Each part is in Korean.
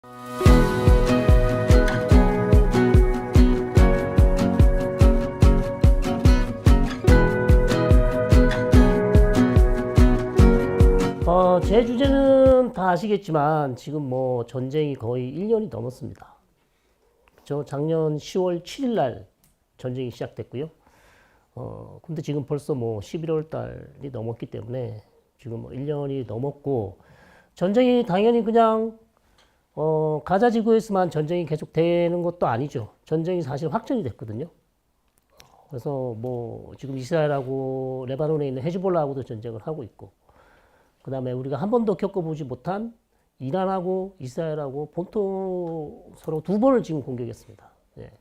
제 주제는 다 아시겠지만 지금 뭐 전쟁이 거의 1년이 넘었습니다. 저 작년 10월 7일 날 전쟁이 시작됐고요. 근데 지금 벌써 뭐 11월 달이 넘었기 때문에 지금 뭐 1년이 넘었고, 전쟁이 당연히 그냥 가자 지구에서만 전쟁이 계속 되는 것도 아니죠. 전쟁이 사실 확전이 됐거든요. 그래서 뭐 지금 이스라엘하고 레바논에 있는 헤즈볼라하고도 전쟁을 하고 있고, 그 다음에 우리가 한 번도 겪어보지 못한 이란하고 이스라엘하고 본토 서로 두 번을 지금 공격했습니다. 예.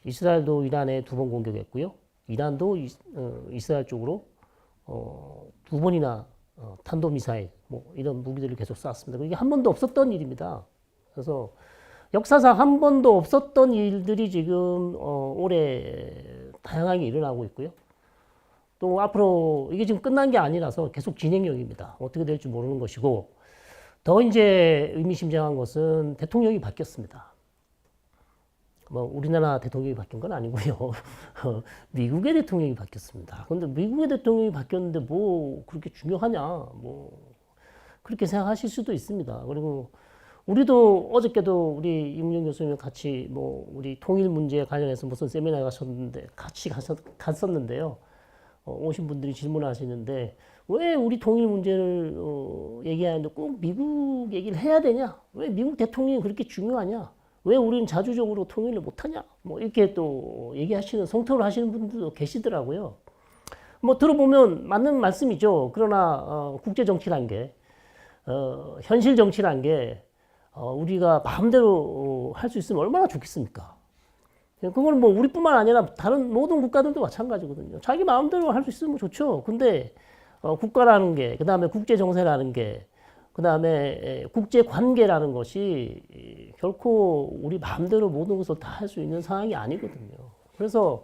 이스라엘도 이란에 두 번 공격했고요. 이란도 이스라엘 쪽으로 두 번이나 탄도미사일 뭐 이런 무기들을 계속 쐈습니다. 이게 한 번도 없었던 일입니다. 그래서 역사상 한 번도 없었던 일들이 지금 올해 다양하게 일어나고 있고요. 또 앞으로 이게 지금 끝난 게 아니라서 계속 진행형입니다. 어떻게 될지 모르는 것이고, 더 이제 의미심장한 것은 대통령이 바뀌었습니다. 뭐 우리나라 대통령이 바뀐 건 아니고요. 미국의 대통령이 바뀌었습니다. 근데 미국의 대통령이 바뀌었는데 뭐 그렇게 중요하냐, 뭐 그렇게 생각하실 수도 있습니다. 그리고 우리도 어저께도 우리 이문영 교수님 같이 뭐 우리 통일 문제 관련해서 무슨 세미나에 가셨는데 같이 갔었는데요. 오신 분들이 질문하시는데 왜 우리 통일 문제를 얘기하는데 꼭 미국 얘기를 해야 되냐? 왜 미국 대통령이 그렇게 중요하냐? 왜 우리는 자주적으로 통일을 못하냐? 뭐 이렇게 또 얘기하시는, 성토를 하시는 분들도 계시더라고요. 뭐 들어보면 맞는 말씀이죠. 그러나 국제 정치란 게 현실 정치란 게 우리가 마음대로 할 수 있으면 얼마나 좋겠습니까? 그건 뭐 우리뿐만 아니라 다른 모든 국가들도 마찬가지거든요. 자기 마음대로 할 수 있으면 좋죠. 근데 국가라는 게, 그 다음에 국제 정세라는 게, 그 다음에 국제 관계라는 것이 결코 우리 마음대로 모든 것을 다 할 수 있는 상황이 아니거든요. 그래서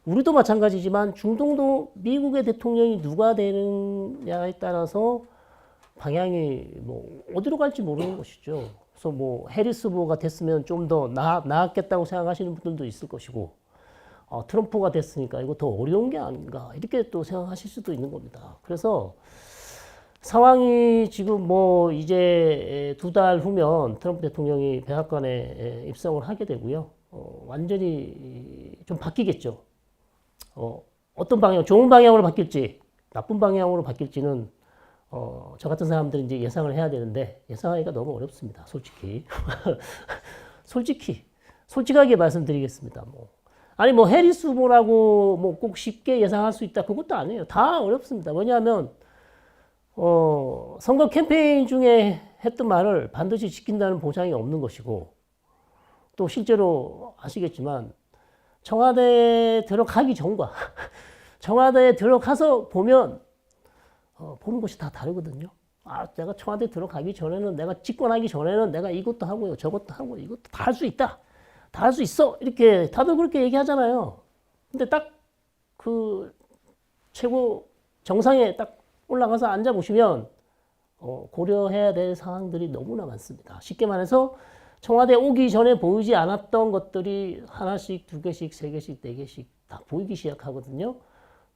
우리도 마찬가지지만 중동도 미국의 대통령이 누가 되느냐에 따라서 방향이 뭐 어디로 갈지 모르는 것이죠. 그래서 뭐 해리스 후보가 됐으면 좀 더 나았겠다고 생각하시는 분들도 있을 것이고, 트럼프가 됐으니까 이거 더 어려운 게 아닌가 이렇게 또 생각하실 수도 있는 겁니다. 그래서 상황이 지금 뭐 이제 2달 후면 트럼프 대통령이 백악관에 입성을 하게 되고요. 완전히 좀 바뀌겠죠. 어떤 방향, 좋은 방향으로 바뀔지 나쁜 방향으로 바뀔지는 저 같은 사람들은 이제 예상을 해야 되는데 예상하기가 너무 어렵습니다. 솔직히. 솔직하게 말씀드리겠습니다. 아니 뭐 해리스 후보라고 뭐 꼭 쉽게 예상할 수 있다, 그것도 아니에요. 다 어렵습니다. 뭐냐면 선거 캠페인 중에 했던 말을 반드시 지킨다는 보장이 없는 것이고, 또 실제로 아시겠지만 청와대에 들어가기 전과 청와대에 들어가서 보면 보는 것이 다 다르거든요. 내가 청와대 들어가기 전에는, 내가 집권하기 전에는 내가 이것도 하고요, 저것도 하고, 이것도 다 할 수 있다, 다 할 수 있어, 이렇게 다들 그렇게 얘기하잖아요. 근데 딱 그 최고 정상에 딱 올라가서 앉아 보시면 고려해야 될 상황들이 너무나 많습니다. 쉽게 말해서 청와대 오기 전에 보이지 않았던 것들이 하나씩, 두 개씩, 세 개씩, 네 개씩 다 보이기 시작하거든요.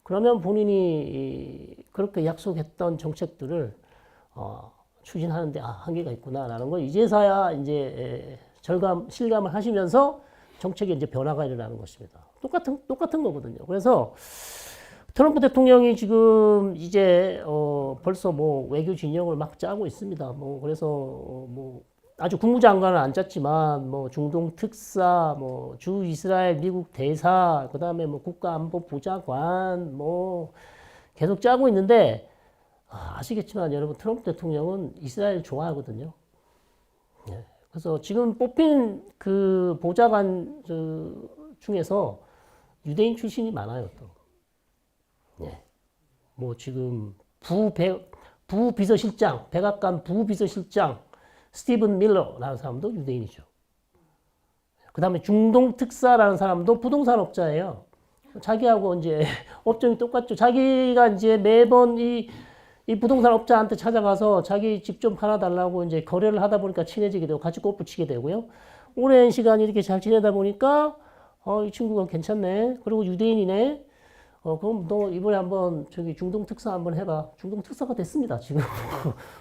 그러면 본인이 그렇게 약속했던 정책들을 추진하는데 한계가 있구나라는 걸 이제서야 이제 실감을 하시면서 정책에 이제 변화가 일어나는 것입니다. 똑같은 거거든요. 그래서 트럼프 대통령이 지금 이제 벌써 뭐 외교 진영을 막 짜고 있습니다. 뭐 그래서 뭐 아주 국무장관은 안 짰지만 뭐 중동 특사, 뭐 주 이스라엘 미국 대사, 그 다음에 뭐 국가안보보좌관 뭐 계속 짜고 있는데, 아시겠지만 여러분, 트럼프 대통령은 이스라엘 좋아하거든요. 예. 그래서 지금 뽑힌 그 보좌관 중에서 유대인 출신이 많아요, 또. 예. 뭐 지금 부비서실장, 백악관 부비서실장 스티븐 밀러라는 사람도 유대인이죠. 그 다음에 중동 특사라는 사람도 부동산 업자예요. 자기하고 이제 업종이 똑같죠. 자기가 이제 매번 이 이 부동산 업자한테 찾아가서 자기 집 좀 팔아달라고 이제 거래를 하다 보니까 친해지게 되고 같이 골프 치게 되고요. 오랜 시간 이렇게 잘 지내다 보니까 이 친구가 괜찮네. 그리고 유대인이네. 그럼 너 이번에 한번 저기 중동 특사 한번 해봐. 중동 특사가 됐습니다, 지금.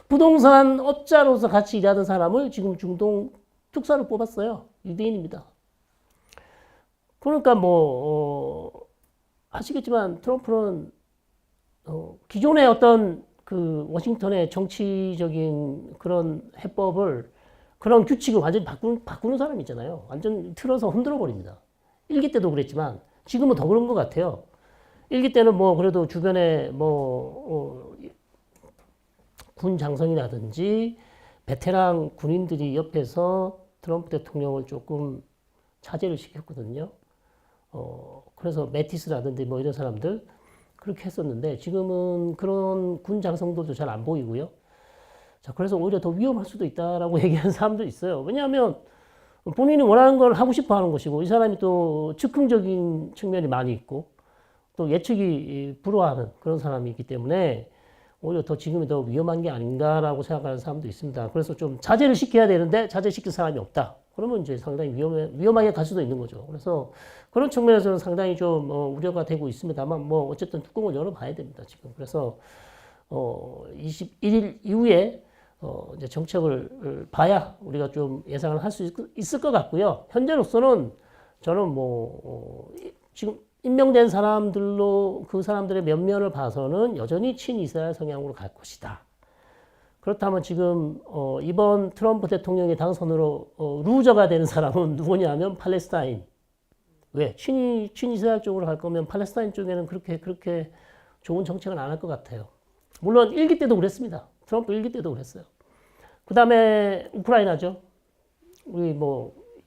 부동산 업자로서 같이 일하던 사람을 지금 중동 특사를 뽑았어요. 유대인입니다. 그러니까 아시겠지만 트럼프는 기존의 어떤 그 워싱턴의 정치적인 그런 해법을 그런 규칙을 완전히 바꾸는 사람이잖아요. 완전 틀어서 흔들어 버립니다. 일기 때도 그랬지만 지금은 더 그런 것 같아요. 일기 때는 그래도 주변에 군 장성이라든지 베테랑 군인들이 옆에서 트럼프 대통령을 조금 차제를 시켰거든요. 그래서 매티스라든지 이런 사람들 그렇게 했었는데 지금은 그런 군 장성들도 잘 안 보이고요. 자, 그래서 오히려 더 위험할 수도 있다라고 얘기하는 사람도 있어요. 왜냐하면 본인이 원하는 걸 하고 싶어 하는 것이고 이 사람이 또 즉흥적인 측면이 많이 있고 또 예측이 불허하는 그런 사람이기 때문에 오히려 더 지금이 더 위험한 게 아닌가라고 생각하는 사람도 있습니다. 그래서 좀 자제를 시켜야 되는데 자제시킬 사람이 없다. 그러면 이제 상당히 위험하게 갈 수도 있는 거죠. 그래서 그런 측면에서는 상당히 좀 우려가 되고 있습니다만 어쨌든 뚜껑을 열어봐야 됩니다. 지금. 그래서 21일 이후에 이제 정책을 봐야 우리가 좀 예상을 할 수 있을 것 같고요. 현재로서는 저는 지금 임명된 사람들로 그 사람들의 면면을 봐서는 여전히 친이스라엘 성향으로 갈 것이다. 그렇다면 지금 이번 트럼프 대통령의 당선으로 루저가 되는 사람은 누구냐면 팔레스타인. 왜? 친이스라엘 쪽으로 갈 거면 팔레스타인 쪽에는 그렇게 좋은 정책은 안 할 것 같아요. 물론 일기 때도 그랬습니다. 트럼프 일기 때도 그랬어요. 그 다음에 우크라이나죠. 우리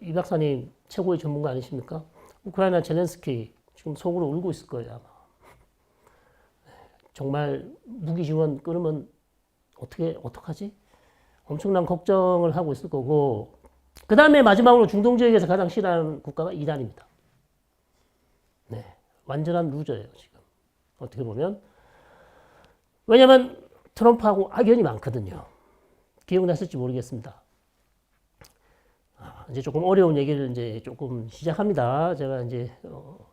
이 박사님 최고의 전문가 아니십니까? 우크라이나 젤렌스키 지금 속으로 울고 있을 거예요, 아마. 정말 무기 지원 끊으면 어떡하지? 엄청난 걱정을 하고 있을 거고, 그 다음에 마지막으로 중동 지역에서 가장 싫어하는 국가가 이란입니다. 네. 완전한 루저예요, 지금. 어떻게 보면. 왜냐면 트럼프하고 악연이 많거든요. 기억났을지 모르겠습니다. 이제 조금 어려운 얘기를 이제 조금 시작합니다. 제가 이제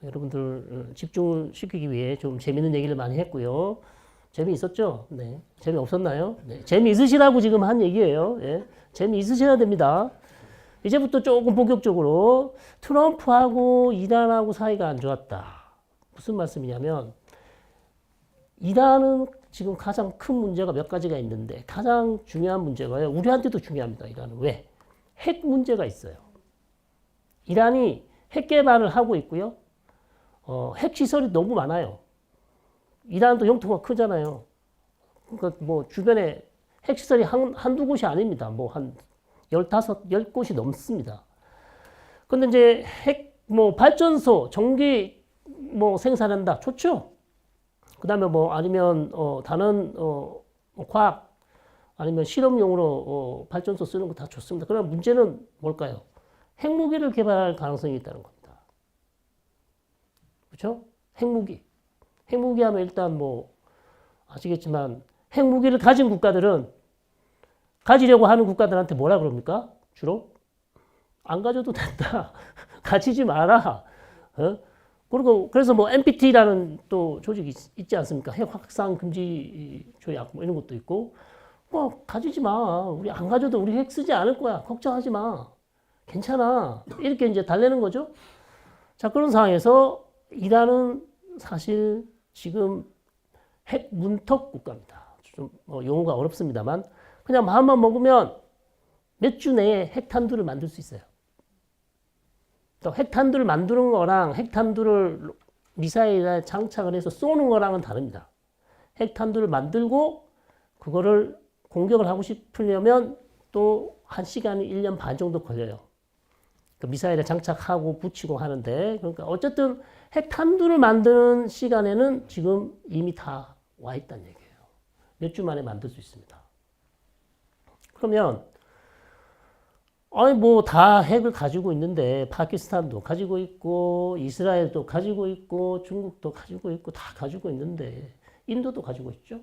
여러분들 집중을 시키기 위해 좀 재미있는 얘기를 많이 했고요. 재미있었죠? 네. 재미없었나요? 네. 재미있으시라고 지금 한 얘기예요. 예. 재미있으셔야 됩니다. 이제부터 조금 본격적으로 트럼프하고 이란하고 사이가 안 좋았다. 무슨 말씀이냐면 이란은 지금 가장 큰 문제가 몇 가지가 있는데 가장 중요한 문제가요. 우리한테도 중요합니다. 이란은. 왜? 핵 문제가 있어요. 이란이 핵 개발을 하고 있고요. 핵 시설이 너무 많아요. 이란도 영토가 크잖아요. 그러니까 주변에 핵 시설이 한두 곳이 아닙니다. 한 10곳이 넘습니다. 근데 이제 핵 발전소, 전기 생산한다. 좋죠? 그 다음에 아니면 다른 과학 아니면 실험용으로 발전소 쓰는 거 다 좋습니다. 그러나 문제는 뭘까요? 핵무기를 개발할 가능성이 있다는 겁니다. 그렇죠? 핵무기. 핵무기 하면 일단 아시겠지만 핵무기를 가진 국가들은 가지려고 하는 국가들한테 뭐라 그럽니까? 주로? 안 가져도 된다. 가지지 마라. 그리고 그래서 NPT라는 또 조직이 있지 않습니까? 핵 확산 금지 조약 이런 것도 있고 가지지 마. 우리 안 가져도 우리 핵 쓰지 않을 거야. 걱정하지 마. 괜찮아. 이렇게 이제 달래는 거죠. 자, 그런 상황에서 이란은 사실 지금 핵 문턱 국가입니다. 좀 용어가 어렵습니다만 그냥 마음만 먹으면 몇 주 내에 핵탄두를 만들 수 있어요. 또 핵탄두를 만드는 거랑 핵탄두를 미사일에 장착을 해서 쏘는 거랑은 다릅니다. 핵탄두를 만들고 그거를 공격을 하고 싶으려면 또 1시간, 1년 반 정도 걸려요. 그 미사일에 장착하고 붙이고 하는데 그러니까 어쨌든 핵탄두를 만드는 시간에는 지금 이미 다 와 있다는 얘기예요. 몇 주 만에 만들 수 있습니다. 그러면 다 핵을 가지고 있는데 파키스탄도 가지고 있고 이스라엘도 가지고 있고 중국도 가지고 있고 다 가지고 있는데 인도도 가지고 있죠.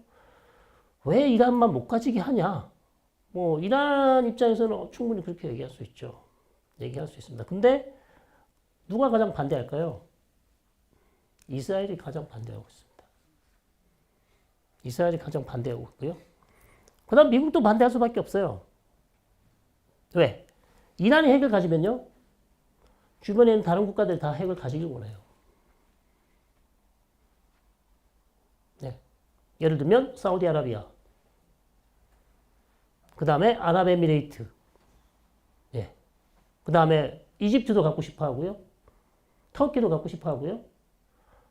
왜 이란만 못 가지게 하냐? 뭐 이란 입장에서는 충분히 그렇게 얘기할 수 있죠. 얘기할 수 있습니다. 근데 누가 가장 반대할까요? 이스라엘이 가장 반대하고 있습니다. 이스라엘이 가장 반대하고 있고요. 그 다음 미국도 반대할 수밖에 없어요. 왜? 이란이 핵을 가지면요. 주변에 있는 다른 국가들이 다 핵을 가지길 원해요. 네. 예를 들면 사우디아라비아, 그 다음에 아랍에미레이트, 예. 그 다음에 이집트도 갖고 싶어 하고요. 터키도 갖고 싶어 하고요.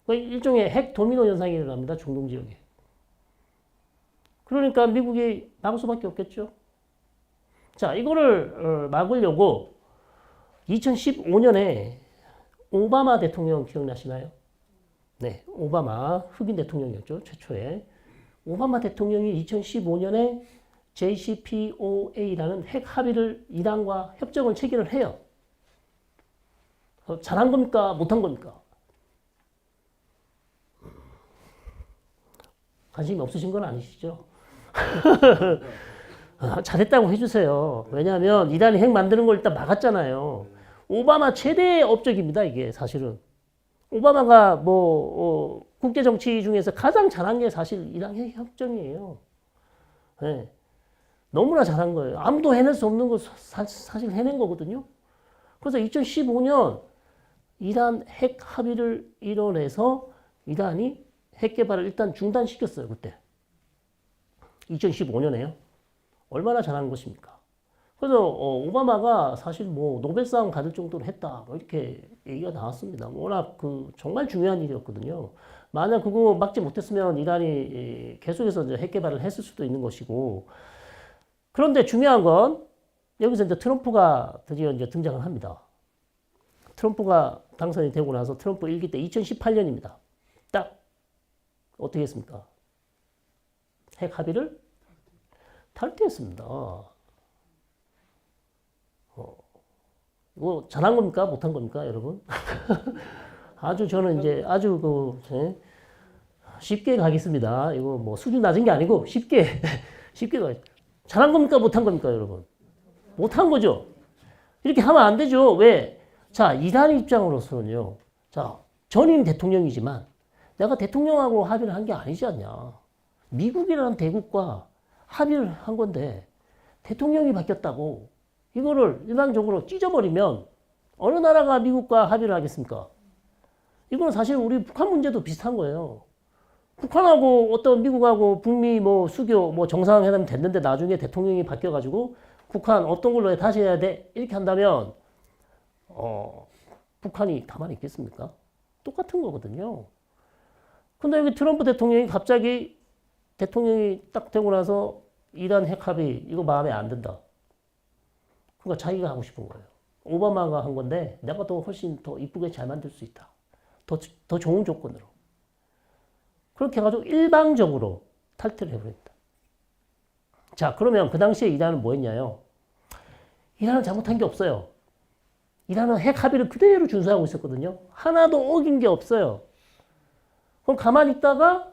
일종의 핵 도미노 현상이 일어납니다. 중동 지역에. 그러니까 미국이 막을 수밖에 없겠죠. 자, 이거를 막으려고 2015년에 오바마 대통령 기억나시나요? 네, 오바마 흑인 대통령이었죠. 최초에. 오바마 대통령이 2015년에 JCPOA라는 핵 합의를 이란과 협정을 체결을 해요. 잘한 겁니까? 못한 겁니까? 관심이 없으신 건 아니시죠? 잘했다고 해주세요. 왜냐하면 이란이 핵 만드는 걸 일단 막았잖아요. 오바마 최대의 업적입니다. 이게 사실은. 오바마가 국제 정치 중에서 가장 잘한 게 사실 이란 핵 협정이에요. 네. 너무나 잘한 거예요. 아무도 해낼 수 없는 거 사실 해낸 거거든요. 그래서 2015년 이란 핵 합의를 이뤄내서 이란이 핵 개발을 일단 중단시켰어요. 그때. 2015년에요. 얼마나 잘한 것입니까? 그래서 오바마가 사실 노벨상 받을 정도로 했다. 이렇게 얘기가 나왔습니다. 워낙 정말 중요한 일이었거든요. 만약 그거 막지 못했으면 이란이 계속해서 이제 핵 개발을 했을 수도 있는 것이고. 그런데 중요한 건 여기서 이제 트럼프가 드디어 이제 등장을 합니다. 트럼프가 당선이 되고 나서 트럼프 1기 때 2018년입니다. 딱 어떻게 했습니까? 핵 합의를 탈퇴했습니다. 이거 잘한 겁니까? 못한 겁니까, 여러분? 아주 저는 이제 아주 쉽게 가겠습니다. 이거 수준 낮은 게 아니고 쉽게 가겠습니다. 잘한 겁니까? 못한 겁니까, 여러분? 못한 거죠. 이렇게 하면 안 되죠. 왜? 자, 이란 입장으로서는요. 자, 전임 대통령이지만 내가 대통령하고 합의를 한 게 아니지 않냐. 미국이라는 대국과 합의를 한 건데 대통령이 바뀌었다고 이거를 일방적으로 찢어버리면 어느 나라가 미국과 합의를 하겠습니까? 이건 사실 우리 북한 문제도 비슷한 거예요. 북한하고 어떤 미국하고 북미 수교 정상회담이 됐는데 나중에 대통령이 바뀌어가지고 북한 어떤 걸로 다시 해야 돼? 이렇게 한다면 북한이 가만히 있겠습니까? 똑같은 거거든요. 근데 여기 트럼프 대통령이 갑자기 대통령이 딱 되고 나서 이란 핵 합의 이거 마음에 안 든다. 그러니까 자기가 하고 싶은 거예요. 오바마가 한 건데 내가 더 훨씬 더 이쁘게 잘 만들 수 있다. 더 좋은 조건으로. 그렇게 해가지고 일방적으로 탈퇴를 해버립니다. 자, 그러면 그 당시에 이란은 뭐 했냐요? 이란은 잘못한 게 없어요. 이란은 핵 합의를 그대로 준수하고 있었거든요. 하나도 어긴 게 없어요. 그럼 가만히 있다가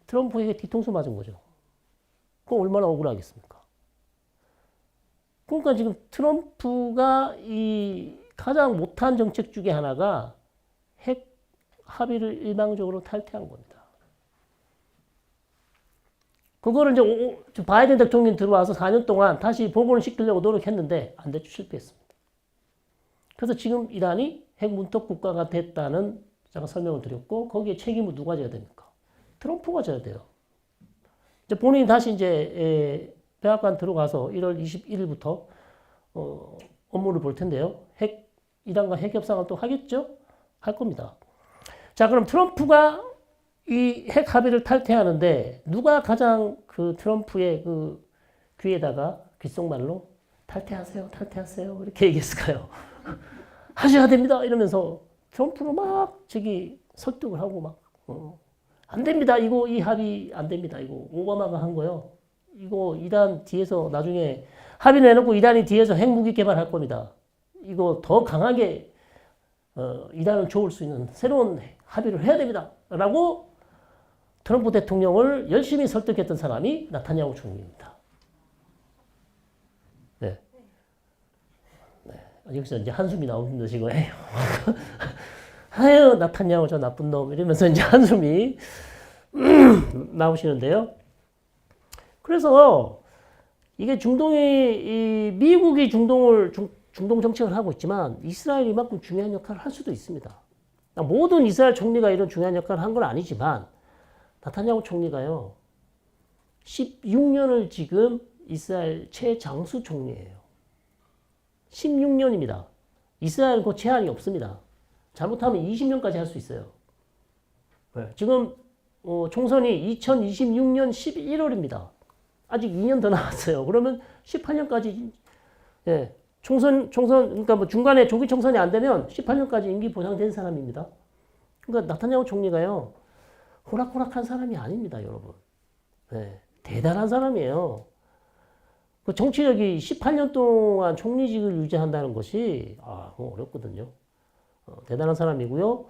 트럼프에게 뒤통수 맞은 거죠. 그럼 얼마나 억울하겠습니까? 그러니까 지금 트럼프가 이 가장 못한 정책 중에 하나가 핵 합의를 일방적으로 탈퇴한 겁니다. 그거를 이제 바이든 대통령이 들어와서 4년 동안 다시 복원을 시키려고 노력했는데 안 됐죠. 실패했습니다. 그래서 지금 이란이 핵 문턱 국가가 됐다는 제가 설명을 드렸고 거기에 책임을 누가 져야 됩니까? 트럼프가 져야 돼요. 이제 본인이 다시 이제 백악관 들어가서 1월 21일부터 업무를 볼 텐데요. 이란과 핵 협상을 또 하겠죠? 할 겁니다. 자, 그럼 트럼프가 이 핵 합의를 탈퇴하는데 누가 가장 트럼프의 귀에다가 귓속말로 탈퇴하세요, 탈퇴하세요 이렇게 얘기했을까요? 하셔야 됩니다 이러면서 트럼프로 막 설득을 하고 안 됩니다. 이 합의 안 됩니다. 이거 오바마가 한 거요. 이거 이란 뒤에서 나중에 합의 내놓고 이란이 뒤에서 핵무기 개발할 겁니다. 이거 더 강하게 이란을 좋을 수 있는 새로운 합의를 해야 됩니다. 라고 트럼프 대통령을 열심히 설득했던 사람이 나타냐후 총리입니다. 네. 네. 여기서 이제 한숨이 나오는데 지금 아유 나타냐후 저 나쁜 놈 이러면서 이제 한숨이 나오시는데요. 그래서 이게 중동이 미국이 중동 정책을 하고 있지만 이스라엘이 이만큼 중요한 역할을 할 수도 있습니다. 모든 이스라엘 총리가 이런 중요한 역할을 한 건 아니지만 나타냐후 총리가요 16년을 지금 이스라엘 최장수 총리예요. 16년입니다. 이스라엘은 그 제한이 없습니다. 잘못하면 20년까지 할 수 있어요. 네. 지금 총선이 2026년 11월입니다. 아직 2년 더 남았어요. 그러면 18년까지 예, 총선 그러니까 뭐 중간에 조기 총선이 안 되면 18년까지 임기 보장된 사람입니다. 그러니까 나타냐후 총리가요 호락호락한 사람이 아닙니다, 여러분. 예, 대단한 사람이에요. 그 정치력이 18년 동안 총리직을 유지한다는 것이 어렵거든요. 대단한 사람이고요.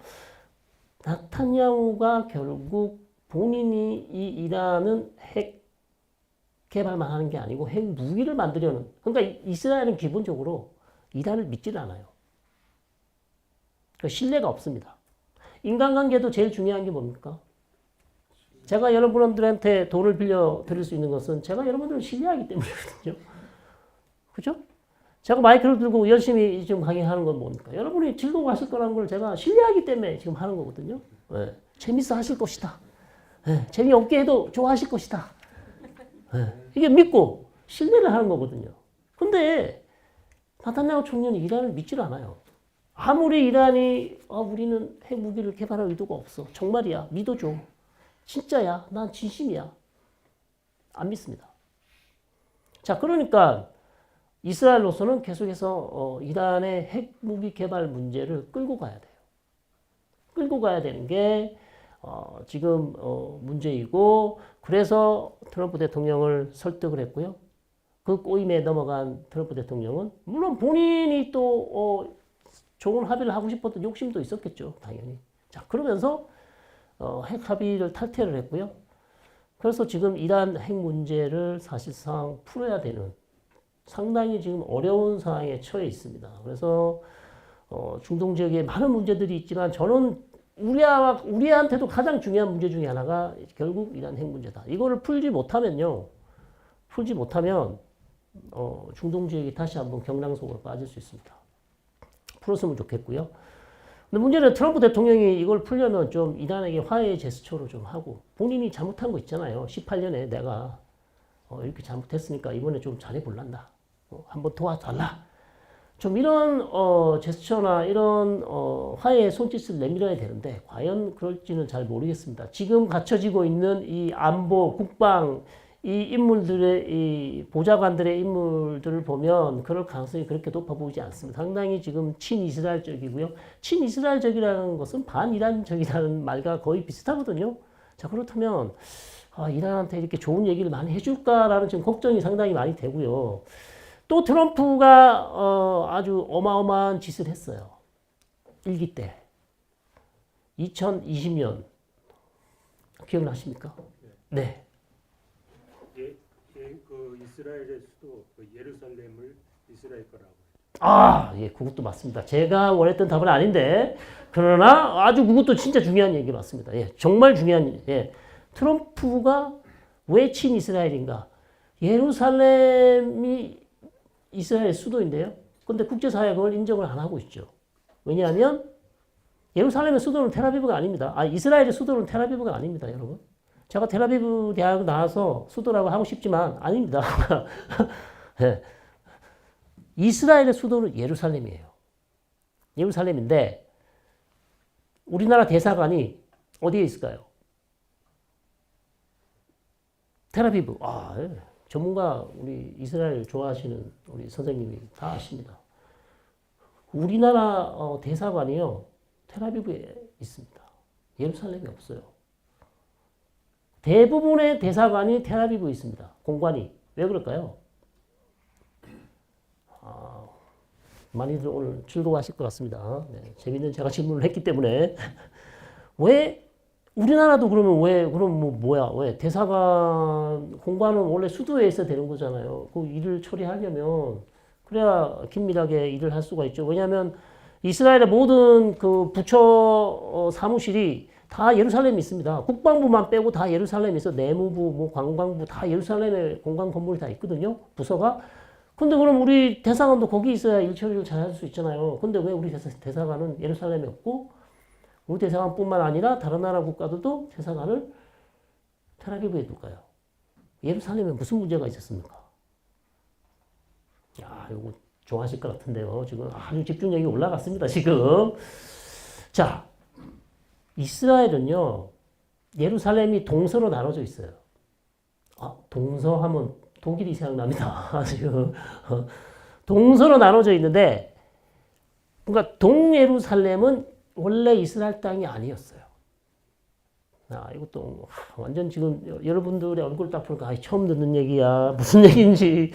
나타냐후가 결국 본인이 이 이란은 핵 개발만 하는 게 아니고 핵 무기를 만들려는 그러니까 이스라엘은 기본적으로 이란을 믿질 않아요. 그러니까 신뢰가 없습니다. 인간관계도 제일 중요한 게 뭡니까? 제가 여러분들한테 돈을 빌려 드릴 수 있는 것은 제가 여러분들을 신뢰하기 때문이거든요. 그죠? 제가 마이크를 들고 열심히 지금 강의하는 건 뭡니까? 여러분이 즐거워하실 거라는 걸 제가 신뢰하기 때문에 지금 하는 거거든요. 네. 재밌어 하실 것이다. 네. 재미없게 해도 좋아하실 것이다. 네. 이게 믿고 신뢰를 하는 거거든요. 근데 나타냐후 총리는 이란을 믿질 않아요. 아무리 이란이 우리는 핵무기를 개발할 의도가 없어. 정말이야. 믿어줘. 진짜야. 난 진심이야. 안 믿습니다. 자, 그러니까 이스라엘로서는 계속해서 이란의 핵무기 개발 문제를 끌고 가야 돼요. 끌고 가야 되는 게 지금 문제이고 그래서 트럼프 대통령을 설득을 했고요. 그 꼬임에 넘어간 트럼프 대통령은 물론 본인이 또 좋은 합의를 하고 싶었던 욕심도 있었겠죠. 당연히. 자, 그러면서 핵 합의를 탈퇴를 했고요. 그래서 지금 이란 핵 문제를 사실상 풀어야 되는 상당히 지금 어려운 상황에 처해 있습니다. 그래서 중동 지역에 많은 문제들이 있지만 저는 우리한테도 가장 중요한 문제 중에 하나가 결국 이란 핵 문제다. 이거를 풀지 못하면 중동 지역이 다시 한번 경랑 속으로 빠질 수 있습니다. 풀었으면 좋겠고요. 근데 문제는 트럼프 대통령이 이걸 풀려면 좀 이란에게 화해의 제스처로 좀 하고 본인이 잘못한 거 있잖아요. 18년에 내가 이렇게 잘못했으니까 이번에 좀 잘해볼란다. 한번 도와달라. 좀 이런 제스처나 이런 화해의 손짓을 내밀어야 되는데 과연 그럴지는 잘 모르겠습니다. 지금 갖춰지고 있는 이 안보, 국방 이 인물들의 이 보좌관들의 인물들을 보면 그럴 가능성이 그렇게 높아 보이지 않습니다. 상당히 지금 친이스라엘적이고요. 친이스라엘적이라는 것은 반이란적이라는 말과 거의 비슷하거든요. 자, 그렇다면 이란한테 이렇게 좋은 얘기를 많이 해줄까라는 지금 걱정이 상당히 많이 되고요. 또 트럼프가 아주 어마어마한 짓을 했어요. 1기 때. 2020년. 기억나십니까? 네. 그 이스라엘의 수도 예루살렘을 이스라엘 거라고. 예, 그것도 맞습니다. 제가 원했던 답은 아닌데, 그러나 아주 그것도 진짜 중요한 얘기 맞습니다. 예, 정말 중요한, 트럼프가 왜 친이스라엘인가? 예루살렘이 이스라엘 수도인데요. 근데 국제사회가 그걸 인정을 안 하고 있죠. 왜냐하면 예루살렘의 수도는 텔아비브가 아닙니다. 이스라엘의 수도는 텔아비브가 아닙니다, 여러분. 제가 텔아비브 대학 나와서 수도라고 하고 싶지만 아닙니다. 네. 이스라엘의 수도는 예루살렘이에요. 예루살렘인데 우리나라 대사관이 어디에 있을까요? 텔아비브. 예. 전문가 우리 이스라엘 좋아하시는 우리 선생님이 다 아십니다. 우리나라 대사관이요. 텔아비브에 있습니다. 예루살렘이 없어요. 대부분의 대사관이 텔아비브에 있습니다. 공관이. 왜 그럴까요? 많이들 오늘 즐거워하실 것 같습니다. 네, 재밌는 제가 질문을 했기 때문에. 왜 우리나라도 그러면 왜, 그럼 뭐야, 왜? 대사관, 공관은 원래 수도에 있어야 되는 거잖아요. 그 일을 처리하려면, 그래야 긴밀하게 일을 할 수가 있죠. 왜냐하면 이스라엘의 모든 그 부처 사무실이 다 예루살렘에 있습니다. 국방부만 빼고 다 예루살렘에 있어. 내무부, 뭐 관광부 다 예루살렘에 공간 건물이 다 있거든요. 부서가. 근데 그럼 우리 대사관도 거기 있어야 일 처리를 잘 할 수 있잖아요. 근데 왜 우리 대사관은 예루살렘에 없고, 우리 대사관뿐만 아니라 다른 나라 국가들도 대사관을 텔아비브에 둘까요? 예루살렘에 무슨 문제가 있었습니까? 야, 이거 좋아하실 것 같은데요. 지금 아주 집중력이 올라갔습니다. 지금. 자, 이스라엘은요, 예루살렘이 동서로 나눠져 있어요. 아, 동서하면 독일이 생각납니다. 지금. 동서로 나눠져 있는데, 그러니까 동예루살렘은 원래 이스라엘 땅이 아니었어요. 아, 이것도 완전 지금 여러분들의 얼굴 딱 보니까 아, 처음 듣는 얘기야. 무슨 얘기인지.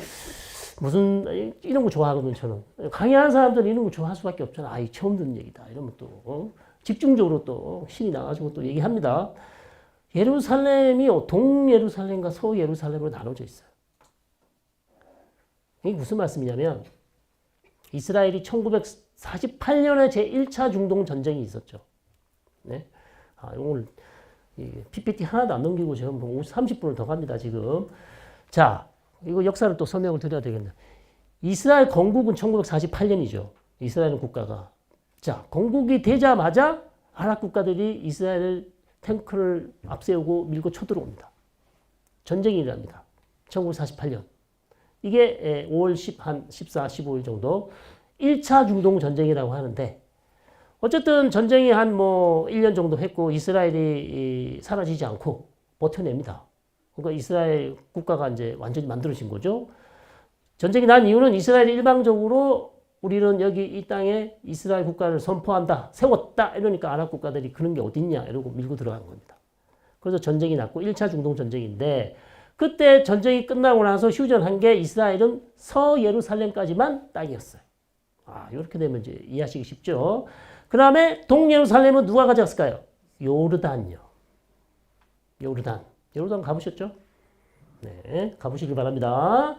무슨 이런 거 좋아하거든 저는. 강의하는 사람들은 이런 거 좋아할 수밖에 없잖아. 아, 이 처음 듣는 얘기다. 이러면 또 집중적으로 또 신이 나가지고 또 얘기합니다. 예루살렘이 동예루살렘과 서예루살렘으로 나눠져 있어요. 이게 무슨 말씀이냐면 이스라엘이 1948년에 제1차 중동 전쟁이 있었죠. 네? 아, 오늘 PPT 하나도 안 넘기고 지금 30분을 더 갑니다, 지금. 자, 이거 역사를 또 설명을 드려야 되겠네. 이스라엘 건국은 1948년이죠. 이스라엘 국가가. 자, 건국이 되자마자 아랍 국가들이 이스라엘 탱크를 앞세우고 밀고 쳐들어옵니다. 전쟁이 일어납니다. 1948년. 이게 5월 14, 15일 정도 1차 중동 전쟁이라고 하는데 어쨌든 전쟁이 한 1년 정도 했고 이스라엘이 사라지지 않고 버텨냅니다. 그러니까 이스라엘 국가가 이제 완전히 만들어진 거죠. 전쟁이 난 이유는 이스라엘이 일방적으로 우리는 여기 이 땅에 이스라엘 국가를 선포한다, 세웠다 이러니까 아랍 국가들이 그런 게 어딨냐 이러고 밀고 들어간 겁니다. 그래서 전쟁이 났고 1차 중동 전쟁인데 그때 전쟁이 끝나고 나서 휴전한 게 이스라엘은 서예루살렘까지만 땅이었어요. 아, 이렇게 되면 이제 이해하시기 쉽죠. 그 다음에 동예루살렘은 누가 가져갔을까요? 요르단요. 요르단. 요르단 가보셨죠? 네, 가보시길 바랍니다.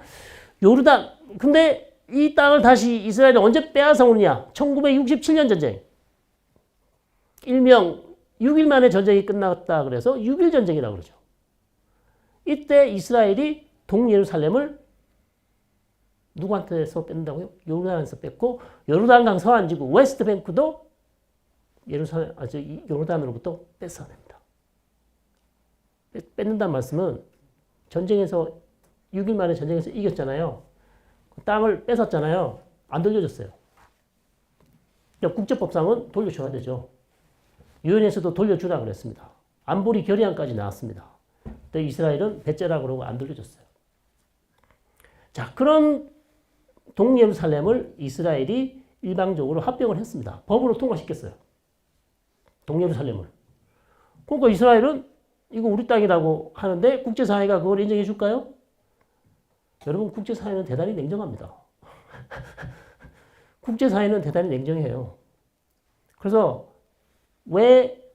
요르단. 근데 이 땅을 다시 이스라엘이 언제 빼앗아 오느냐? 1967년 전쟁. 일명 6일 만에 전쟁이 끝났다 그래서 6일 전쟁이라고 그러죠. 이때 이스라엘이 동예루살렘을 누구한테서 뺀다고요? 요르단에서 뺐고 요르단강 서안지구 웨스트뱅크도 요르단으로부터 뺏어냅니다. 뺏는다는 말씀은 전쟁에서 6일 만에 전쟁에서 이겼잖아요. 땅을 뺏었잖아요. 안 돌려줬어요. 국제법상은 돌려줘야 되죠. 유엔에서도 돌려주라 그랬습니다. 안보리 결의안까지 나왔습니다. 근데 이스라엘은 배째라 그러고 안 돌려줬어요. 자, 그런 동예루살렘을 이스라엘이 일방적으로 합병을 했습니다. 법으로 통과시켰어요. 동예루살렘을. 그러니까 이스라엘은 이거 우리 땅이라고 하는데 국제사회가 그걸 인정해 줄까요? 여러분, 국제사회는 대단히 냉정합니다. 국제사회는 대단히 냉정해요. 그래서 왜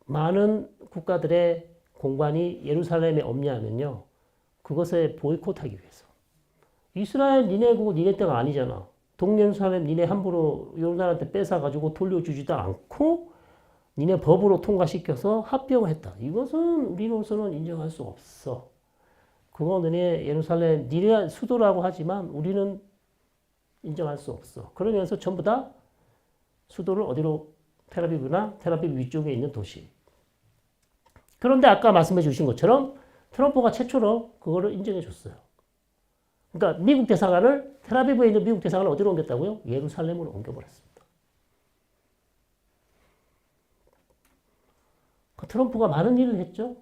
많은 국가들의 공관이 예루살렘에 없냐면요. 그것을 보이콧하기 위해서. 이스라엘 니네 그거 니네 때가 아니잖아. 동예루살렘 니네 함부로 요르단한테 뺏어가지고 돌려주지도 않고 니네 법으로 통과시켜서 합병을 했다. 이것은 우리로서는 인정할 수 없어. 그거는 예루살렘 니네 수도라고 하지만 우리는 인정할 수 없어. 그러면서 전부 다 수도를 어디로 텔아비브나 텔아비브 위쪽에 있는 도시. 그런데 아까 말씀해 주신 것처럼 트럼프가 최초로 그거를 인정해 줬어요. 그러니까 미국 대사관을 텔아비브에 있는 미국 대사관을 어디로 옮겼다고요? 예루살렘으로 옮겨버렸습니다. 트럼프가 많은 일을 했죠.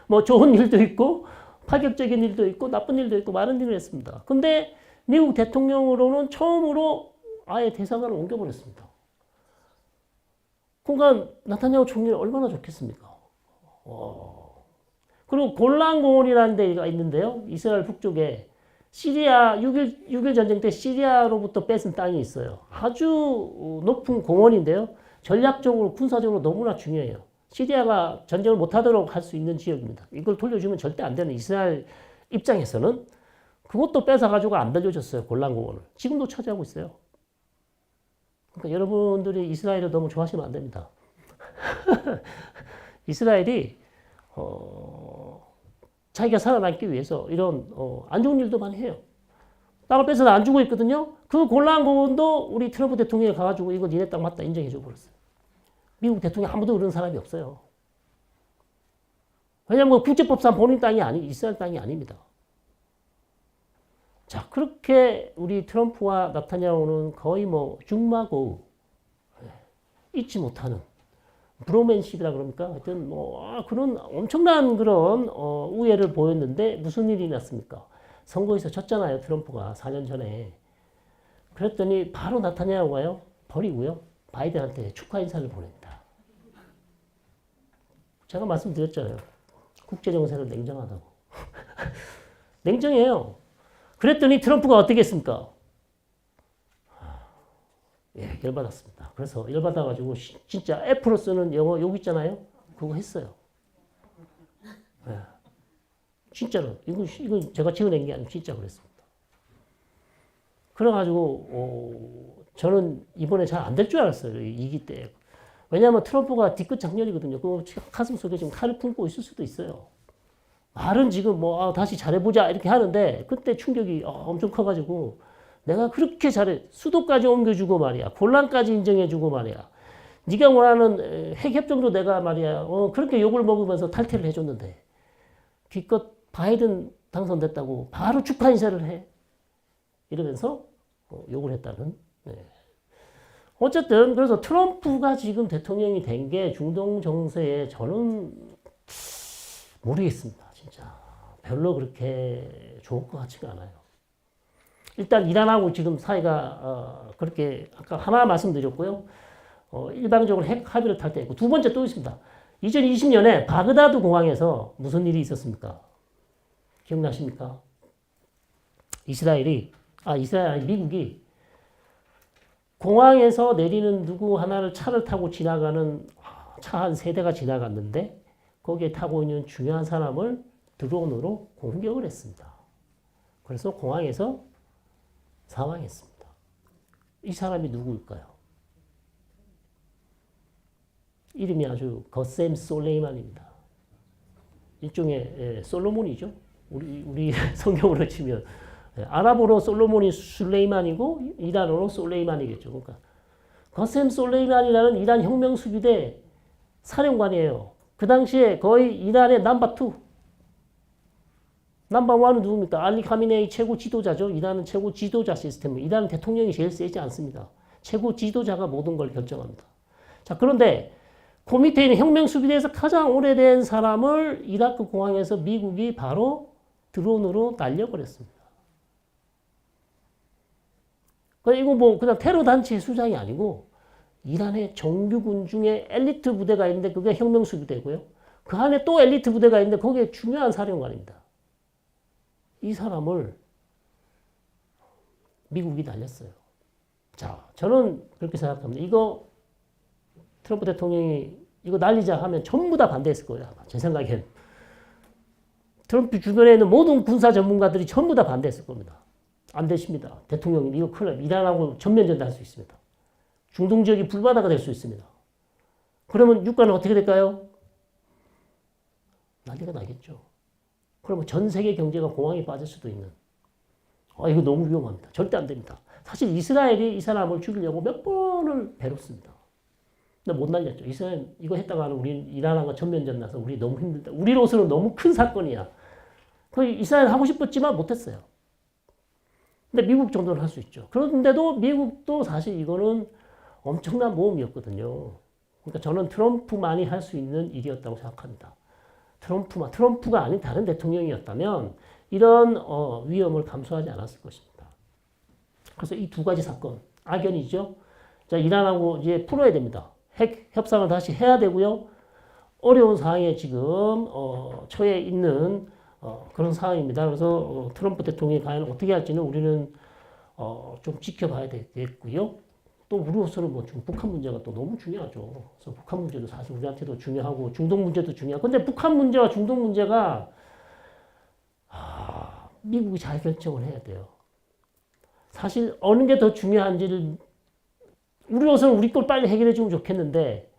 뭐 좋은 일도 있고 파격적인 일도 있고 나쁜 일도 있고 많은 일을 했습니다. 근데 미국 대통령으로는 처음으로 아예 대사관을 옮겨버렸습니다. 그러니까 나타냐후 총리는 얼마나 좋겠습니까? 그리고 골란 공원이라는 데가 있는데요. 이스라엘 북쪽에 시리아 6.1 전쟁 때 시리아로부터 뺏은 땅이 있어요. 아주 높은 공원인데요. 전략적으로 군사적으로 너무나 중요해요. 시리아가 전쟁을 못하도록 할 수 있는 지역입니다. 이걸 돌려주면 절대 안 되는 이스라엘 입장에서는 그것도 뺏어가지고 안 돌려줬어요. 골란고원을. 지금도 차지하고 있어요. 그러니까 여러분들이 이스라엘을 너무 좋아하시면 안 됩니다. 이스라엘이 자기가 살아남기 위해서 이런 안 좋은 일도 많이 해요. 땅을 뺏어서 안 주고 있거든요. 그 골란고원도 우리 트럼프 대통령이 가가지고 이거 니네 땅 맞다 인정해줘 버렸어요. 미국 대통령 아무도 그런 사람이 없어요. 왜냐하면 국제법상 본인 땅이 이스라엘 땅이 아닙니다. 자, 그렇게 우리 트럼프와 나타냐후는 거의 뭐 중마고우 잊지 못하는 브로맨십이라 그럽니까? 하여튼 뭐 그런 엄청난 그런 우애를 보였는데 무슨 일이 났습니까? 선거에서 졌잖아요. 트럼프가 4년 전에. 그랬더니 바로 나타냐후가요. 버리고요. 바이든한테 축하 인사를 보냅니다. 제가 말씀드렸잖아요. 국제정세는 냉정하다고. 냉정해요. 그랬더니 트럼프가 어떻게 했습니까? 예, 열받았습니다. 그래서 열받아가지고 진짜 F로 쓰는 영어 욕 있잖아요. 그거 했어요. 예. 진짜로. 이건 제가 지어낸 게 아니고 진짜 그랬습니다. 그래가지고 저는 이번에 잘 안 될 줄 알았어요. 2기 때. 왜냐하면 트럼프가 뒤끝 장렬이거든요. 그 가슴 속에 지금 칼을 품고 있을 수도 있어요. 말은 지금 다시 잘해보자 이렇게 하는데 그때 충격이 엄청 커가지고 내가 그렇게 잘해 수도까지 옮겨주고 말이야. 골란까지 인정해주고 말이야. 네가 원하는 핵협정도 내가 말이야. 그렇게 욕을 먹으면서 탈퇴를 해줬는데 기껏 바이든 당선됐다고 바로 축하 인사를 해. 이러면서 욕을 했다는. 네. 어쨌든 그래서 트럼프가 지금 대통령이 된 게 중동 정세에 저는 모르겠습니다. 진짜 별로 그렇게 좋을 것 같지가 않아요. 일단 이란하고 지금 사이가 그렇게 아까 하나 말씀드렸고요. 일방적으로 핵 합의를 탈퇴했고 두 번째 또 있습니다. 2020년에 바그다드 공항에서 무슨 일이 있었습니까? 기억나십니까? 미국이 공항에서 내리는 누구 하나를 차를 타고 지나가는 차 한 3대가 지나갔는데 거기에 타고 있는 중요한 사람을 드론으로 공격을 했습니다. 그래서 공항에서 사망했습니다. 이 사람이 누구일까요? 이름이 아주 거셈 솔레이만입니다. 일종의 솔로몬이죠. 우리 성경으로 치면 아랍어로 솔로몬이 술레이만이고 이란어로 솔레이만이겠죠. 그러니까 거셈 솔레이만이라는 이란 혁명수비대 사령관이에요. 그 당시에 거의 이란의 넘버2. 넘버1은 누굽니까? 알리 카미네이 최고 지도자죠. 이란은 최고 지도자 시스템. 이란은 대통령이 제일 세지 않습니다. 최고 지도자가 모든 걸 결정합니다. 자, 그런데 그 밑에 있는 혁명수비대에서 가장 오래된 사람을 이라크 공항에서 미국이 바로 드론으로 날려버렸습니다. 이거 뭐 그냥 테러 단체의 수장이 아니고 이란의 정규군 중에 엘리트 부대가 있는데 그게 혁명수비대고요. 그 안에 또 엘리트 부대가 있는데 거기에 중요한 사령관입니다. 이 사람을 미국이 날렸어요. 자, 저는 그렇게 생각합니다. 이거 트럼프 대통령이 이거 날리자 하면 전부 다 반대했을 거예요. 제 생각엔. 트럼프 주변에 있는 모든 군사 전문가들이 전부 다 반대했을 겁니다. 안 되십니다. 대통령님 이거 큰일 납니다. 이란하고 전면전도 할 수 있습니다. 중동 지역이 불바다가 될 수 있습니다. 그러면 유가는 어떻게 될까요? 난리가 나겠죠. 그러면 전 세계 경제가 공황에 빠질 수도 있는. 이거 너무 위험합니다. 절대 안 됩니다. 사실 이스라엘이 이 사람을 죽이려고 몇 번을 배웠습니다. 근데 못 날렸죠. 이스라엘 이거 했다가 우리 이란하고 전면전 나서 우리 너무 힘들다. 우리로서는 너무 큰 사건이야. 거의 이스라엘 하고 싶었지만 못했어요. 근데 미국 정도는 할 수 있죠. 그런데도 미국도 사실 이거는 엄청난 모험이었거든요. 그러니까 저는 트럼프만이 할 수 있는 일이었다고 생각합니다. 트럼프가 아닌 다른 대통령이었다면 이런 위험을 감수하지 않았을 것입니다. 그래서 이 두 가지 사건, 악연이죠. 자, 이란하고 이제 풀어야 됩니다. 핵 협상을 다시 해야 되고요. 어려운 상황에 지금 처해 있는 그런 상황입니다. 그래서 트럼프 대통령이 과연 어떻게 할지는 우리는 좀 지켜봐야 되겠고요. 또 우리로서는 뭐 북한 문제가 또 너무 중요하죠. 그래서 북한 문제도 사실 우리한테도 중요하고 중동 문제도 중요하고 근데 북한 문제와 중동 문제가 미국이 잘 결정을 해야 돼요. 사실 어느 게 더 중요한지를 우리로서는 우리 걸 빨리 해결해 주면 좋겠는데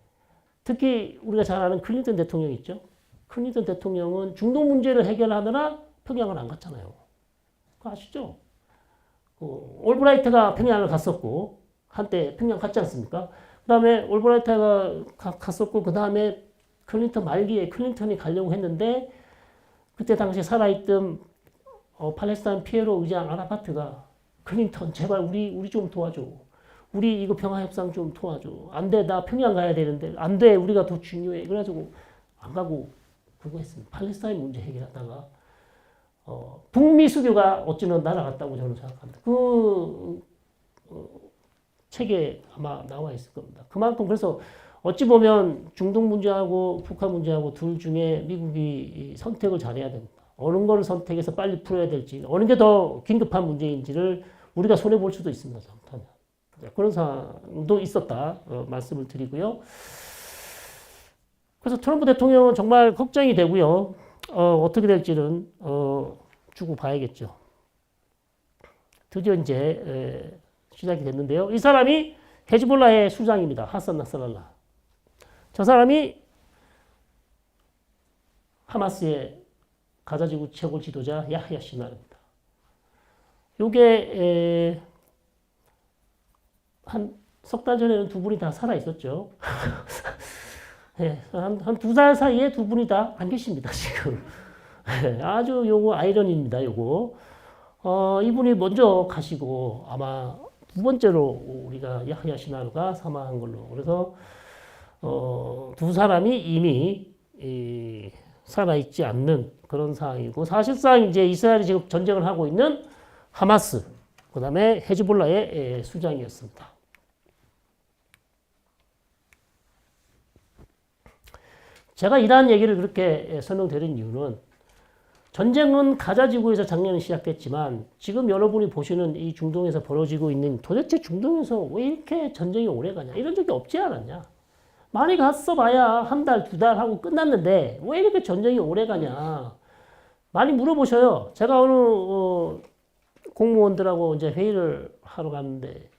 특히 우리가 잘 아는 클린턴 대통령 있죠. 클린턴 대통령은 중동 문제를 해결하느라 평양을 안 갔잖아요. 그거 아시죠? 올브라이트가 평양을 갔었고 한때 평양 갔지 않습니까? 그 다음에 올브라이트가 갔었고 그 다음에 클린턴 말기에 클린턴이 가려고 했는데 그때 당시에 살아있던 팔레스타인 피에로 의장 아라파트가 클린턴 제발 우리 좀 도와줘. 우리 이거 평화협상 좀 도와줘. 안 돼, 나 평양 가야 되는데 안 돼, 우리가 더 중요해. 그래가지고 안 가고 그거 했습니다. 팔레스타인 문제 해결하다가 북미 수교가 어찌는 날아갔다고 저는 생각합니다. 책에 아마 나와 있을 겁니다. 그만큼 그래서 어찌 보면 중동 문제하고 북한 문제하고 둘 중에 미국이 선택을 잘해야 됩니다. 어느 거를 선택해서 빨리 풀어야 될지, 어느 게 더 긴급한 문제인지를 우리가 손해 볼 수도 있습니다. 잘못하면. 그런 상황도 있었다 말씀을 드리고요. 그래서 트럼프 대통령은 정말 걱정이 되고요. 어떻게 될지는 두고 봐야겠죠. 드디어 이제 시작이 됐는데요. 이 사람이 헤즈볼라의 수장입니다. 하산 나스랄라. 저 사람이 하마스의 가자지구 최고 지도자 야흐야 시나르입니다. 요게 한 석 달 전에는 두 분이 다 살아 있었죠. 네, 한 두 달 사이에 두 분이 다 안 계십니다, 지금. 네, 아주 요거 아이러니입니다, 요거. 이분이 먼저 가시고 아마 두 번째로 우리가 야흐야 시나르가 사망한 걸로. 그래서 두 사람이 이미 살아있지 않는 그런 상황이고 사실상 이제 이스라엘이 지금 전쟁을 하고 있는 하마스, 그 다음에 헤즈볼라의 수장이었습니다. 제가 이러한 얘기를 그렇게 설명드린 이유는 전쟁은 가자 지구에서 작년에 시작됐지만 지금 여러분이 보시는 이 중동에서 벌어지고 있는 도대체 중동에서 왜 이렇게 전쟁이 오래 가냐 이런 적이 없지 않았냐. 많이 갔어 봐야 한 달, 두 달 하고 끝났는데 왜 이렇게 전쟁이 오래 가냐. 많이 물어보셔요. 제가 어느 공무원들하고 이제 회의를 하러 갔는데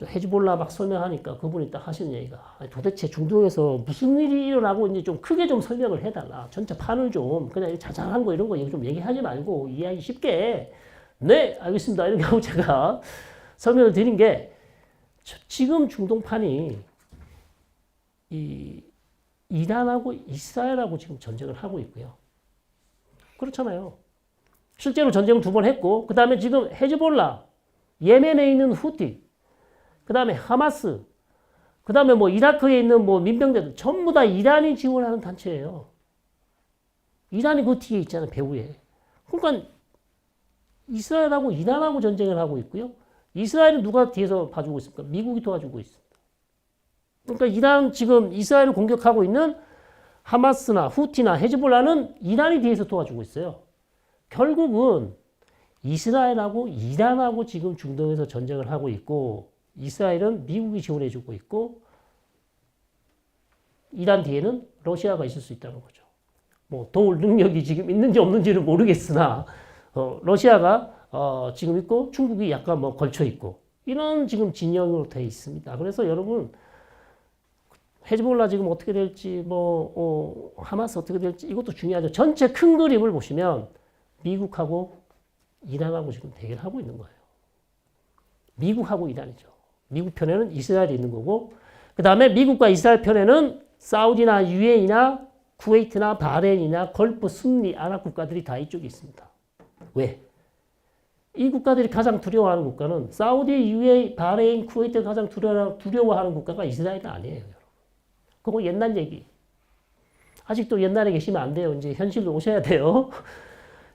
헤즈볼라 막 설명하니까 그분이 딱 하시는 얘기가 도대체 중동에서 무슨 일이 일어나고 이제 좀 크게 좀 설명을 해달라. 전체 판을 좀 그냥 자잘한 거 이런 거 좀 얘기하지 말고 이해하기 쉽게 네 알겠습니다 이렇게 하고 제가 설명을 드린 게 지금 중동판이 이 이란하고 이스라엘하고 지금 전쟁을 하고 있고요. 그렇잖아요. 실제로 전쟁을 두 번 했고 그 다음에 지금 헤즈볼라, 예멘에 있는 후티, 그 다음에 하마스, 그 다음에 뭐 이라크에 있는 뭐 민병대들 전부 다 이란이 지원하는 단체예요. 이란이 그 뒤에 있잖아요, 배후에. 그러니까 이스라엘하고 이란하고 전쟁을 하고 있고요. 이스라엘은 누가 뒤에서 봐주고 있습니까? 미국이 도와주고 있습니다. 그러니까 이란 지금 이스라엘을 공격하고 있는 하마스나 후티나 헤즈볼라는 이란이 뒤에서 도와주고 있어요. 결국은 이스라엘하고 이란하고 지금 중동에서 전쟁을 하고 있고 이스라엘은 미국이 지원해주고 있고 이란 뒤에는 러시아가 있을 수 있다는 거죠. 뭐 도울 능력이 지금 있는지 없는지는 모르겠으나 러시아가 지금 있고 중국이 약간 뭐 걸쳐 있고 이런 지금 진영으로 돼 있습니다. 그래서 여러분 헤즈볼라 지금 어떻게 될지 하마스 어떻게 될지 이것도 중요하죠. 전체 큰 그림을 보시면 미국하고 이란하고 지금 대결하고 있는 거예요. 미국하고 이란이죠. 미국 편에는 이스라엘이 있는 거고 그 다음에 미국과 이스라엘 편에는 사우디나 유에이나 쿠웨이트나 바레인이나 걸프 순리 아랍 국가들이 다 이쪽에 있습니다. 왜? 이 국가들이 가장 두려워하는 국가는 사우디, 유에이, 바레인, 쿠웨이트가 가장 두려워하는 국가가 이스라엘은 아니에요. 여러분. 그거 옛날 얘기. 아직도 옛날에 계시면 안 돼요. 이제 현실로 오셔야 돼요.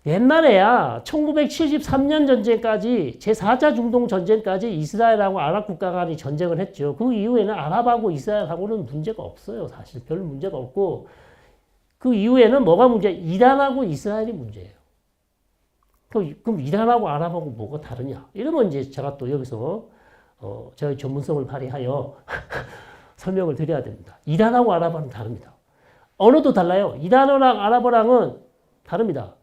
옛날에야 1973년 전쟁까지 제4차 중동 전쟁까지 이스라엘하고 아랍 국가 간이 전쟁을 했죠. 그 이후에는 아랍하고 이스라엘하고는 문제가 없어요. 사실 별 문제가 없고 그 이후에는 뭐가 문제야? 이란하고 이스라엘이 문제예요. 그럼 이란하고 아랍하고 뭐가 다르냐? 이러면 이제 제가 또 여기서 저희 전문성을 발휘하여 설명을 드려야 됩니다. 이란하고 아랍어는 다릅니다. 언어도 달라요. 이란어랑 아랍어랑은 다릅니다.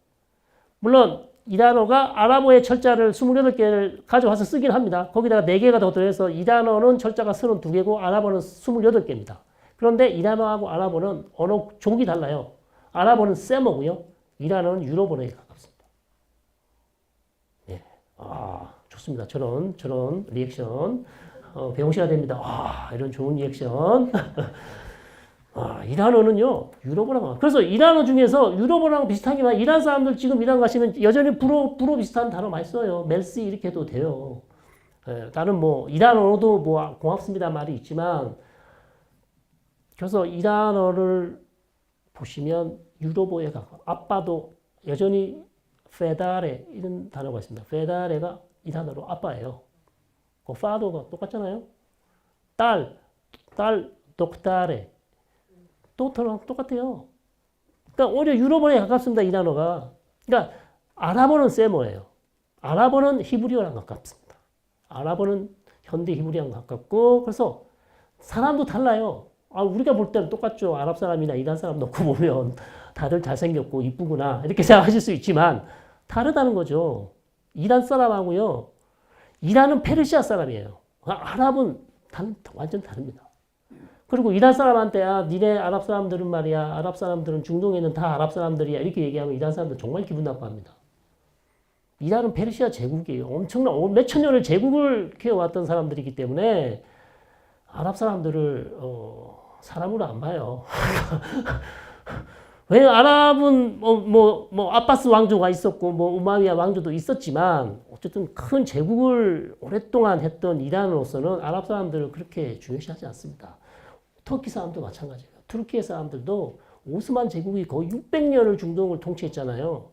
물론 이란어가 아랍어의 철자를 28개를 가져와서 쓰긴 합니다. 거기다가 4개가 더 들어서 이란어는 철자가 32개고 아랍어는 28개입니다. 그런데 이란어하고 아랍어는 언어 족이 달라요. 아랍어는 세머고요. 이란어는 유럽어에 가깝습니다. 예. 좋습니다. 저런 리액션 배우셔야 됩니다. 이런 좋은 리액션. 이란어는요, 유럽어랑, 그래서 이란어 중에서 유럽어랑 비슷하지만 이란 사람들 지금 이란 가시면 여전히 불어 비슷한 단어 많이 써요. 멜시 이렇게 해도 돼요. 다른 이란어도 고맙습니다 말이 있지만, 그래서 이란어를 보시면 유럽어에 가까워. 아빠도 여전히 페다레 이런 단어가 있습니다. 페다레가 이란어로 아빠예요. 그 파도가 똑같잖아요. 딸, 독타레. 도터랑 똑같아요. 그러니까 오히려 유럽어에 가깝습니다. 이 단어가. 그러니까 아랍어는 세모예요. 아랍어는 히브리어랑 가깝습니다. 아랍어는 현대 히브리어랑 가깝고 그래서 사람도 달라요. 우리가 볼 때는 똑같죠. 아랍 사람이나 이란 사람 놓고 보면 다들 잘생겼고 이쁘구나 이렇게 생각하실 수 있지만 다르다는 거죠. 이란 사람하고요. 이란은 페르시아 사람이에요. 아랍은 완전 다릅니다. 그리고 이란 사람한테 니네 아랍 사람들은 말이야. 아랍 사람들은 중동에 있는 다 아랍 사람들이야. 이렇게 얘기하면 이란 사람들 정말 기분 나빠합니다. 이란은 페르시아 제국이에요. 엄청난 몇천 년을 제국을 키워왔던 사람들이기 때문에 아랍 사람들을 사람으로 안 봐요. 왜 아랍은 아바스 왕조가 있었고 우마위야 왕조도 있었지만 어쨌든 큰 제국을 오랫동안 했던 이란으로서는 아랍 사람들을 그렇게 중요시하지 않습니다. 터키 사람도 마찬가지예요. 투르키예 사람들도 오스만 제국이 거의 600년을 중동을 통치했잖아요.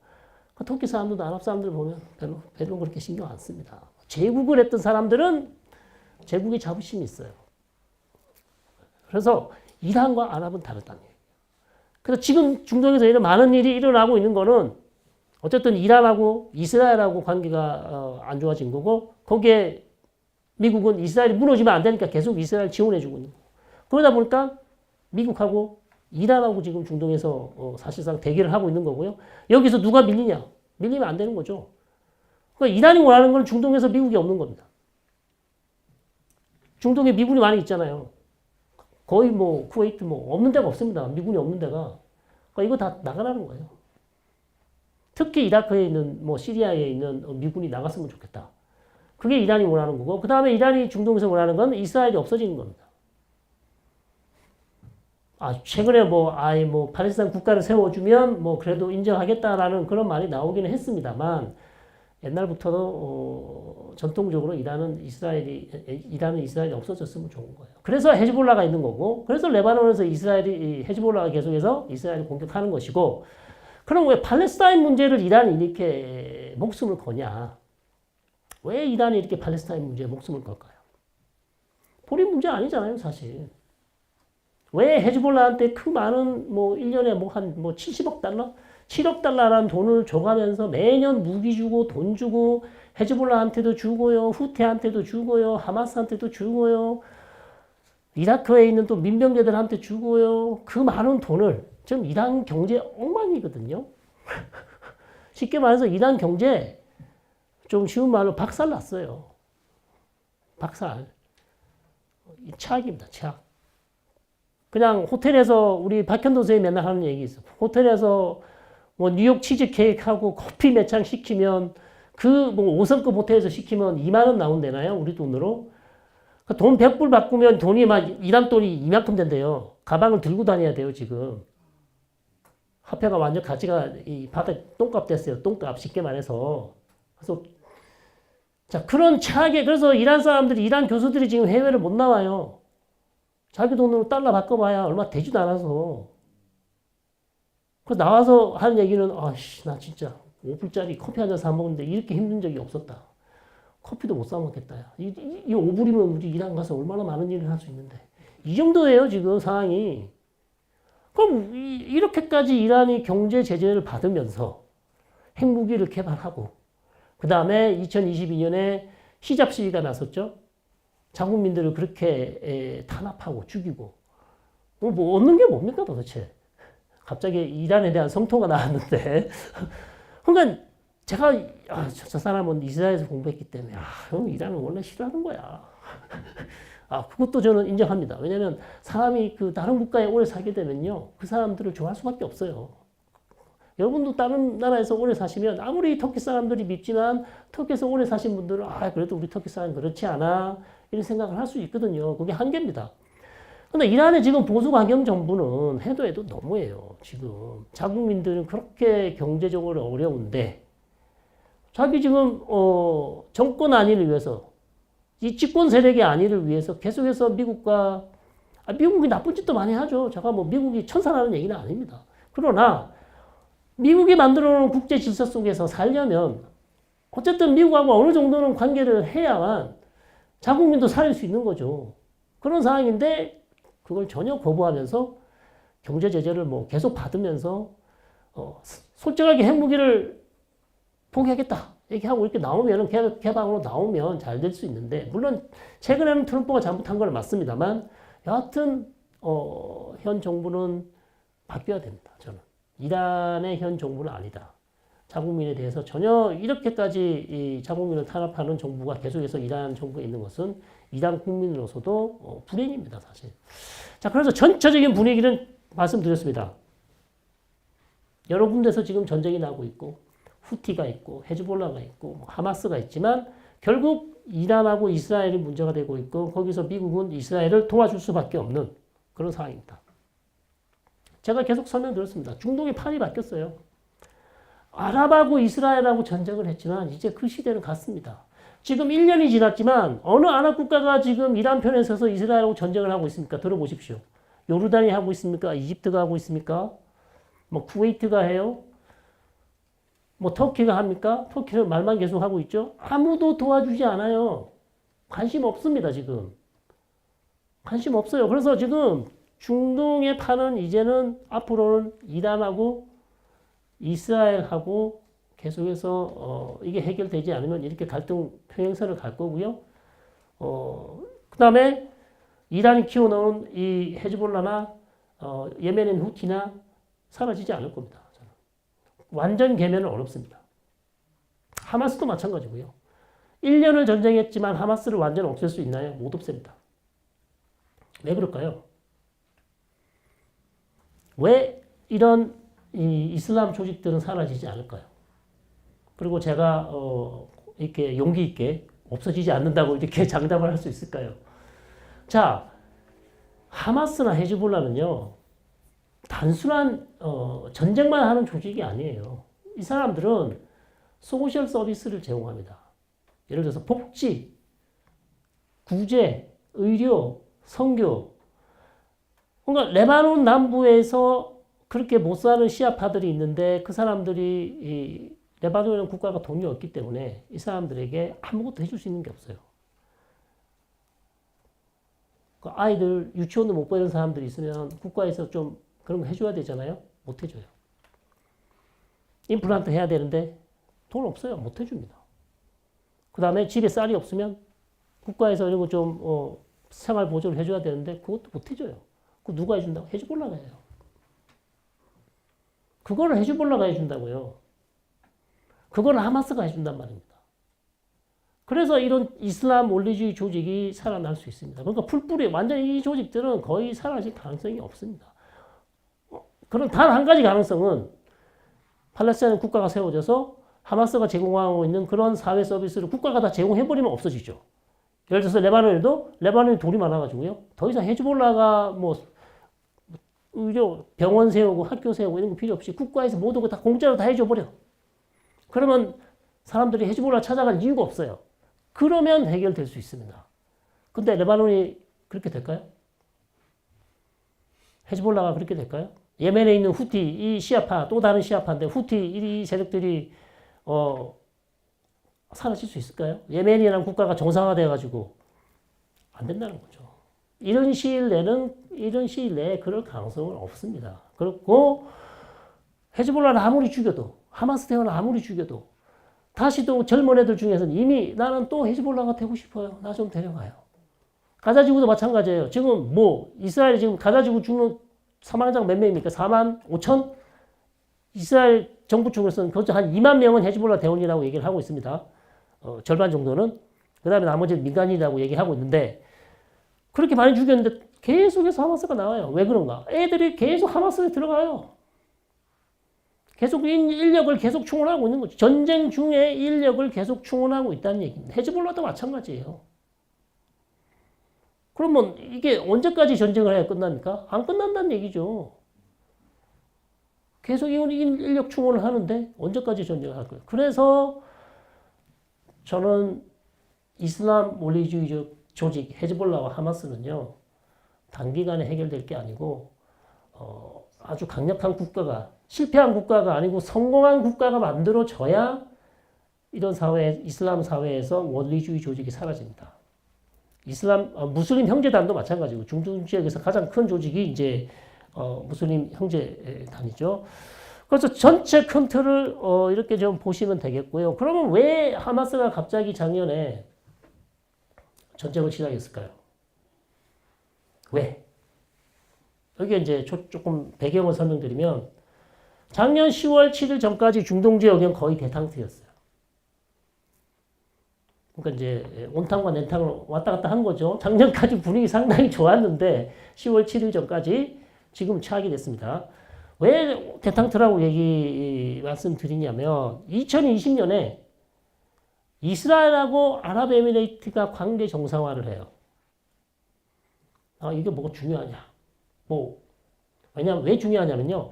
터키 사람들도 아랍 사람들 보면 별로 그렇게 신경 안 씁니다. 제국을 했던 사람들은 제국의 자부심이 있어요. 그래서 이란과 아랍은 다르다는 얘기예요. 그래서 지금 중동에서 이런 많은 일이 일어나고 있는 거는 어쨌든 이란하고 이스라엘하고 관계가 안 좋아진 거고 거기에 미국은 이스라엘이 무너지면 안 되니까 계속 이스라엘 지원해주고 있는 거고 그러다 보니까 미국하고 이란하고 지금 중동에서 사실상 대결을 하고 있는 거고요. 여기서 누가 밀리냐? 밀리면 안 되는 거죠. 그러니까 이란이 원하는 건 중동에서 미국이 없는 겁니다. 중동에 미군이 많이 있잖아요. 거의 쿠웨이트 없는 데가 없습니다. 미군이 없는 데가. 그러니까 이거 다 나가라는 거예요. 특히 이라크에 있는 시리아에 있는 미군이 나갔으면 좋겠다. 그게 이란이 원하는 거고 그 다음에 이란이 중동에서 원하는 건 이스라엘이 없어지는 겁니다. 최근에 팔레스타인 국가를 세워주면 그래도 인정하겠다라는 그런 말이 나오기는 했습니다만 옛날부터도 전통적으로 이란은 이스라엘이 없어졌으면 좋은 거예요. 그래서 헤즈볼라가 있는 거고 그래서 레바논에서 헤즈볼라가 계속해서 이스라엘을 공격하는 것이고 그럼 왜 팔레스타인 문제를 이란이 이렇게 목숨을 거냐? 왜 이란이 이렇게 팔레스타인 문제에 목숨을 걸까요? 본인 문제 아니잖아요, 사실. 왜 헤즈볼라한테 그 많은 1년에 한 70억 달러? 7억 달러라는 돈을 줘가면서 매년 무기 주고 돈 주고 헤즈볼라한테도 주고요. 후티한테도 주고요. 하마스한테도 주고요. 이라크에 있는 또 민병대들한테 주고요. 그 많은 돈을 지금 이란 경제 엉망이거든요. 쉽게 말해서 이란 경제 좀 쉬운 말로 박살 났어요. 박살. 최악입니다. 최악. 그냥 호텔에서 우리 박현도 선생님이 맨날 하는 얘기 있어. 호텔에서 뉴욕 치즈 케이크하고 커피 몇 잔 시키면 5성급 호텔에서 시키면 2만 원 나온대나요? 우리 돈으로. 돈 100불 바꾸면 돈이 이란 돈이 이만큼 된대요. 가방을 들고 다녀야 돼요, 지금. 화폐가 완전 가치가 바닥 똥값 됐어요. 똥값 쉽게 말해서. 그래서 그런 그래서 이란 교수들이 지금 해외를 못 나와요. 자기 돈으로 달러 바꿔봐야 얼마 되지도 않아서. 그래서 나와서 하는 얘기는, 나 진짜 5불짜리 커피 한 잔 사 먹는데 이렇게 힘든 적이 없었다. 커피도 못 사 먹겠다. 이 5불이면 우리 이란 가서 얼마나 많은 일을 할 수 있는데. 이 정도예요, 지금 상황이. 그럼 이렇게까지 이란이 경제 제재를 받으면서 핵무기를 개발하고, 그 다음에 2022년에 히잡 시위가 났었죠. 자국민들을 그렇게 탄압하고 죽이고 뭐 얻는 게 뭡니까 도대체? 갑자기 이란에 대한 성토가 나왔는데 그러니까 제가 저 사람은 이스라엘에서 공부했기 때문에 형 이란은 원래 싫어하는 거야. 그것도 저는 인정합니다. 왜냐하면 사람이 그 다른 국가에 오래 살게 되면요 그 사람들을 좋아할 수밖에 없어요. 여러분도 다른 나라에서 오래 사시면 아무리 터키 사람들이 밉지만 터키에서 오래 사신 분들은 그래도 우리 터키 사람 그렇지 않아 이런 생각을 할 수 있거든요. 그게 한계입니다. 근데 이란의 지금 보수 강경 정부는 해도 너무해요. 지금 자국민들은 그렇게 경제적으로 어려운데 자기 지금 정권 안위를 위해서 이 집권 세력의 안위를 위해서 계속해서 미국과 미국이 나쁜 짓도 많이 하죠. 제가 뭐 미국이 천사라는 얘기는 아닙니다. 그러나 미국이 만들어놓은 국제 질서 속에서 살려면 어쨌든 미국하고 어느 정도는 관계를 해야만 자국민도 살릴 수 있는 거죠. 그런 상황인데 그걸 전혀 거부하면서 경제 제재를 뭐 계속 받으면서 솔직하게 핵무기를 포기하겠다 얘기하고 이렇게 나오면은 개방으로 나오면 잘 될 수 있는데 물론 최근에는 트럼프가 잘못한 건 맞습니다만 여하튼 현 정부는 바뀌어야 됩니다. 저는 이란의 현 정부는 아니다. 자국민에 대해서 전혀 이렇게까지 이 자국민을 탄압하는 정부가 계속해서 이란 정부에 있는 것은 이란 국민으로서도 불행입니다, 사실. 자, 그래서 전체적인 분위기는 말씀드렸습니다. 여러 군데서 지금 전쟁이 나고 있고, 후티가 있고, 헤즈볼라가 있고, 하마스가 있지만, 결국 이란하고 이스라엘이 문제가 되고 있고, 거기서 미국은 이스라엘을 도와줄 수밖에 없는 그런 상황입니다. 제가 계속 설명드렸습니다. 중동의 판이 바뀌었어요. 아랍하고 이스라엘하고 전쟁을 했지만 이제 그 시대는 갔습니다. 지금 1년이 지났지만 어느 아랍 국가가 지금 이란 편에 서서 이스라엘하고 전쟁을 하고 있습니까? 들어보십시오. 요르단이 하고 있습니까? 이집트가 하고 있습니까? 뭐 쿠웨이트가 해요? 뭐 터키가 합니까? 터키는 말만 계속 하고 있죠? 아무도 도와주지 않아요. 관심 없습니다, 지금. 관심 없어요. 그래서 지금 중동의 판은 이제는 앞으로는 이란하고 이스라엘하고 계속해서 이게 해결되지 않으면 이렇게 갈등 평행선을 갈 거고요. 그 다음에 이란이 키워놓은 이 헤즈볼라나 예멘의 후티나 사라지지 않을 겁니다. 저는. 완전 개면은 어렵습니다. 하마스도 마찬가지고요. 1년을 전쟁했지만 하마스를 완전 없앨 수 있나요? 못 없앱니다. 왜 그럴까요? 왜 이런 이 이슬람 조직들은 사라지지 않을까요? 그리고 제가 이렇게 용기 있게 없어지지 않는다고 이렇게 장담을 할 수 있을까요? 자, 하마스나 헤즈볼라는요 단순한 전쟁만 하는 조직이 아니에요. 이 사람들은 소셜 서비스를 제공합니다. 예를 들어서 복지, 구제, 의료, 선교. 그러니까 레바논 남부에서 그렇게 못 사는 시아파들이 있는데 그 사람들이 이 레바논이라는 국가가 돈이 없기 때문에 이 사람들에게 아무것도 해줄 수 있는 게 없어요. 그 아이들 유치원도 못 보내는 사람들이 있으면 국가에서 좀 그런 거 해줘야 되잖아요. 못 해줘요. 임플란트 해야 되는데 돈 없어요. 못 해줍니다. 그 다음에 집에 쌀이 없으면 국가에서 이런 거 좀 생활 보조를 해줘야 되는데 그것도 못 해줘요. 그거 누가 해준다고? 헤즈볼라가 해요. 그거를 헤즈볼라가 해준다고요. 그거는 하마스가 해준단 말입니다. 그래서 이런 이슬람 원리주의 조직이 살아날 수 있습니다. 그러니까 풀뿌리 완전히 이 조직들은 거의 사라질 가능성이 없습니다. 그런 단 한 가지 가능성은 팔레스타인 국가가 세워져서 하마스가 제공하고 있는 그런 사회 서비스를 국가가 다 제공해버리면 없어지죠. 예를 들어서 레바논이 돈이 많아가지고요. 더 이상 헤즈볼라가 뭐 의료 병원 세우고 학교 세우고 이런 거 필요 없이 국가에서 모든 거 다 공짜로 다 해줘버려. 그러면 사람들이 헤즈볼라 찾아갈 이유가 없어요. 그러면 해결될 수 있습니다. 근데 레바논이 그렇게 될까요? 헤즈볼라가 그렇게 될까요? 예멘에 있는 후티, 이 시아파, 또 다른 시아파인데 후티 이 세력들이 사라질 수 있을까요? 예멘이라는 국가가 정상화돼가지고 안 된다는 거죠. 이런 시일 내에 그럴 가능성은 없습니다. 그렇고 헤즈볼라를 아무리 죽여도 하마스 대원을 아무리 죽여도 다시 또 젊은 애들 중에서는 이미 나는 또 헤즈볼라가 되고 싶어요. 나 좀 데려가요. 가자지구도 마찬가지예요. 지금 뭐 이스라엘이 지금 가자지구 죽는 사망자가 몇 명입니까? 4만 5천? 이스라엘 정부 쪽에서는 그것도 한 2만 명은 헤즈볼라 대원이라고 얘기를 하고 있습니다. 절반 정도는. 그 다음에 나머지는 민간인이라고 얘기하고 있는데 그렇게 많이 죽였는데 계속해서 하마스가 나와요. 왜 그런가? 애들이 계속 하마스에 들어가요. 계속 인력을 계속 충원하고 있는 거죠. 전쟁 중에 인력을 계속 충원하고 있다는 얘기입니다. 헤즈볼라도 마찬가지예요. 그러면 이게 언제까지 전쟁을 해야 끝납니까? 안 끝난다는 얘기죠. 계속 인력 충원을 하는데 언제까지 전쟁을 할 거예요? 그래서 저는 이슬람 원리주의적 조직 헤즈볼라와 하마스는요. 단기간에 해결될 게 아니고 아주 강력한 국가가 실패한 국가가 아니고 성공한 국가가 만들어져야 이런 사회, 이슬람 사회에서 원리주의 조직이 사라집니다. 무슬림 형제단도 마찬가지고 중동 지역에서 가장 큰 조직이 이제 무슬림 형제단이죠. 그래서 전체 큰 틀을 이렇게 좀 보시면 되겠고요. 그러면 왜 하마스가 갑자기 작년에 전쟁을 시작했을까요? 왜? 여기 이제 조금 배경을 설명드리면 작년 10월 7일 전까지 중동 지역은 거의 대탕트였어요. 그러니까 이제 온탕과 냉탕을 왔다 갔다 한 거죠. 작년까지 분위기 상당히 좋았는데 10월 7일 전까지 지금 차악이 됐습니다. 왜 대탕트라고 말씀드리냐면 2020년에 이스라엘하고 아랍에미레이트가 관계 정상화를 해요. 이게 뭐가 중요하냐? 왜냐면 왜 중요하냐면요.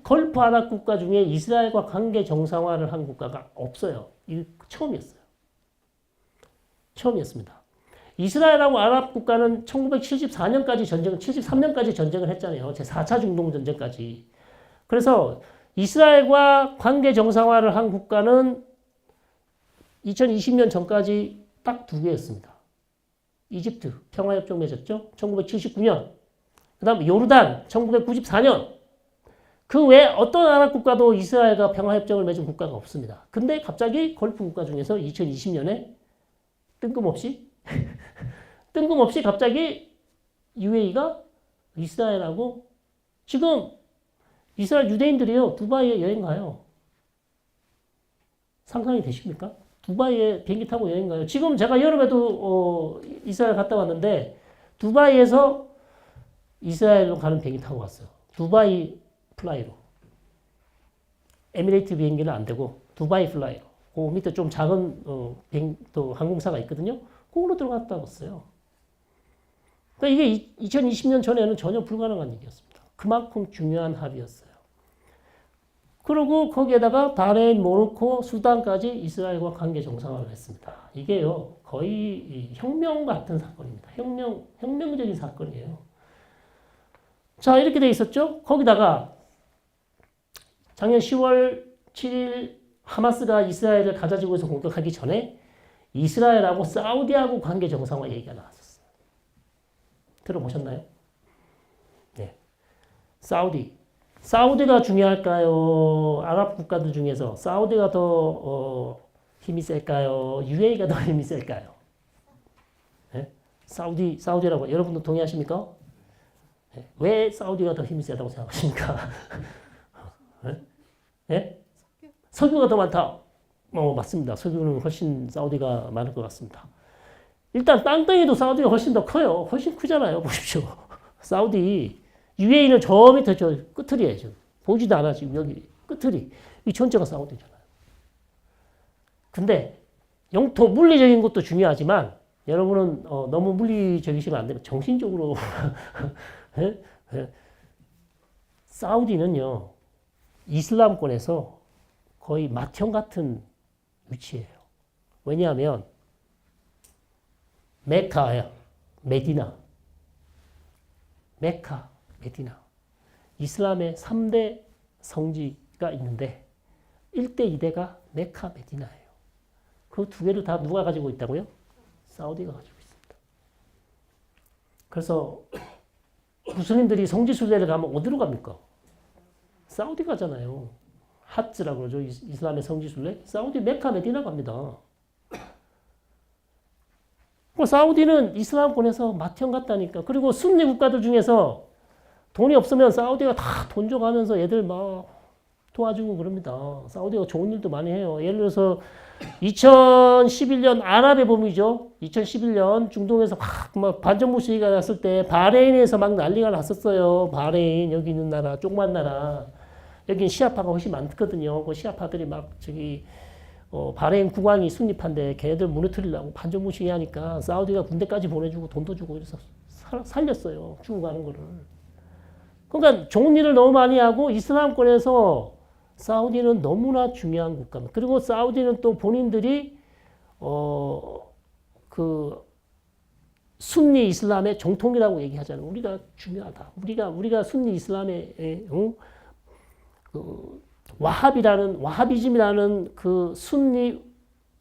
걸프 아랍 국가 중에 이스라엘과 관계 정상화를 한 국가가 없어요. 이게 처음이었습니다. 이스라엘하고 아랍 국가는 1974년까지 73년까지 전쟁을 했잖아요. 제4차 중동 전쟁까지. 그래서 이스라엘과 관계 정상화를 한 국가는 2020년 전까지 딱 두 개였습니다. 이집트 평화협정 맺었죠. 1979년. 그 다음 요르단 1994년. 그 외에 어떤 아랍 국가도 이스라엘과 평화협정을 맺은 국가가 없습니다. 근데 갑자기 걸프 국가 중에서 2020년에 뜬금없이 갑자기 UAE가 이스라엘하고 지금 이스라엘 유대인들이요. 두바이에 여행 가요. 상상이 되십니까? 두바이에 비행기 타고 여행 가요. 지금 제가 여름에도 이스라엘 갔다 왔는데 두바이에서 이스라엘로 가는 비행기 타고 왔어요. 두바이 플라이로. 에미레이트 비행기는 안 되고 두바이 플라이로. 그 밑에 좀 작은 또 항공사가 있거든요. 그걸로 들어갔다 왔어요. 그러니까 이게 2020년 전에는 전혀 불가능한 얘기였습니다. 그만큼 중요한 합의였어요. 그리고 거기에다가 바레인, 모로코, 수단까지 이스라엘과 관계 정상화를 했습니다. 이게요 거의 혁명 같은 사건입니다. 혁명적인 사건이에요. 자 이렇게 돼 있었죠. 거기다가 작년 10월 7일 하마스가 이스라엘을 가자지구에서 공격하기 전에 이스라엘하고 사우디하고 관계 정상화 얘기가 나왔었어요. 들어보셨나요? 네. 사우디가 중요할까요? 아랍 국가들 중에서 사우디가 더 힘이 셀까요? UAE가 더 힘이 셀까요? 네? 사우디라고 여러분도 동의하십니까? 네? 왜 사우디가 더 힘이 세다고 생각하십니까? 네? 네? 석유가 더 많다. 맞습니다. 석유는 훨씬 사우디가 많을 것 같습니다. 일단 땅덩이도 사우디가 훨씬 더 커요. 훨씬 크잖아요. 보십시오. 사우디. UAE는 저 밑에 저 끝틀이에요. 지금. 보이지도 않아. 지금 여기 끝틀이. 이 전체가 사우디잖아요. 근데 영토 물리적인 것도 중요하지만 여러분은 너무 물리적이시면 안 됩니다. 정신적으로. 네? 네. 사우디는요. 이슬람권에서 거의 맏형 같은 위치예요. 왜냐하면 메카, 메디나. 이슬람의 3대 성지가 있는데 1대, 2대가 메카, 메디나예요. 그 두 개를 다 누가 가지고 있다고요? 사우디가 가지고 있습니다. 그래서 무슬림들이 성지순례를 가면 어디로 갑니까? 사우디 가잖아요. 하츠라고 그러죠. 이슬람의 성지순례. 사우디 메카, 메디나 갑니다. 사우디는 이슬람권에서 맏형 같다니까. 그리고 순리 국가들 중에서 돈이 없으면 사우디가 다 돈 줘가면서 애들 막 도와주고 그럽니다. 사우디가 좋은 일도 많이 해요. 예를 들어서 2011년 아랍의 봄이죠. 2011년 중동에서 막 반정부 시위가 났을 때 바레인에서 막 난리가 났었어요. 바레인 여기 있는 나라, 조그만 나라. 여긴 시아파가 훨씬 많거든요. 그 시아파들이 막 바레인 국왕이 순립한데 걔네들 무너뜨리려고 반정부 시위하니까 사우디가 군대까지 보내주고 돈도 주고 이래서 살렸어요. 죽어가는 거를. 그러니까 좋은 일을 너무 많이 하고 이슬람권에서 사우디는 너무나 중요한 국가입니다. 그리고 사우디는 또 본인들이 순니 이슬람의 정통이라고 얘기하잖아요. 우리가 중요하다. 우리가 순니 이슬람의 와하비즘이라는 그 순니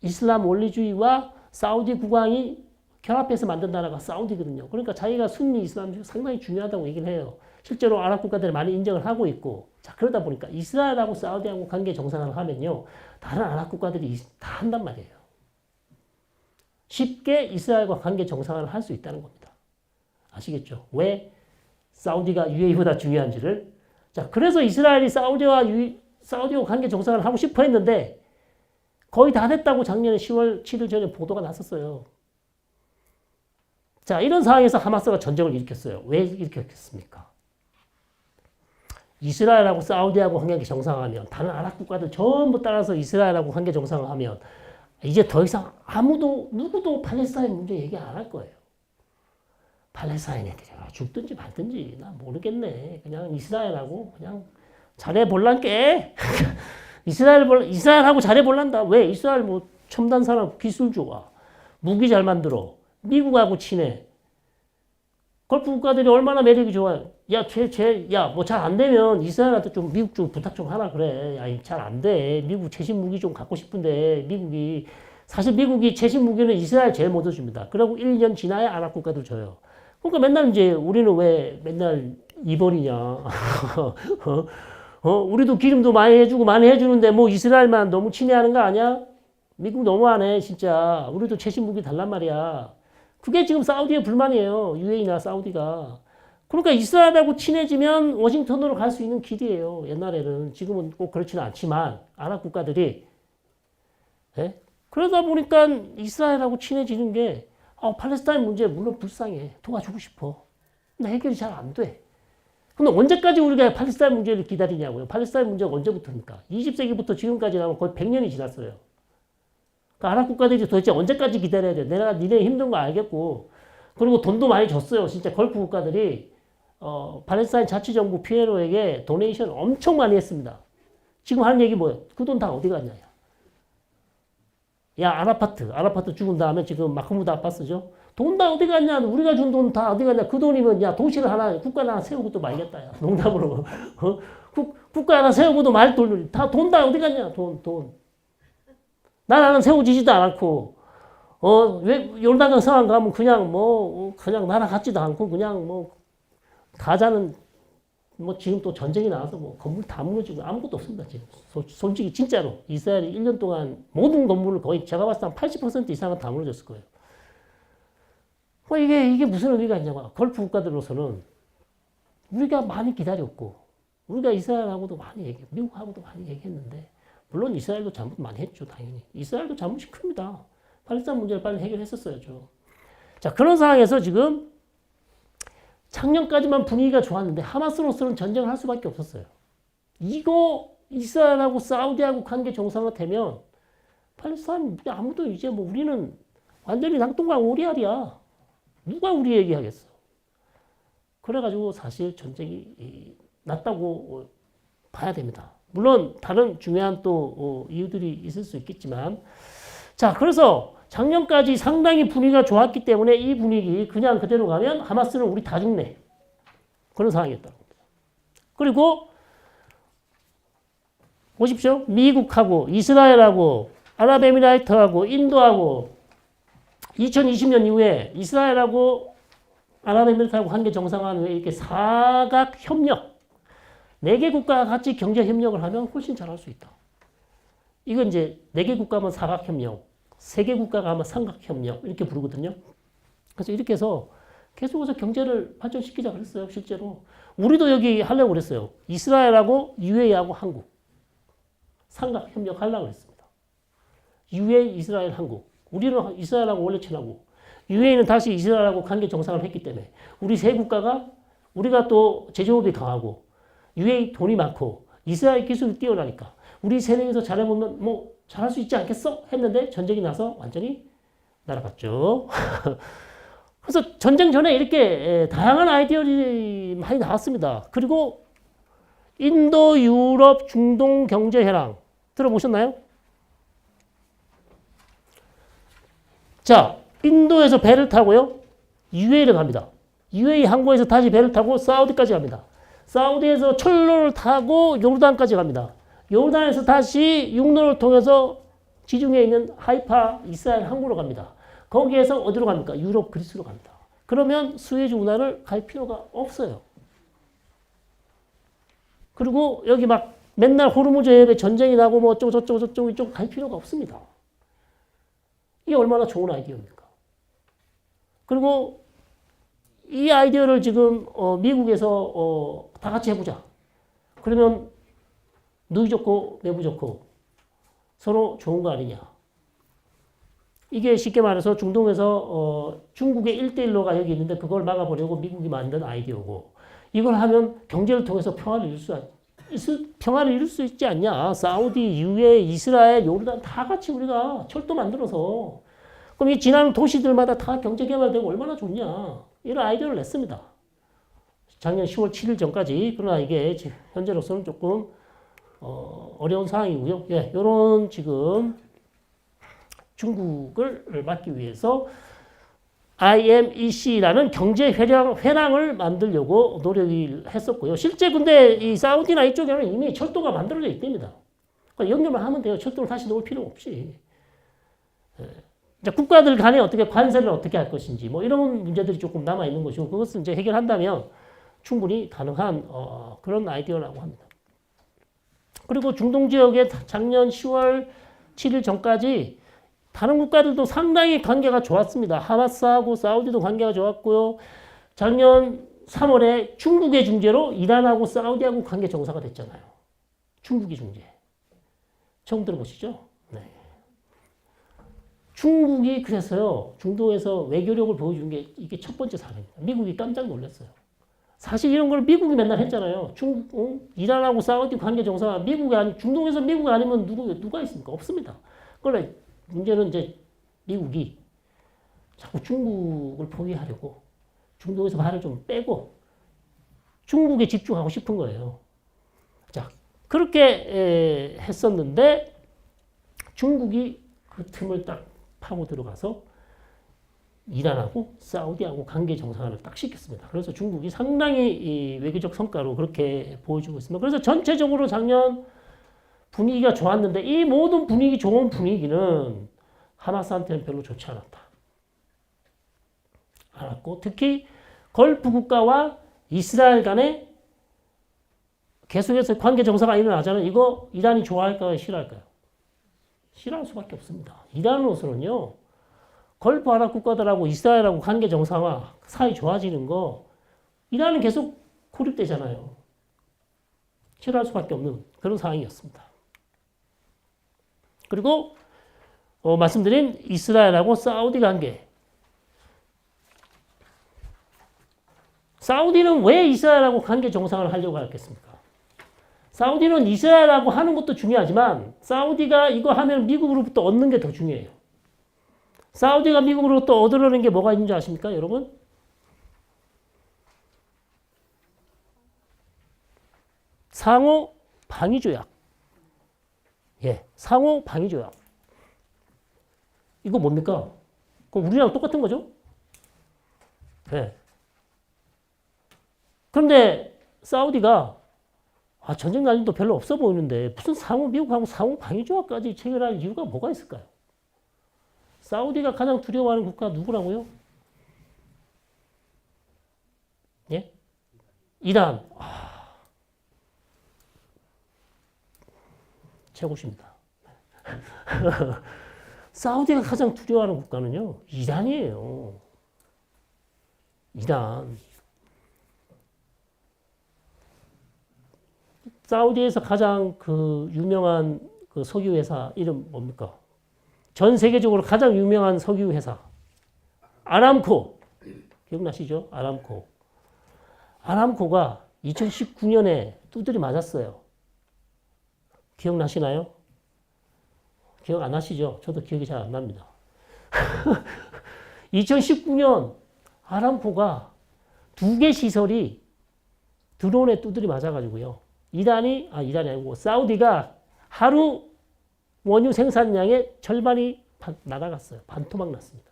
이슬람 원리주의와 사우디 국왕이 결합해서 만든 나라가 사우디거든요. 그러니까 자기가 순니 이슬람 상당히 중요하다고 얘기를 해요. 실제로 아랍 국가들이 많이 인정을 하고 있고, 자, 그러다 보니까 이스라엘하고 사우디하고 관계 정상화를 하면요, 다른 아랍 국가들이 다 한단 말이에요. 쉽게 이스라엘과 관계 정상화를 할 수 있다는 겁니다. 아시겠죠? 왜 사우디가 UAE보다 중요한지를. 자, 그래서 이스라엘이 사우디와 관계 정상화를 하고 싶어 했는데, 거의 다 됐다고 작년에 10월 7일 전에 보도가 났었어요. 자, 이런 상황에서 하마스가 전쟁을 일으켰어요. 왜 일으켰습니까? 이스라엘하고 사우디하고 관계 정상화하면 다른 아랍 국가들 전부 따라서 이스라엘하고 관계 정상화하면 이제 더 이상 누구도 팔레스타인 문제 얘기 안 할 거예요. 팔레스타인 애들이 죽든지 말든지 나 모르겠네. 그냥 이스라엘하고 그냥 잘해볼란게. 이스라엘하고 잘해볼란다. 왜? 이스라엘 뭐 첨단 산업 기술 좋아. 무기 잘 만들어. 미국하고 친해. 걸프 국가들이 얼마나 매력이 좋아요. 뭐 잘 안 되면 이스라엘한테 좀 미국 좀 부탁 좀 하라 그래. 야, 잘 안 돼. 미국 최신 무기 좀 갖고 싶은데 사실 미국이 최신 무기는 이스라엘 제일 먼저 줍니다. 그리고 1년 지나야 아랍 국가들 줘요. 그러니까 맨날 이제 우리는 왜 맨날 이벌이냐. 우리도 기름도 많이 해주는데 뭐 이스라엘만 너무 친애하는 거 아니야? 미국 너무하네, 진짜. 우리도 최신 무기 달란 말이야. 그게 지금 사우디의 불만이에요. UAE나 사우디가. 그러니까 이스라엘하고 친해지면 워싱턴으로 갈 수 있는 길이에요. 옛날에는. 지금은 꼭 그렇지는 않지만 아랍 국가들이. 예? 그러다 보니까 이스라엘하고 친해지는 게 팔레스타인 문제 물론 불쌍해. 도와주고 싶어. 근데 해결이 잘 안 돼. 근데 언제까지 우리가 팔레스타인 문제를 기다리냐고요. 팔레스타인 문제가 언제부터입니까? 20세기부터 지금까지 나면 거의 100년이 지났어요. 아랍 국가들이 도대체 언제까지 기다려야 돼? 내가 니네 힘든 거 알겠고, 그리고 돈도 많이 줬어요. 진짜 걸프 국가들이 팔레스타인 자치정부 PLO에게 도네이션 엄청 많이 했습니다. 지금 하는 얘기 뭐예요? 그 돈 다 어디 갔냐? 야, 아라파트 죽은 다음에 지금 마크무드 아바스죠? 돈 다 어디 갔냐? 우리가 준 돈 다 어디 갔냐? 그 돈이면 야, 도시를 국가 하나 세우고 또 말겠다. 야. 농담으로. 국가 하나 세우고도 말 돈, 돈 다 어디 갔냐? 돈. 나라는 세워지지도 않고, 왜 요르단강 상황 가면 그냥 나라 같지도 않고, 그냥 가자는, 지금 또 전쟁이 나와서 건물 다 무너지고 아무것도 없습니다, 지금. 솔직히 진짜로. 이스라엘이 1년 동안 모든 건물을 거의 제가 봤을 때 한 80% 이상은 다 무너졌을 거예요. 이게 무슨 의미가 있냐고. 걸프 국가들로서는 우리가 많이 기다렸고, 우리가 이스라엘하고도 많이 미국하고도 많이 얘기했는데, 물론 이스라엘도 잘못 많이 했죠, 당연히. 이스라엘도 잘못이 큽니다. 팔레스타인 문제를 빨리 해결했었어야죠. 자, 그런 상황에서 지금 작년까지만 분위기가 좋았는데 하마스로서는 전쟁을 할 수밖에 없었어요. 이거 이스라엘하고 사우디하고 관계 정상화되면 팔레스타인 아무도 이제 우리는 완전히 낙동강 오리알이야. 누가 우리 얘기하겠어. 그래가지고 사실 전쟁이 났다고 봐야 됩니다. 물론 다른 중요한 또 이유들이 있을 수 있겠지만, 자, 그래서 작년까지 상당히 분위기가 좋았기 때문에 이 분위기 그냥 그대로 가면 하마스는 우리 다 죽네. 그런 상황이었다고 합니다. 그리고 보십시오. 미국하고 이스라엘하고 아랍에미라이트하고 인도하고 2020년 이후에 이스라엘하고 아랍에미라이트하고 관계 정상화한 후에 이렇게 사각 협력, 4개 국가가 같이 경제 협력을 하면 훨씬 잘할 수 있다. 이건 이제 4개 국가면 사각 협력, 3개 국가가 하면 삼각 협력 이렇게 부르거든요. 그래서 이렇게 해서 계속해서 경제를 발전시키자 그랬어요, 실제로. 우리도 여기 하려고 그랬어요. 이스라엘하고 UAE하고 한국. 삼각 협력하려고 그랬습니다. UAE, 이스라엘, 한국. 우리는 이스라엘하고 원래 친하고, UAE는 다시 이스라엘하고 관계 정상을 했기 때문에, 우리 세 국가가, 우리가 또 제조업이 강하고, UAE 돈이 많고, 이스라엘 기술이 뛰어나니까, 우리 세 명이서 잘해보면 뭐, 잘할 수 있지 않겠어? 했는데, 전쟁이 나서 완전히 날아갔죠. 그래서 전쟁 전에 이렇게 다양한 아이디어들이 많이 나왔습니다. 그리고 인도, 유럽, 중동 경제 현황 들어보셨나요? 자, 인도에서 배를 타고요. UAE를 갑니다. UAE 항구에서 다시 배를 타고 사우디까지 갑니다. 사우디에서 철로를 타고 요르단까지 갑니다. 요르단에서 다시 육로를 통해서 지중해에 있는 하이파 이스라엘 항구로 갑니다. 거기에서 어디로 갑니까? 유럽, 그리스로 갑니다. 그러면 수에즈 운하를 갈 필요가 없어요. 그리고 여기 막 맨날 호르무즈 해협에 전쟁이 나고 뭐 어쩌고 이쪽 갈 필요가 없습니다. 이게 얼마나 좋은 아이디어입니까? 그리고 이 아이디어를 지금 미국에서 다 같이 해보자. 그러면 누이 좋고 내부 좋고 서로 좋은 거 아니냐. 이게 쉽게 말해서 중동에서 중국의 1대1로가 여기 있는데 그걸 막아보려고 미국이 만든 아이디어고, 이걸 하면 경제를 통해서 평화를 이룰 수 있지 않냐. 사우디, UAE, 이스라엘, 요르단 다 같이 우리가 철도 만들어서, 그럼 이 지나는 도시들마다 다 경제 개발되고 얼마나 좋냐. 이런 아이디어를 냈습니다. 작년 10월 7일 전까지. 그러나 이게 현재로서는 조금 어려운 상황이고요. 예, 요런 지금 중국을 막기 위해서 IMEC라는 경제 회랑을 만들려고 노력을 했었고요. 실제 근데 이 사우디나 이쪽에는 이미 철도가 만들어져 있답니다. 그러니까 연결만 하면 돼요. 철도를 다시 놓을 필요 없이. 자, 국가들 간에 어떻게 관세를 어떻게 할 것인지 뭐 이런 문제들이 조금 남아 있는 것이고, 그것을 이제 해결한다면 충분히 가능한 그런 아이디어라고 합니다. 그리고 중동 지역에 작년 10월 7일 전까지 다른 국가들도 상당히 관계가 좋았습니다. 하마스하고 사우디도 관계가 좋았고요. 작년 3월에 중국의 중재로 이란하고 사우디하고 관계 정상화 됐잖아요. 중국이 중재. 처음 들어보시죠? 네. 중국이 그래서요, 중동에서 외교력을 보여준 게 이게 첫 번째 사례입니다. 미국이 깜짝 놀랐어요. 사실 이런 걸 미국이 맨날 했잖아요. 이란하고 사우디 관계 정상화, 중동에서 미국이 아니면 누가 있습니까? 없습니다. 그런데 문제는 이제 미국이 자꾸 중국을 포위하려고 중동에서 발을 좀 빼고 중국에 집중하고 싶은 거예요. 자, 그렇게 했었는데 중국이 그 틈을 딱 파고 들어가서 이란하고 사우디하고 관계 정상화를 딱 시켰습니다. 그래서 중국이 상당히 이 외교적 성과로 그렇게 보여주고 있습니다. 그래서 전체적으로 작년 분위기가 좋았는데 이 모든 좋은 분위기는 하마스한테는 별로 좋지 않았고, 특히 걸프 국가와 이스라엘 간에 계속해서 관계 정상화가 일어나잖아요. 이거 이란이 좋아할까요? 싫어할까요? 싫어할 수밖에 없습니다. 이란으로서는요, 걸프 아랍 국가들하고 이스라엘하고 관계 정상화, 사이 좋아지는 거, 이란은 계속 고립되잖아요. 싫어할 수밖에 없는 그런 상황이었습니다. 그리고 말씀드린 이스라엘하고 사우디 관계. 사우디는 왜 이스라엘하고 관계 정상을 하려고 했겠습니까? 사우디는 이스라엘하고 하는 것도 중요하지만 사우디가 이거 하면 미국으로부터 얻는 게 더 중요해요. 사우디가 미국으로부터 얻으려는 게 뭐가 있는지 아십니까, 여러분? 상호 방위조약. 예, 상호 방위조약. 이거 뭡니까? 그럼 우리랑 똑같은 거죠? 네. 그런데 사우디가 전쟁 난이도 별로 없어 보이는데 무슨 미국하고 상호 방위조약까지 체결할 이유가 뭐가 있을까요? 사우디가 가장 두려워하는 국가 누구라고요? 예? 이란. 최고십니다. 사우디가 가장 두려워하는 국가는요, 이란이에요. 이란. 사우디에서 가장 그 유명한 그 석유 회사 이름 뭡니까? 전 세계적으로 가장 유명한 석유 회사. 아람코. 기억나시죠? 아람코. 아람코가 2019년에 두드려 맞았어요. 기억나시나요? 기억 안 나시죠? 저도 기억이 잘 안 납니다. 2019년 아람코가 2개 시설이 드론에 두드려 맞아가지고요. 이란이 아니고 사우디가 하루 원유 생산량의 절반이 날아갔어요. 반토막 났습니다.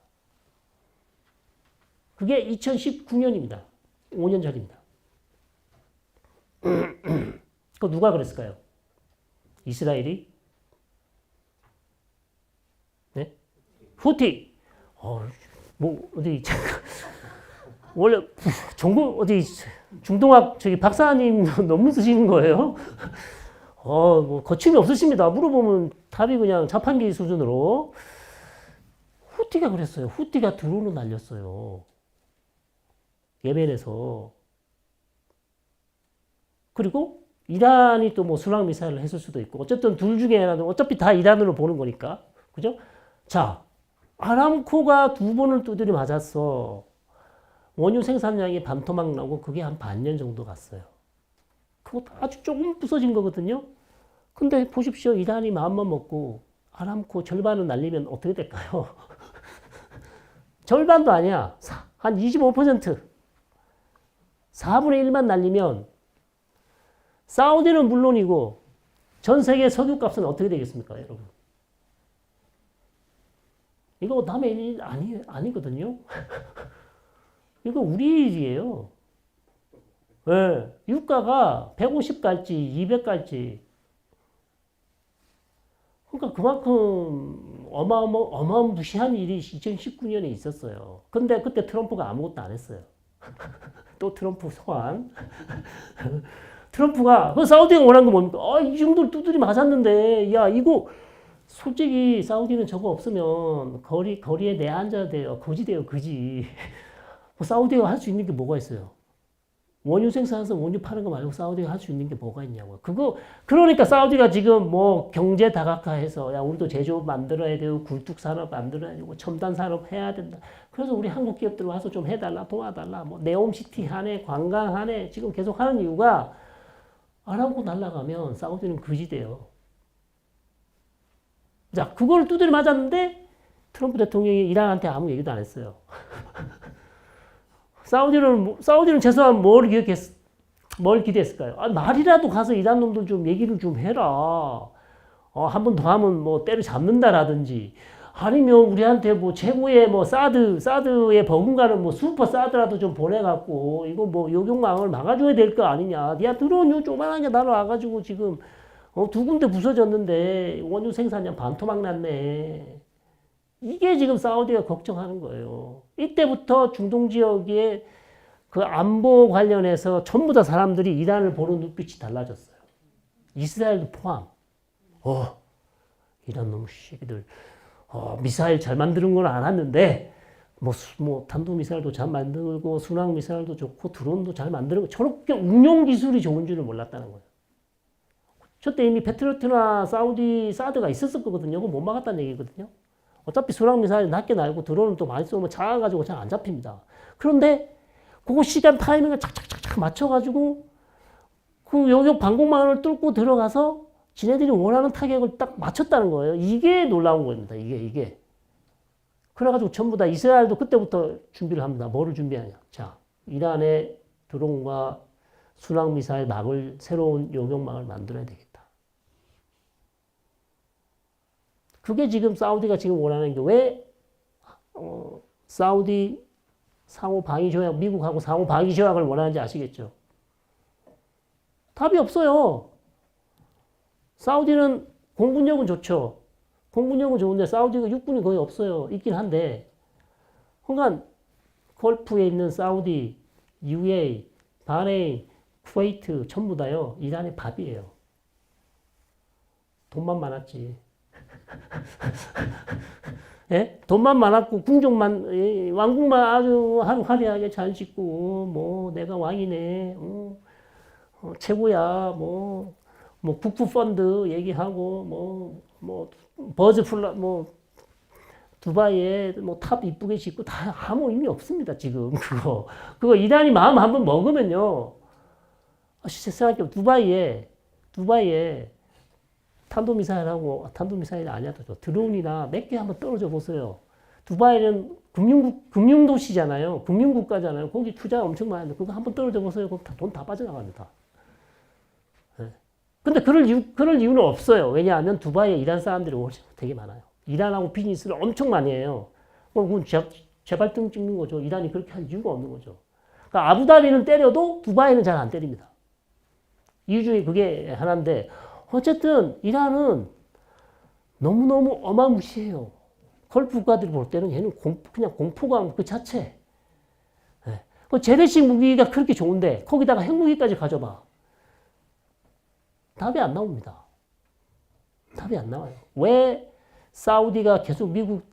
그게 2019년입니다. 5년 전입니다. 그 누가 그랬을까요? 이스라엘이? 네? 후티. 뭐 어디 원래 전공 어디 중동학 저기 박사님 논문 쓰시는 거예요? 뭐 거침이 없으십니다. 물어보면 답이 그냥 자판기 수준으로. 후티가 그랬어요. 후티가 드론을 날렸어요. 예멘에서. 그리고 이란이 또 뭐 순항 미사일을 했을 수도 있고 어쨌든 둘 중에 하나는 어차피 다 이란으로 보는 거니까. 그죠? 자, 아람코가 2번을 두드려 맞았어. 원유 생산량이 반토막 나고 그게 한 반년 정도 갔어요. 그것도 아주 조금 부서진 거거든요. 근데 보십시오. 이란이 마음만 먹고 아람코 절반을 날리면 어떻게 될까요? 절반도 아니야. 한 25%. 4분의 1만 날리면 사우디는 물론이고 전 세계 석유값은 어떻게 되겠습니까, 여러분? 이거 남의 일 아니거든요. 이거 우리 일이에요. 네, 유가가 150 갈지 200 갈지. 그러니까 그만큼 어마무시한 일이 2019년에 있었어요. 근데 그때 트럼프가 아무것도 안 했어요. 또 트럼프 소환. 트럼프가 그 사우디가 원한 거 뭡니까? 이 정도로 두드리 맞았는데 야 이거 솔직히 사우디는 저거 없으면 거리에 내앉아야 돼요. 거지 돼요. 거지. 뭐 사우디가 할 수 있는 게 뭐가 있어요? 원유 생산해서 원유 파는 거 말고 사우디가 할 수 있는 게 뭐가 있냐고요. 그러니까 사우디가 지금 뭐 경제 다각화해서 야 우리도 제조업 만들어야 되고 굴뚝 산업 만들어야 되고 첨단 산업 해야 된다. 그래서 우리 한국 기업들 와서 좀 해달라 도와달라. 뭐 네옴시티 하네 관광 하네 지금 계속 하는 이유가 아람코 날아가면 사우디는 거지 돼요. 자 그걸 두드려 맞았는데 트럼프 대통령이 이란한테 아무 얘기도 안 했어요. 사우디는 최소한 뭘 기대했을까요? 말이라도 가서 이란 놈들 좀 얘기를 좀 해라. 한 번 더 하면 뭐 때려 잡는다라든지 아니면 우리한테 뭐 최고의 뭐 사드에 버금가는 뭐 슈퍼 사드라도 좀 보내갖고 이거 뭐 요격망을 막아줘야 될 거 아니냐. 야 드론 요 조만하게 날아와가지고 지금 2군데 부서졌는데 원유 생산량 반토막 났네. 이게 지금 사우디가 걱정하는 거예요. 이때부터 중동 지역의 그 안보 관련해서 전부 다 사람들이 이란을 보는 눈빛이 달라졌어요. 이스라엘도 포함. 이란 놈 새끼들 미사일 잘 만드는 건 알았는데 뭐 탄도 미사일도 잘 만들고 순항 미사일도 좋고 드론도 잘 만드는 거 저렇게 운용 기술이 좋은 줄을 몰랐다는 거예요. 저때 이미 패트리어트나 사우디 사드가 있었을 거거든요. 그거 못 막았다는 얘기거든요. 어차피 순항 미사일 낮게 날고 드론은 또 많이 쏘면 작아가지고 잘 안 잡힙니다. 그런데 그거 시간 타이밍을 착착착착 맞춰가지고 그 요격 방공망을 뚫고 들어가서 지네들이 원하는 타격을 딱 맞췄다는 거예요. 이게 놀라운 겁니다. 이게. 그래가지고 전부 다 이스라엘도 그때부터 준비를 합니다. 뭐를 준비하냐. 자, 이란의 드론과 순항 미사일 막을 새로운 요격망을 만들어야 되겠다. 그게 지금 사우디가 지금 원하는 게 왜 사우디 상호 방위 조약 미국하고 상호 방위 조약을 원하는지 아시겠죠? 답이 없어요. 사우디는 공군력은 좋죠. 공군력은 좋은데 사우디가 육군이 거의 없어요. 있긴 한데. 그러니까 걸프에 있는 사우디, UAE, 바레인, 쿠웨이트 전부 다요. 이란의 밥이에요. 돈만 많았지. 예? 돈만 많았고 궁정만 왕궁만 아주 화려하게 잘 짓고 뭐 내가 왕이네, 최고야, 뭐 국부 펀드 얘기하고 뭐 버즈 플라 뭐 두바이에 뭐 탑 이쁘게 짓고 다 아무 의미 없습니다 지금 그거 이란이 마음 한번 먹으면요. 생각해 두바이에 탄도미사일이 아니어도 드론이나 몇 개 한번 떨어져 보세요. 두바이는 금융도시잖아요. 금융국가잖아요. 거기 투자 엄청 많이 하는데 그거 한번 떨어져 보세요. 그럼 돈 다 빠져나갑니다. 네. 근데 그럴 이유는 없어요. 왜냐하면 두바이에 이란 사람들이 되게 많아요. 이란하고 비즈니스를 엄청 많이 해요. 그건 제발등 찍는 거죠. 이란이 그렇게 할 이유가 없는 거죠. 그러니까 아부다비는 때려도 두바이는 잘 안 때립니다. 이유 중에 그게 하나인데 어쨌든 이란은 너무너무 어마무시해요. 걸프 국가들이 볼 때는 얘는 그냥 공포감 그 자체. 네. 그 재래식 무기가 그렇게 좋은데 거기다가 핵무기까지 가져봐. 답이 안 나옵니다. 답이 안 나와요. 왜 사우디가 계속 미국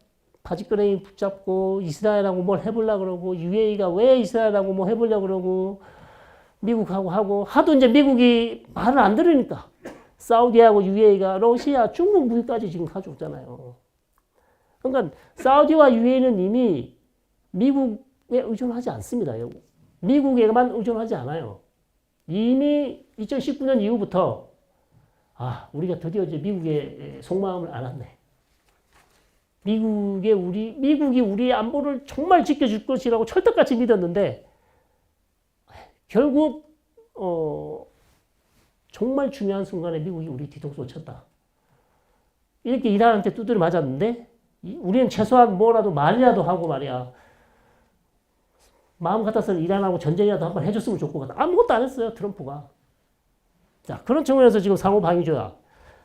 바지끄레기 붙잡고 이스라엘하고 뭘 해보려고 그러고 UAE가 왜 이스라엘하고 뭐 해보려고 그러고 미국하고 하고 하도 이제 미국이 말을 안 들으니까 사우디하고 UAE가 러시아, 중국 무기까지 지금 가져오잖아요. 그러니까 사우디와 UAE는 이미 미국에 의존하지 않습니다. 미국에만 의존하지 않아요. 이미 2019년 이후부터 우리가 드디어 이제 미국의 속마음을 알았네. 미국이 우리 안보를 정말 지켜줄 것이라고 철떡같이 믿었는데 결국 정말 중요한 순간에 미국이 우리 뒤통수 쳤다. 이렇게 이란한테 두드려 맞았는데 우리는 최소한 뭐라도 말이라도 하고 말이야. 마음 같아서는 이란하고 전쟁이라도 한번 해줬으면 좋고 아무것도 안 했어요. 트럼프가. 자, 그런 측면에서 지금 상호 방위조약.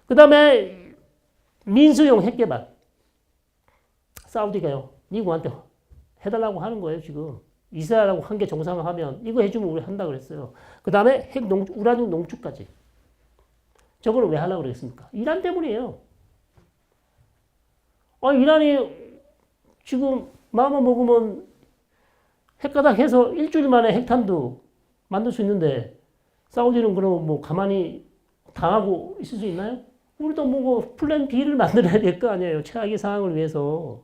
그 다음에 민수용 핵개발. 사우디가요. 미국한테 해달라고 하는 거예요. 지금. 이스라엘하고 관계 정상화하면 이거 해주면 우리 한다 그랬어요. 그 다음에 우라늄 농축까지. 저거를 왜 하려고 그랬습니까? 이란 때문이에요. 이란이 지금 마음만 먹으면 핵가닥 해서 일주일 만에 핵탄두 만들 수 있는데 사우디는 그럼 뭐 가만히 당하고 있을 수 있나요? 우리도 뭐 플랜 B를 만들어야 될 거 아니에요. 최악의 상황을 위해서.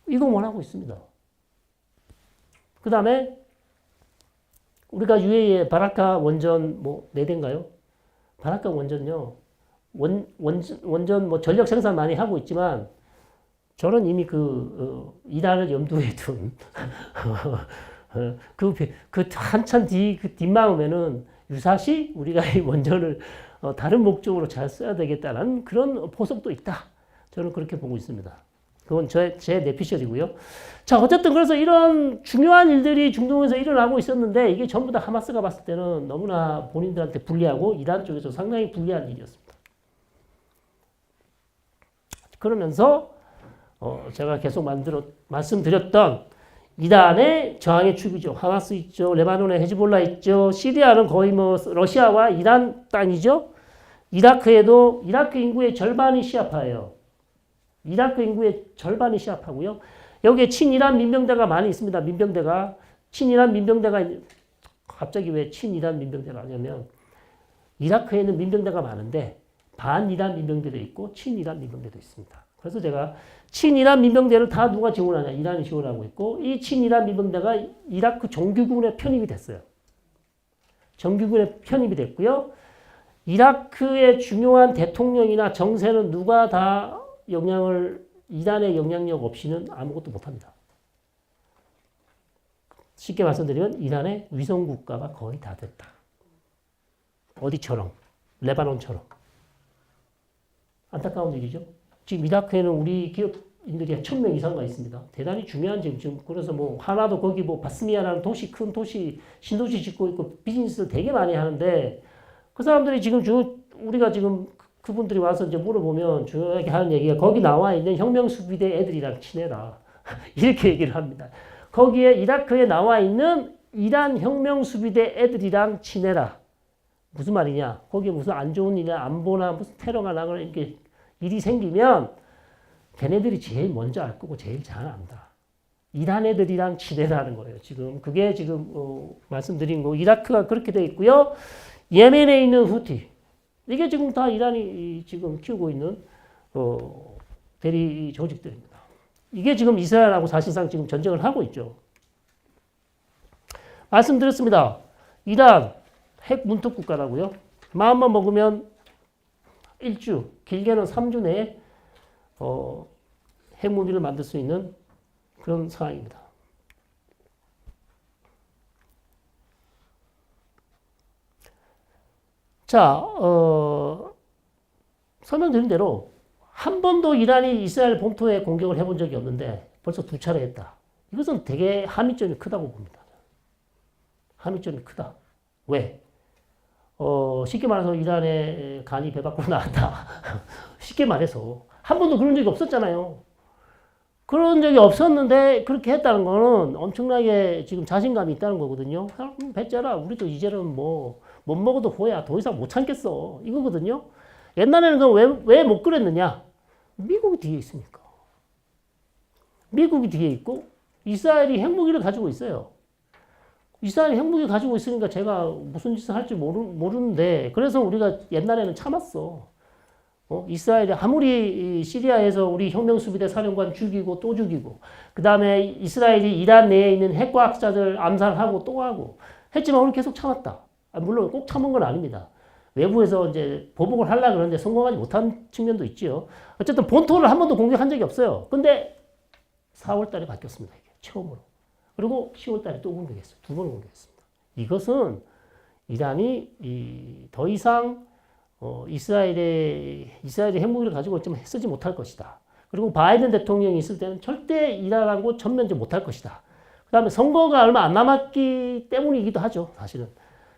이거 원하고 있습니다. 그 다음에 우리가 UAE의 바라카 원전 뭐 4대인가요? 바라카 원전요. 원전 뭐 전력 생산 많이 하고 있지만 저는 이미 이란을 염두에 둔 한참 뒷마음에는 유사시 우리가 이 원전을 다른 목적으로 잘 써야 되겠다는 그런 포석도 있다. 저는 그렇게 보고 있습니다. 그건 제 내피셜이고요. 자, 어쨌든 그래서 이런 중요한 일들이 중동에서 일어나고 있었는데 이게 전부 다 하마스가 봤을 때는 너무나 본인들한테 불리하고 이란 쪽에서 상당히 불리한 일이었습니다. 그러면서 제가 계속 말씀드렸던 이란의 저항의 축이죠. 하마스 있죠. 레바논에 헤즈볼라 있죠. 시리아는 거의 뭐 러시아와 이란 땅이죠. 이라크 인구의 절반이 시아파예요. 이라크 인구의 절반이 시아파고요. 여기에 친이란 민병대가 많이 있습니다. 친이란 민병대가 갑자기 왜 친이란 민병대가 하냐면 이라크에는 민병대가 많은데 반이란 민병대도 있고 친이란 민병대도 있습니다. 그래서 제가 친이란 민병대를 다 누가 지원하냐? 이란이 지원하고 있고 이 친이란 민병대가 이라크 정규군에 편입이 됐어요. 정규군에 편입이 됐고요. 이라크의 중요한 대통령이나 정세는 누가 다 이란의 영향력 없이는 아무것도 못합니다. 쉽게 말씀드리면 이란의 위성국가가 거의 다 됐다. 어디처럼? 레바논처럼. 안타까운 일이죠. 지금 이라크에는 우리 기업인들이 1000명 이상가 있습니다. 대단히 중요한 지금 그래서 뭐 하나도 거기 뭐 바스미아라는 큰 도시 신도시 짓고 있고 비즈니스를 되게 많이 하는데 그 사람들이 지금 우리가 지금 그분들이 와서 이제 물어보면 중요하게 하는 얘기가 거기 나와 있는 혁명수비대 애들이랑 친해라. 이렇게 얘기를 합니다. 거기에 이라크에 나와 있는 이란 혁명수비대 애들이랑 친해라. 무슨 말이냐? 거기에 무슨 안 좋은 일이나 안보나 무슨 테러가 나거나 이렇게 일이 생기면 걔네들이 제일 먼저 알 거고 제일 잘 안다. 이란 애들이랑 친해라는 거예요. 지금 그게 지금 말씀드린 거 이라크가 그렇게 돼 있고요. 예멘에 있는 후티 이게 지금 다 이란이 지금 키우고 있는 대리 조직들입니다. 이게 지금 이스라엘하고 사실상 지금 전쟁을 하고 있죠. 말씀드렸습니다. 이란 핵 문턱 국가라고요. 마음만 먹으면 1주, 길게는 3주 내에 핵무기를 만들 수 있는 그런 상황입니다. 자, 설명드린 대로 한 번도 이란이 이스라엘 본토에 공격을 해본 적이 없는데 벌써 2차례 했다. 이것은 되게 함의점이 크다고 봅니다. 함의점이 크다. 왜? 쉽게 말해서 이란의 간이 배 밖으로 나왔다. 쉽게 말해서. 한 번도 그런 적이 없었잖아요. 그런 적이 없었는데 그렇게 했다는 거는 엄청나게 지금 자신감이 있다는 거거든요. 배째라 우리도 이제는 뭐 못 먹어도 호야 더 이상 못 참겠어 이거거든요. 옛날에는 그럼 왜 못 그랬느냐? 미국이 뒤에 있으니까. 미국이 뒤에 있고 이스라엘이 핵무기를 가지고 있어요. 이스라엘이 핵무기 가지고 있으니까 제가 무슨 짓을 할지 모르는데 그래서 우리가 옛날에는 참았어. 이스라엘이 아무리 시리아에서 우리 혁명수비대 사령관 죽이고 또 죽이고 그 다음에 이스라엘이 이란 내에 있는 핵과학자들 암살하고 또 하고 했지만 우리 계속 참았다. 물론 꼭 참은 건 아닙니다. 외부에서 이제 보복을 하려고 그러는데 성공하지 못한 측면도 있지요. 어쨌든 본토를 한 번도 공격한 적이 없어요. 근데 4월 달에 바뀌었습니다. 이게 처음으로. 그리고 10월 달에 또 공격했어요. 2번 공격했습니다. 이것은 이란이 더 이상 이스라엘의 핵무기를 가지고 좀 쓰지 못할 것이다. 그리고 바이든 대통령이 있을 때는 절대 이란하고 전면전 못할 것이다. 그 다음에 선거가 얼마 안 남았기 때문이기도 하죠. 사실은.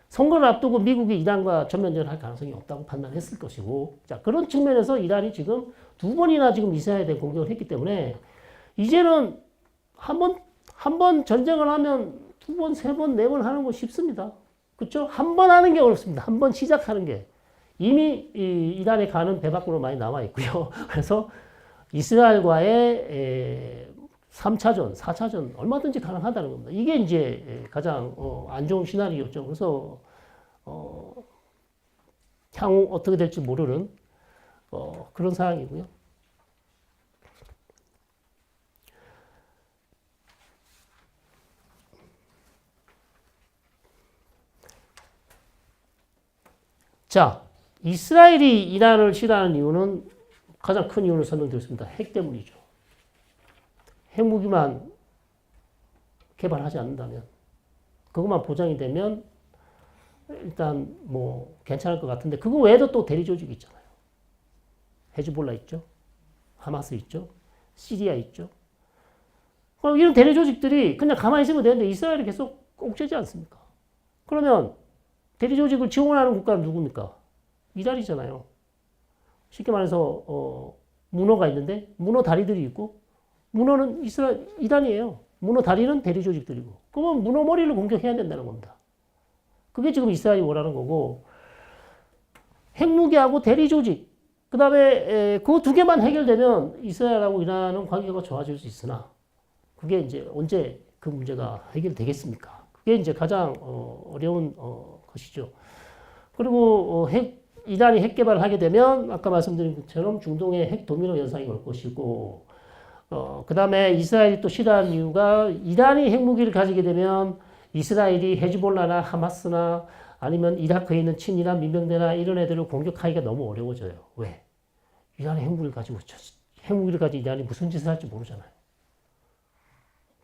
선거를 앞두고 미국이 이란과 전면전을 할 가능성이 없다고 판단했을 것이고, 자, 그런 측면에서 이란이 지금 2번이나 지금 이스라엘에 대한 공격을 했기 때문에, 이제는 한 번 전쟁을 하면 2번, 3번, 4번 하는 거 쉽습니다. 그렇죠? 한 번 하는 게 어렵습니다. 한 번 시작하는 게. 이미 이란에 가는 배 밖으로 많이 남아 있고요. 그래서 이스라엘과의 3차전, 4차전 얼마든지 가능하다는 겁니다. 이게 이제 가장 안 좋은 시나리오죠. 그래서 향후 어떻게 될지 모르는 그런 상황이고요. 자, 이스라엘이 이란을 싫어하는 이유는 가장 큰 이유를 설명드렸습니다. 핵 때문이죠. 핵무기만 개발하지 않는다면, 그것만 보장이 되면 일단 뭐 괜찮을 것 같은데, 그거 외에도 또 대리 조직이 있잖아요. 헤즈볼라 있죠. 하마스 있죠. 시리아 있죠. 이런 대리 조직들이 그냥 가만히 있으면 되는데 이스라엘이 계속 옥죄지 않습니까? 그러면 대리 조직을 지원하는 국가는 누굽니까? 이란이잖아요. 쉽게 말해서 문어가 있는데 문어 다리들이 있고 문어는 이란이에요. 문어 다리는 대리 조직들이고. 그러면 문어 머리를 공격해야 된다는 겁니다. 그게 지금 이스라엘이 원하는 거고, 핵무기하고 대리 조직, 그 다음에 그 두 개만 해결되면 이스라엘하고 이란은 관계가 좋아질 수 있으나, 그게 이제 언제 그 문제가 해결되겠습니까? 그게 이제 가장 어려운 것이죠. 그리고 이란이 핵 개발을 하게 되면 아까 말씀드린 것처럼 중동에 핵 도미노 현상이 올 것이고, 그 다음에 이스라엘이 또 싫어하는 이유가 이란이 핵무기를 가지게 되면 이스라엘이 헤즈볼라나 하마스나 아니면 이라크에 있는 친이란 민병대나 이런 애들을 공격하기가 너무 어려워져요. 왜? 이란이 핵무기를 가지고 이란이 무슨 짓을 할지 모르잖아요.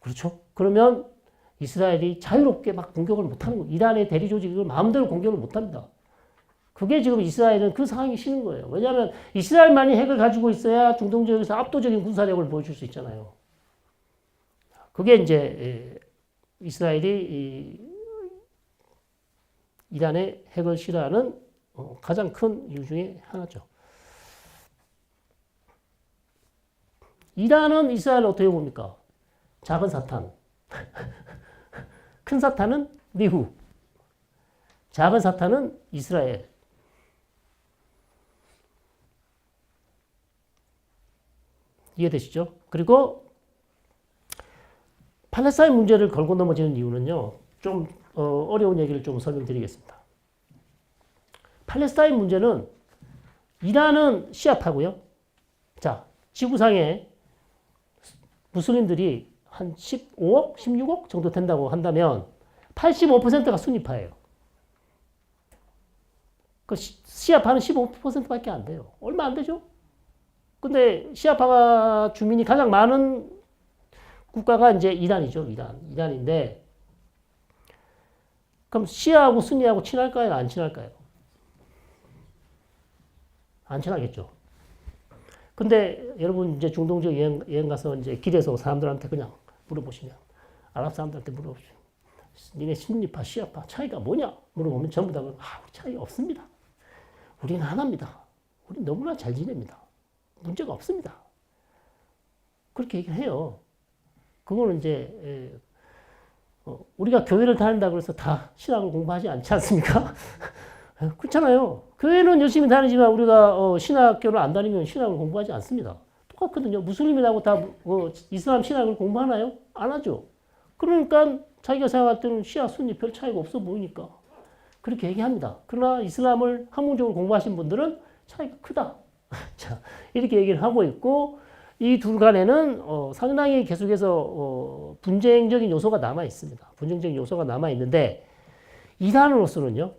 그렇죠? 그러면 이스라엘이 자유롭게 막 공격을 못하는 거예요. 이란의 대리 조직을 마음대로 공격을 못합니다. 그게 지금 이스라엘은 그 상황이 싫은 거예요. 왜냐하면 이스라엘만이 핵을 가지고 있어야 중동 지역에서 압도적인 군사력을 보여줄 수 있잖아요. 그게 이제 이스라엘이 이란의 핵을 싫어하는 가장 큰 이유 중에 하나죠. 이란은 이스라엘을 어떻게 봅니까? 작은 사탄. 큰 사탄은 미국. 작은 사탄은 이스라엘. 이해되시죠? 그리고 팔레스타인 문제를 걸고 넘어지는 이유는요. 좀 어려운 얘기를 좀 설명드리겠습니다. 팔레스타인 문제는 이란은 시아파고요. 자, 지구상에 무슬림들이 한 15억, 16억 정도 된다고 한다면 85%가 순니파예요. 그 시아파는 15%밖에 안 돼요. 얼마 안 되죠? 근데 시아파 주민이 가장 많은 국가가 이제 이란이죠. 이란인데 그럼 시아하고 순니하고 친할까요? 안 친할까요? 안 친하겠죠. 근데 여러분 이제 중동 지역 여행 가서 이제 길에서 사람들한테 그냥 물어보시면 아랍 사람들한테 물어보시면 니네 순니파, 시아파 차이가 뭐냐? 물어보면 전부 다 우리 차이 없습니다. 우리는 하나입니다. 우리 너무나 잘 지냅니다. 문제가 없습니다. 그렇게 얘기를 해요. 그거는 이제 우리가 교회를 다닌다고 해서 다 신학을 공부하지 않지 않습니까? 그렇잖아요. 교회는 열심히 다니지만 우리가 신학교를 안 다니면 신학을 공부하지 않습니다. 똑같거든요. 무슬림이라고 다 이슬람 신학을 공부하나요? 안 하죠. 그러니까 자기가 생각할 때는 시아, 순니 별 차이가 없어 보이니까 그렇게 얘기합니다. 그러나 이슬람을 학문적으로 공부하신 분들은 차이가 크다. 자, 이렇게 얘기를 하고 있고 이 둘 간에는 상당히 계속해서 분쟁적인 요소가 남아 있습니다. 분쟁적인 요소가 남아 있는데 이란으로서는요.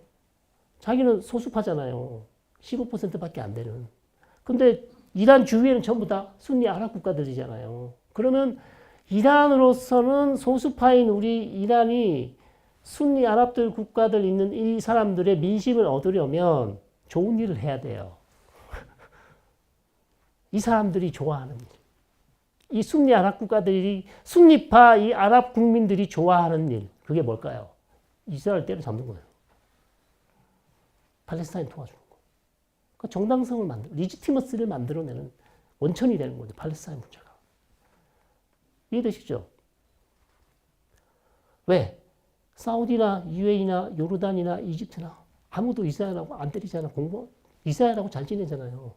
자기는 소수파잖아요. 15%밖에 안 되는. 근데 이란 주위에는 전부 다 순니 아랍 국가들이잖아요. 그러면 이란으로서는 소수파인 우리 이란이 순니 아랍들 국가들 있는 이 사람들의 민심을 얻으려면 좋은 일을 해야 돼요. 이 사람들이 좋아하는 일. 이 순니 아랍 국가들이 순니파 이 아랍 국민들이 좋아하는 일. 그게 뭘까요? 이스라엘 때려잡는 거예요. 팔레스타인 도와주는 거. 그러니까 정당성을 리지티머스를 만들어내는 원천이 되는 거죠. 팔레스타인 문제가. 이해되시죠? 왜? 사우디나 UAE나 요르단이나 이집트나 아무도 이스라엘하고 안 때리잖아. 이스라엘하고 잘 지내잖아요.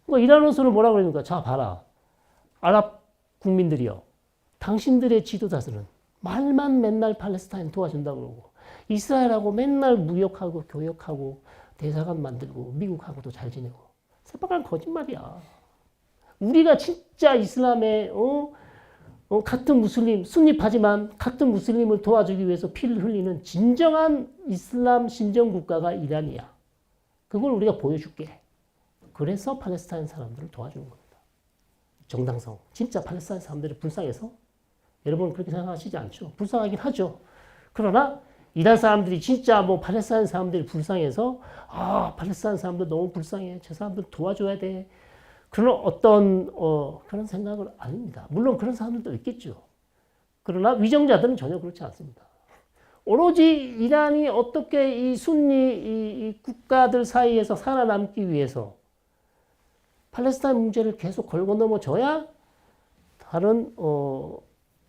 그러니까 이란으로서는 뭐라 그러니까 자 봐라. 아랍 국민들이요. 당신들의 지도자들은 말만 맨날 팔레스타인 도와준다고 그러고 이스라엘하고 맨날 무역하고 교역하고 대사관 만들고 미국하고도 잘 지내고 새빨간 거짓말이야. 우리가 진짜 이슬람의 같은 무슬림, 순니파지만 같은 무슬림을 도와주기 위해서 피를 흘리는 진정한 이슬람 신정 국가가 이란이야. 그걸 우리가 보여줄게. 그래서 팔레스타인 사람들을 도와주는 겁니다. 정당성. 진짜 팔레스타인 사람들이 불쌍해서 여러분 그렇게 생각하시지 않죠? 불쌍하긴 하죠. 그러나 이란 사람들이 진짜 팔레스타인 사람들이 불쌍해서 팔레스타인 사람들 너무 불쌍해. 저 사람들 도와줘야 돼. 그런 어떤 그런 생각을 아닙니다. 물론 그런 사람들도 있겠죠. 그러나 위정자들은 전혀 그렇지 않습니다. 오로지 이란이 어떻게 이 순니 이 국가들 사이에서 살아남기 위해서 팔레스타인 문제를 계속 걸고 넘어져야 다른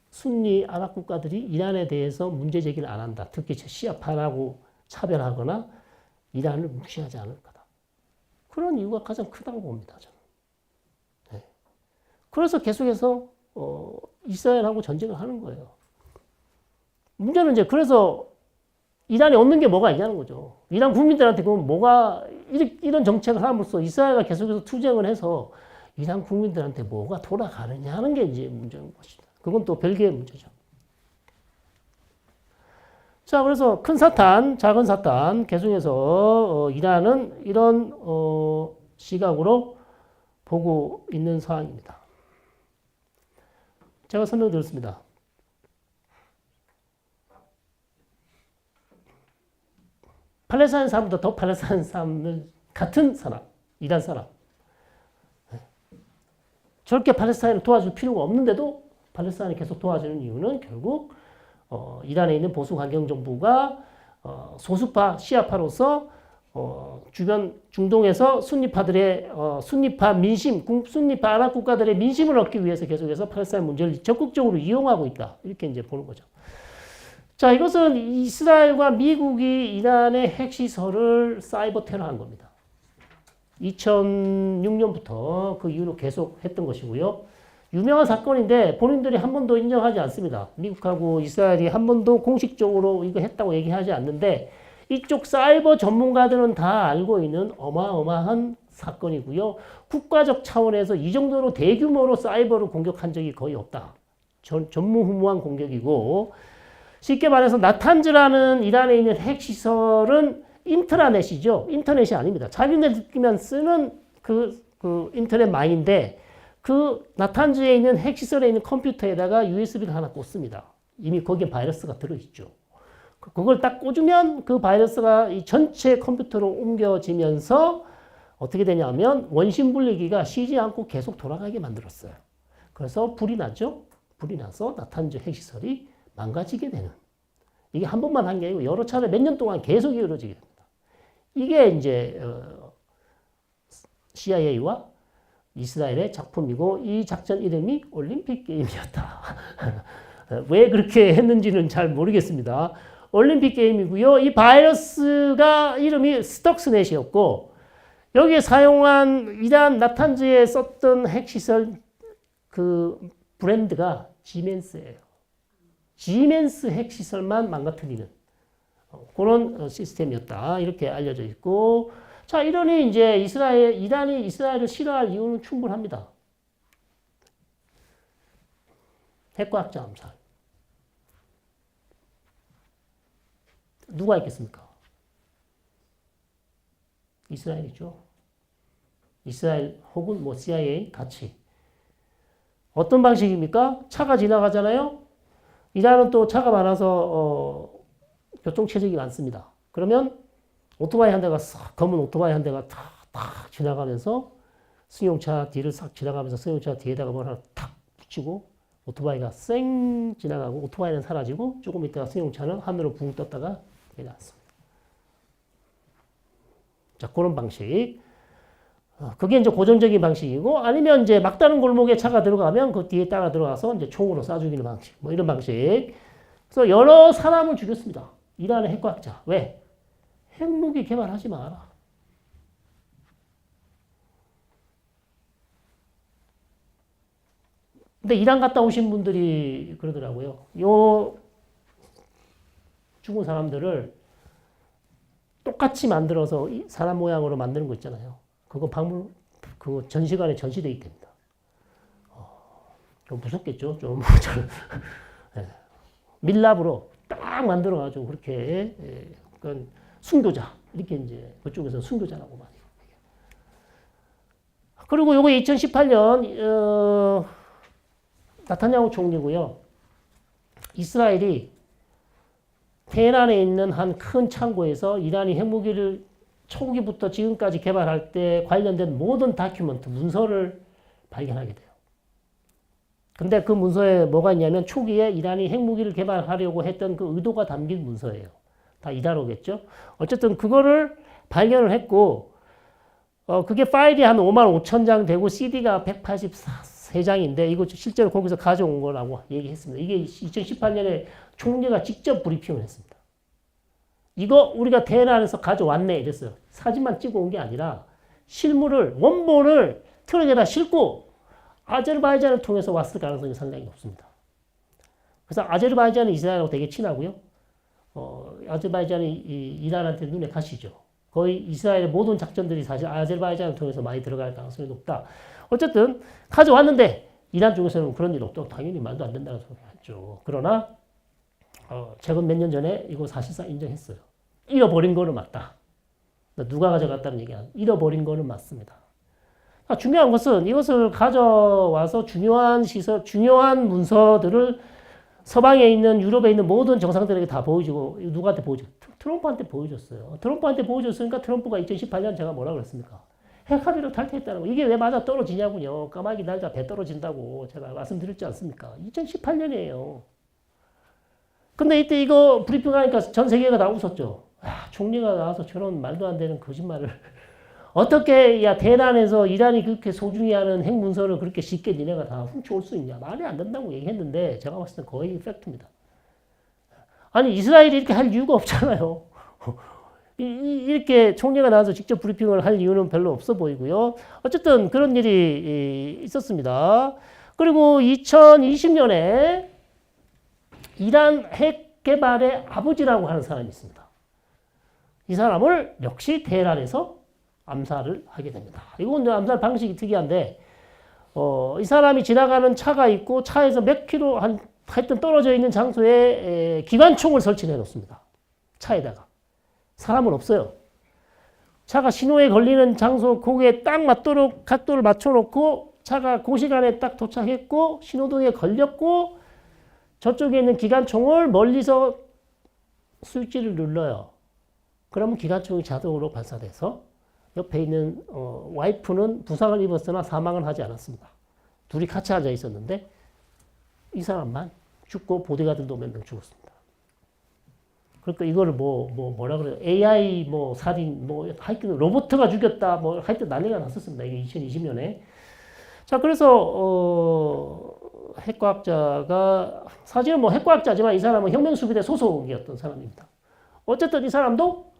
순니 아랍 국가들이 이란에 대해서 문제 제기를 안 한다. 특히 시아파라고 차별하거나 이란을 무시하지 않을 거다. 그런 이유가 가장 크다고 봅니다. 저는. 네. 그래서 계속해서 이스라엘하고 전쟁을 하는 거예요. 문제는 이제 그래서 이란이 얻는 게 뭐가 있냐는 거죠. 이란 국민들한테 그럼 뭐가 이런 정책을 함으로써 이스라엘과 계속해서 투쟁을 해서 이란 국민들한테 뭐가 돌아가느냐 하는 게 이제 문제인 것이다. 그건 또 별개의 문제죠. 자, 그래서 큰 사탄, 작은 사탄 계속해서 이란은 이런 시각으로 보고 있는 상황입니다. 제가 설명드렸습니다. 팔레스타인 사람보다 더 팔레스타인 사람들 같은 사람, 이란 사람. 저렇게 팔레스타인을 도와줄 필요가 없는데도 팔레스타인이 계속 도와주는 이유는 결국 이란에 있는 보수 환경 정부가 소수파 시아파로서 주변 중동에서 순니파들의 순니파 민심, 순니파 아랍 국가들의 민심을 얻기 위해서 계속해서 팔레스타인 문제를 적극적으로 이용하고 있다. 이렇게 이제 보는 거죠. 자, 이것은 이스라엘과 미국이 이란의 핵시설을 사이버 테러한 겁니다. 2006년부터 그 이후로 계속 했던 것이고요. 유명한 사건인데 본인들이 한 번도 인정하지 않습니다. 미국하고 이스라엘이 한 번도 공식적으로 이거 했다고 얘기하지 않는데 이쪽 사이버 전문가들은 다 알고 있는 어마어마한 사건이고요. 국가적 차원에서 이 정도로 대규모로 사이버를 공격한 적이 거의 없다. 전무후무한 공격이고 쉽게 말해서 나탄즈라는 이란에 있는 핵시설은 인트라넷이죠. 인터넷이 아닙니다. 자기네들끼리만 쓰는 그 인터넷망인데 그 나탄즈에 있는 핵시설에 있는 컴퓨터에다가 USB를 하나 꽂습니다. 이미 거기에 바이러스가 들어있죠. 그걸 딱 꽂으면 그 바이러스가 이 전체 컴퓨터로 옮겨지면서 어떻게 되냐면 원심 분리기가 쉬지 않고 계속 돌아가게 만들었어요. 그래서 불이 나죠. 불이 나서 나탄즈 핵시설이 망가지게 되는. 이게 한 번만 한 게 아니고 여러 차례 몇 년 동안 계속 이루어지게 됩니다. 이게 이제 CIA와 이스라엘의 작품이고 이 작전 이름이 올림픽 게임이었다. 왜 그렇게 했는지는 잘 모르겠습니다. 올림픽 게임이고요. 이 바이러스가 이름이 스톡스넷이었고 여기에 사용한 이란 나탄즈에 썼던 핵시설 그 브랜드가 지멘스예요. 지멘스 핵시설만 망가뜨리는 그런 시스템이었다. 이렇게 알려져 있고 자, 이러니 이제 이란이 이스라엘을 싫어할 이유는 충분합니다. 핵과학자 암살. 누가 있겠습니까? 이스라엘이죠. 이스라엘 혹은 뭐 CIA 같이. 어떤 방식입니까? 차가 지나가잖아요. 이란은 또 차가 많아서 교통 체증이 많습니다. 그러면 오토바이 한 대가 싹 검은 오토바이 한 대가 탁 지나가면서 승용차 뒤를 싹 지나가면서 승용차 뒤에다가 뭘 하나 탁 붙이고 오토바이가 쌩 지나가고 오토바이는 사라지고 조금 있다가 승용차는 하늘로 붕 떴다가 내려왔습니다. 자, 그런 방식. 그게 이제 고전적인 방식이고 아니면 이제 막다른 골목에 차가 들어가면 그 뒤에 따라 들어가서 이제 총으로 쏴 죽이는 방식. 뭐 이런 방식. 그래서 여러 사람을 죽였습니다. 이란의 핵과학자. 왜? 핵무기 개발하지 마라. 근데 이란 갔다 오신 분들이 그러더라고요. 요 죽은 사람들을 똑같이 만들어서 사람 모양으로 만드는 거 있잖아요. 그거 그거 전시관에 전시되어 있답니다. 좀 무섭겠죠? 좀. 밀랍으로 딱 만들어가지고 그렇게, 그건 순교자. 이렇게 이제 그쪽에서 순교자라고 많이. 그리고 요거 2018년, 나타냐후 총리고요. 이스라엘이 테헤란에 있는 한 큰 창고에서 이란이 핵무기를 초기부터 지금까지 개발할 때 관련된 모든 다큐멘트, 문서를 발견하게 돼요. 근데 그 문서에 뭐가 있냐면 초기에 이란이 핵무기를 개발하려고 했던 그 의도가 담긴 문서예요. 다 이다로겠죠? 어쨌든 그거를 발견을 했고, 그게 파일이 한 5만 5천 장 되고 CD가 183장인데 이거 실제로 거기서 가져온 거라고 얘기했습니다. 이게 2018년에 총리가 직접 브리핑을 했습니다. 이거 우리가 테헤란에서 가져왔네 이랬어요. 사진만 찍어 온 게 아니라 실물을 원본을 트럭에다 싣고 아제르바이잔을 통해서 왔을 가능성이 상당히 높습니다. 그래서 아제르바이잔은 이스라엘하고 되게 친하고요. 아제르바이잔이 이란한테 눈에 가시죠. 거의 이스라엘의 모든 작전들이 사실 아제르바이잔을 통해서 많이 들어갈 가능성이 높다. 어쨌든 가져왔는데 이란 쪽에서는 그런 일 없다고 당연히 말도 안 된다는 소리를 했죠. 그러나 최근 몇 년 전에 이거 사실상 인정했어요. 잃어버린 거는 맞다. 누가 가져갔다는 얘기는 잃어버린 거는 맞습니다. 중요한 것은 이것을 가져와서 중요한 시설, 중요한 문서들을 서방에 있는 유럽에 있는 모든 정상들에게 다 보여주고 누구한테 보여줘? 트럼프한테 보여줬어요. 트럼프한테 보여줬으니까 트럼프가 2018년 제가 뭐라 그랬습니까? 핵합의를 탈퇴했다는 거. 이게 왜 맞아 떨어지냐고요. 까마귀 날자 배 떨어진다고 제가 말씀드렸지 않습니까? 2018년이에요. 근데 이때 이거 브리핑하니까 전 세계가 다 웃었죠. 총리가 나와서 저런 말도 안 되는 거짓말을 어떻게 테헤란에서 이란이 그렇게 소중히 하는 핵 문서를 그렇게 쉽게 니네가 다 훔쳐올 수 있냐. 말이 안 된다고 얘기했는데 제가 봤을 때 거의 팩트입니다. 아니 이스라엘이 이렇게 할 이유가 없잖아요. 이렇게 총리가 나와서 직접 브리핑을 할 이유는 별로 없어 보이고요. 어쨌든 그런 일이 있었습니다. 그리고 2020년에 이란 핵 개발의 아버지라고 하는 사람이 있습니다. 이 사람을 역시 테헤란에서 암살을 하게 됩니다. 이건 암살 방식이 특이한데, 이 사람이 지나가는 차가 있고 차에서 몇 킬로 하여튼 떨어져 있는 장소에 기관총을 설치해 놓습니다. 차에다가. 사람은 없어요. 차가 신호에 걸리는 장소 거기에 딱 맞도록 각도를 맞춰놓고 차가 그 시간에 딱 도착했고 신호등에 걸렸고 저쪽에 있는 기관총을 멀리서 스위치를 눌러요. 그러면 기관총이 자동으로 발사돼서 옆에 있는 와이프는 부상을 입었으나 사망을 하지 않았습니다. 둘이 같이 앉아 있었는데 이 사람만 죽고 보디가드도 몇 명 죽었습니다. 그러니까 이거를 뭐라 그래요? AI 살인 하여튼 로봇가 죽였다 하여튼 난리가 났었습니다. 이게 2020년에. 자, 그래서 핵과학자가 사실은 핵과학자지만 이 사람은 혁명수비대 소속이었던 사람입니다. 어쨌든 이 사람도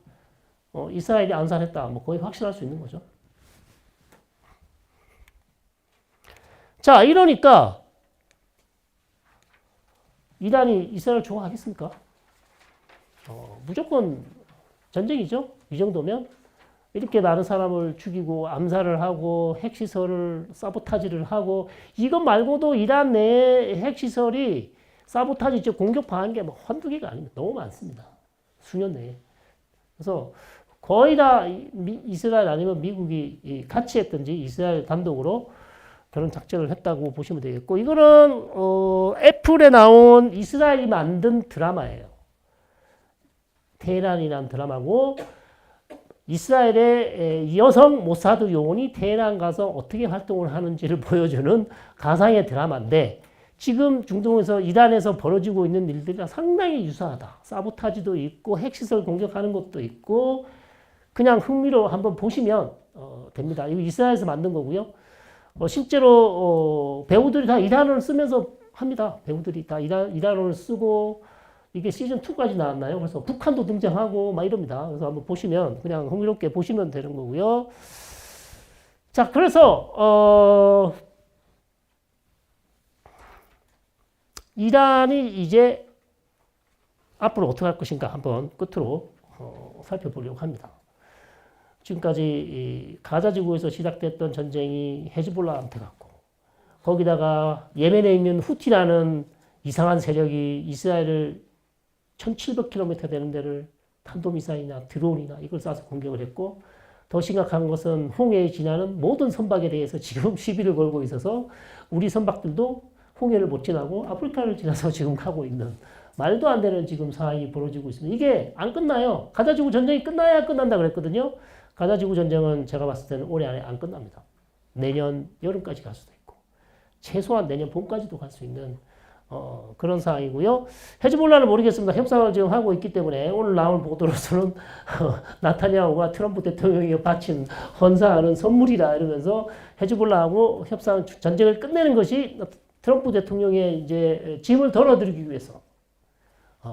이스라엘이 암살했다. 거의 확실할 수 있는 거죠. 자, 이러니까 이란이 이스라엘 좋아하겠습니까? 무조건 전쟁이죠. 이 정도면 이렇게 많은 사람을 죽이고 암살을 하고 핵시설을 사보타지를 하고 이것 말고도 이란 내 핵시설이 사보타지 공격당한 게 한두 개가 아닙니다. 너무 많습니다. 수년 내에. 그래서 거의 다 이스라엘 아니면 미국이 같이 했든지 이스라엘 단독으로 그런 작전을 했다고 보시면 되겠고 이거는 애플에 나온 이스라엘이 만든 드라마예요. 테헤란이라는 드라마고 이스라엘의 여성 모사드 요원이 테헤란 가서 어떻게 활동을 하는지를 보여주는 가상의 드라마인데 지금 중동에서 이란에서 벌어지고 있는 일들과 상당히 유사하다. 사보타지도 있고 핵시설 공격하는 것도 있고 그냥 흥미로 한번 보시면 됩니다. 이거 이스라엘에서 만든 거고요. 실제로 배우들이 다 이란어를 쓰면서 합니다. 배우들이 다 이란어를 쓰고 이게 시즌2까지 나왔나요? 그래서 북한도 등장하고 막 이럽니다. 그래서 한번 보시면 그냥 흥미롭게 보시면 되는 거고요. 자, 그래서 이란이 이제 앞으로 어떻게 할 것인가 한번 끝으로 살펴보려고 합니다. 지금까지 가자 지구에서 시작됐던 전쟁이 헤즈볼라한테 갔고 거기다가 예멘에 있는 후티라는 이상한 세력이 이스라엘을 1700km 되는 데를 탄도미사일이나 드론이나 이걸 쏴서 공격을 했고 더 심각한 것은 홍해에 지나는 모든 선박에 대해서 지금 시비를 걸고 있어서 우리 선박들도 홍해를 못 지나고 아프리카를 지나서 지금 가고 있는 말도 안 되는 지금 상황이 벌어지고 있습니다. 이게 안 끝나요. 가자지구 전쟁이 끝나야 끝난다 그랬거든요. 가자지구 전쟁은 제가 봤을 때는 올해 안에 안 끝납니다. 내년 여름까지 갈 수도 있고 최소한 내년 봄까지도 갈 수 있는 그런 상황이고요. 헤즈볼라는 모르겠습니다. 협상을 지금 하고 있기 때문에 오늘 나온 보도로서는 나타냐후가 트럼프 대통령이 바친 헌사하는 선물이다 이러면서 헤즈볼라하고 협상 전쟁을 끝내는 것이 트럼프 대통령의 이제 짐을 덜어드리기 위해서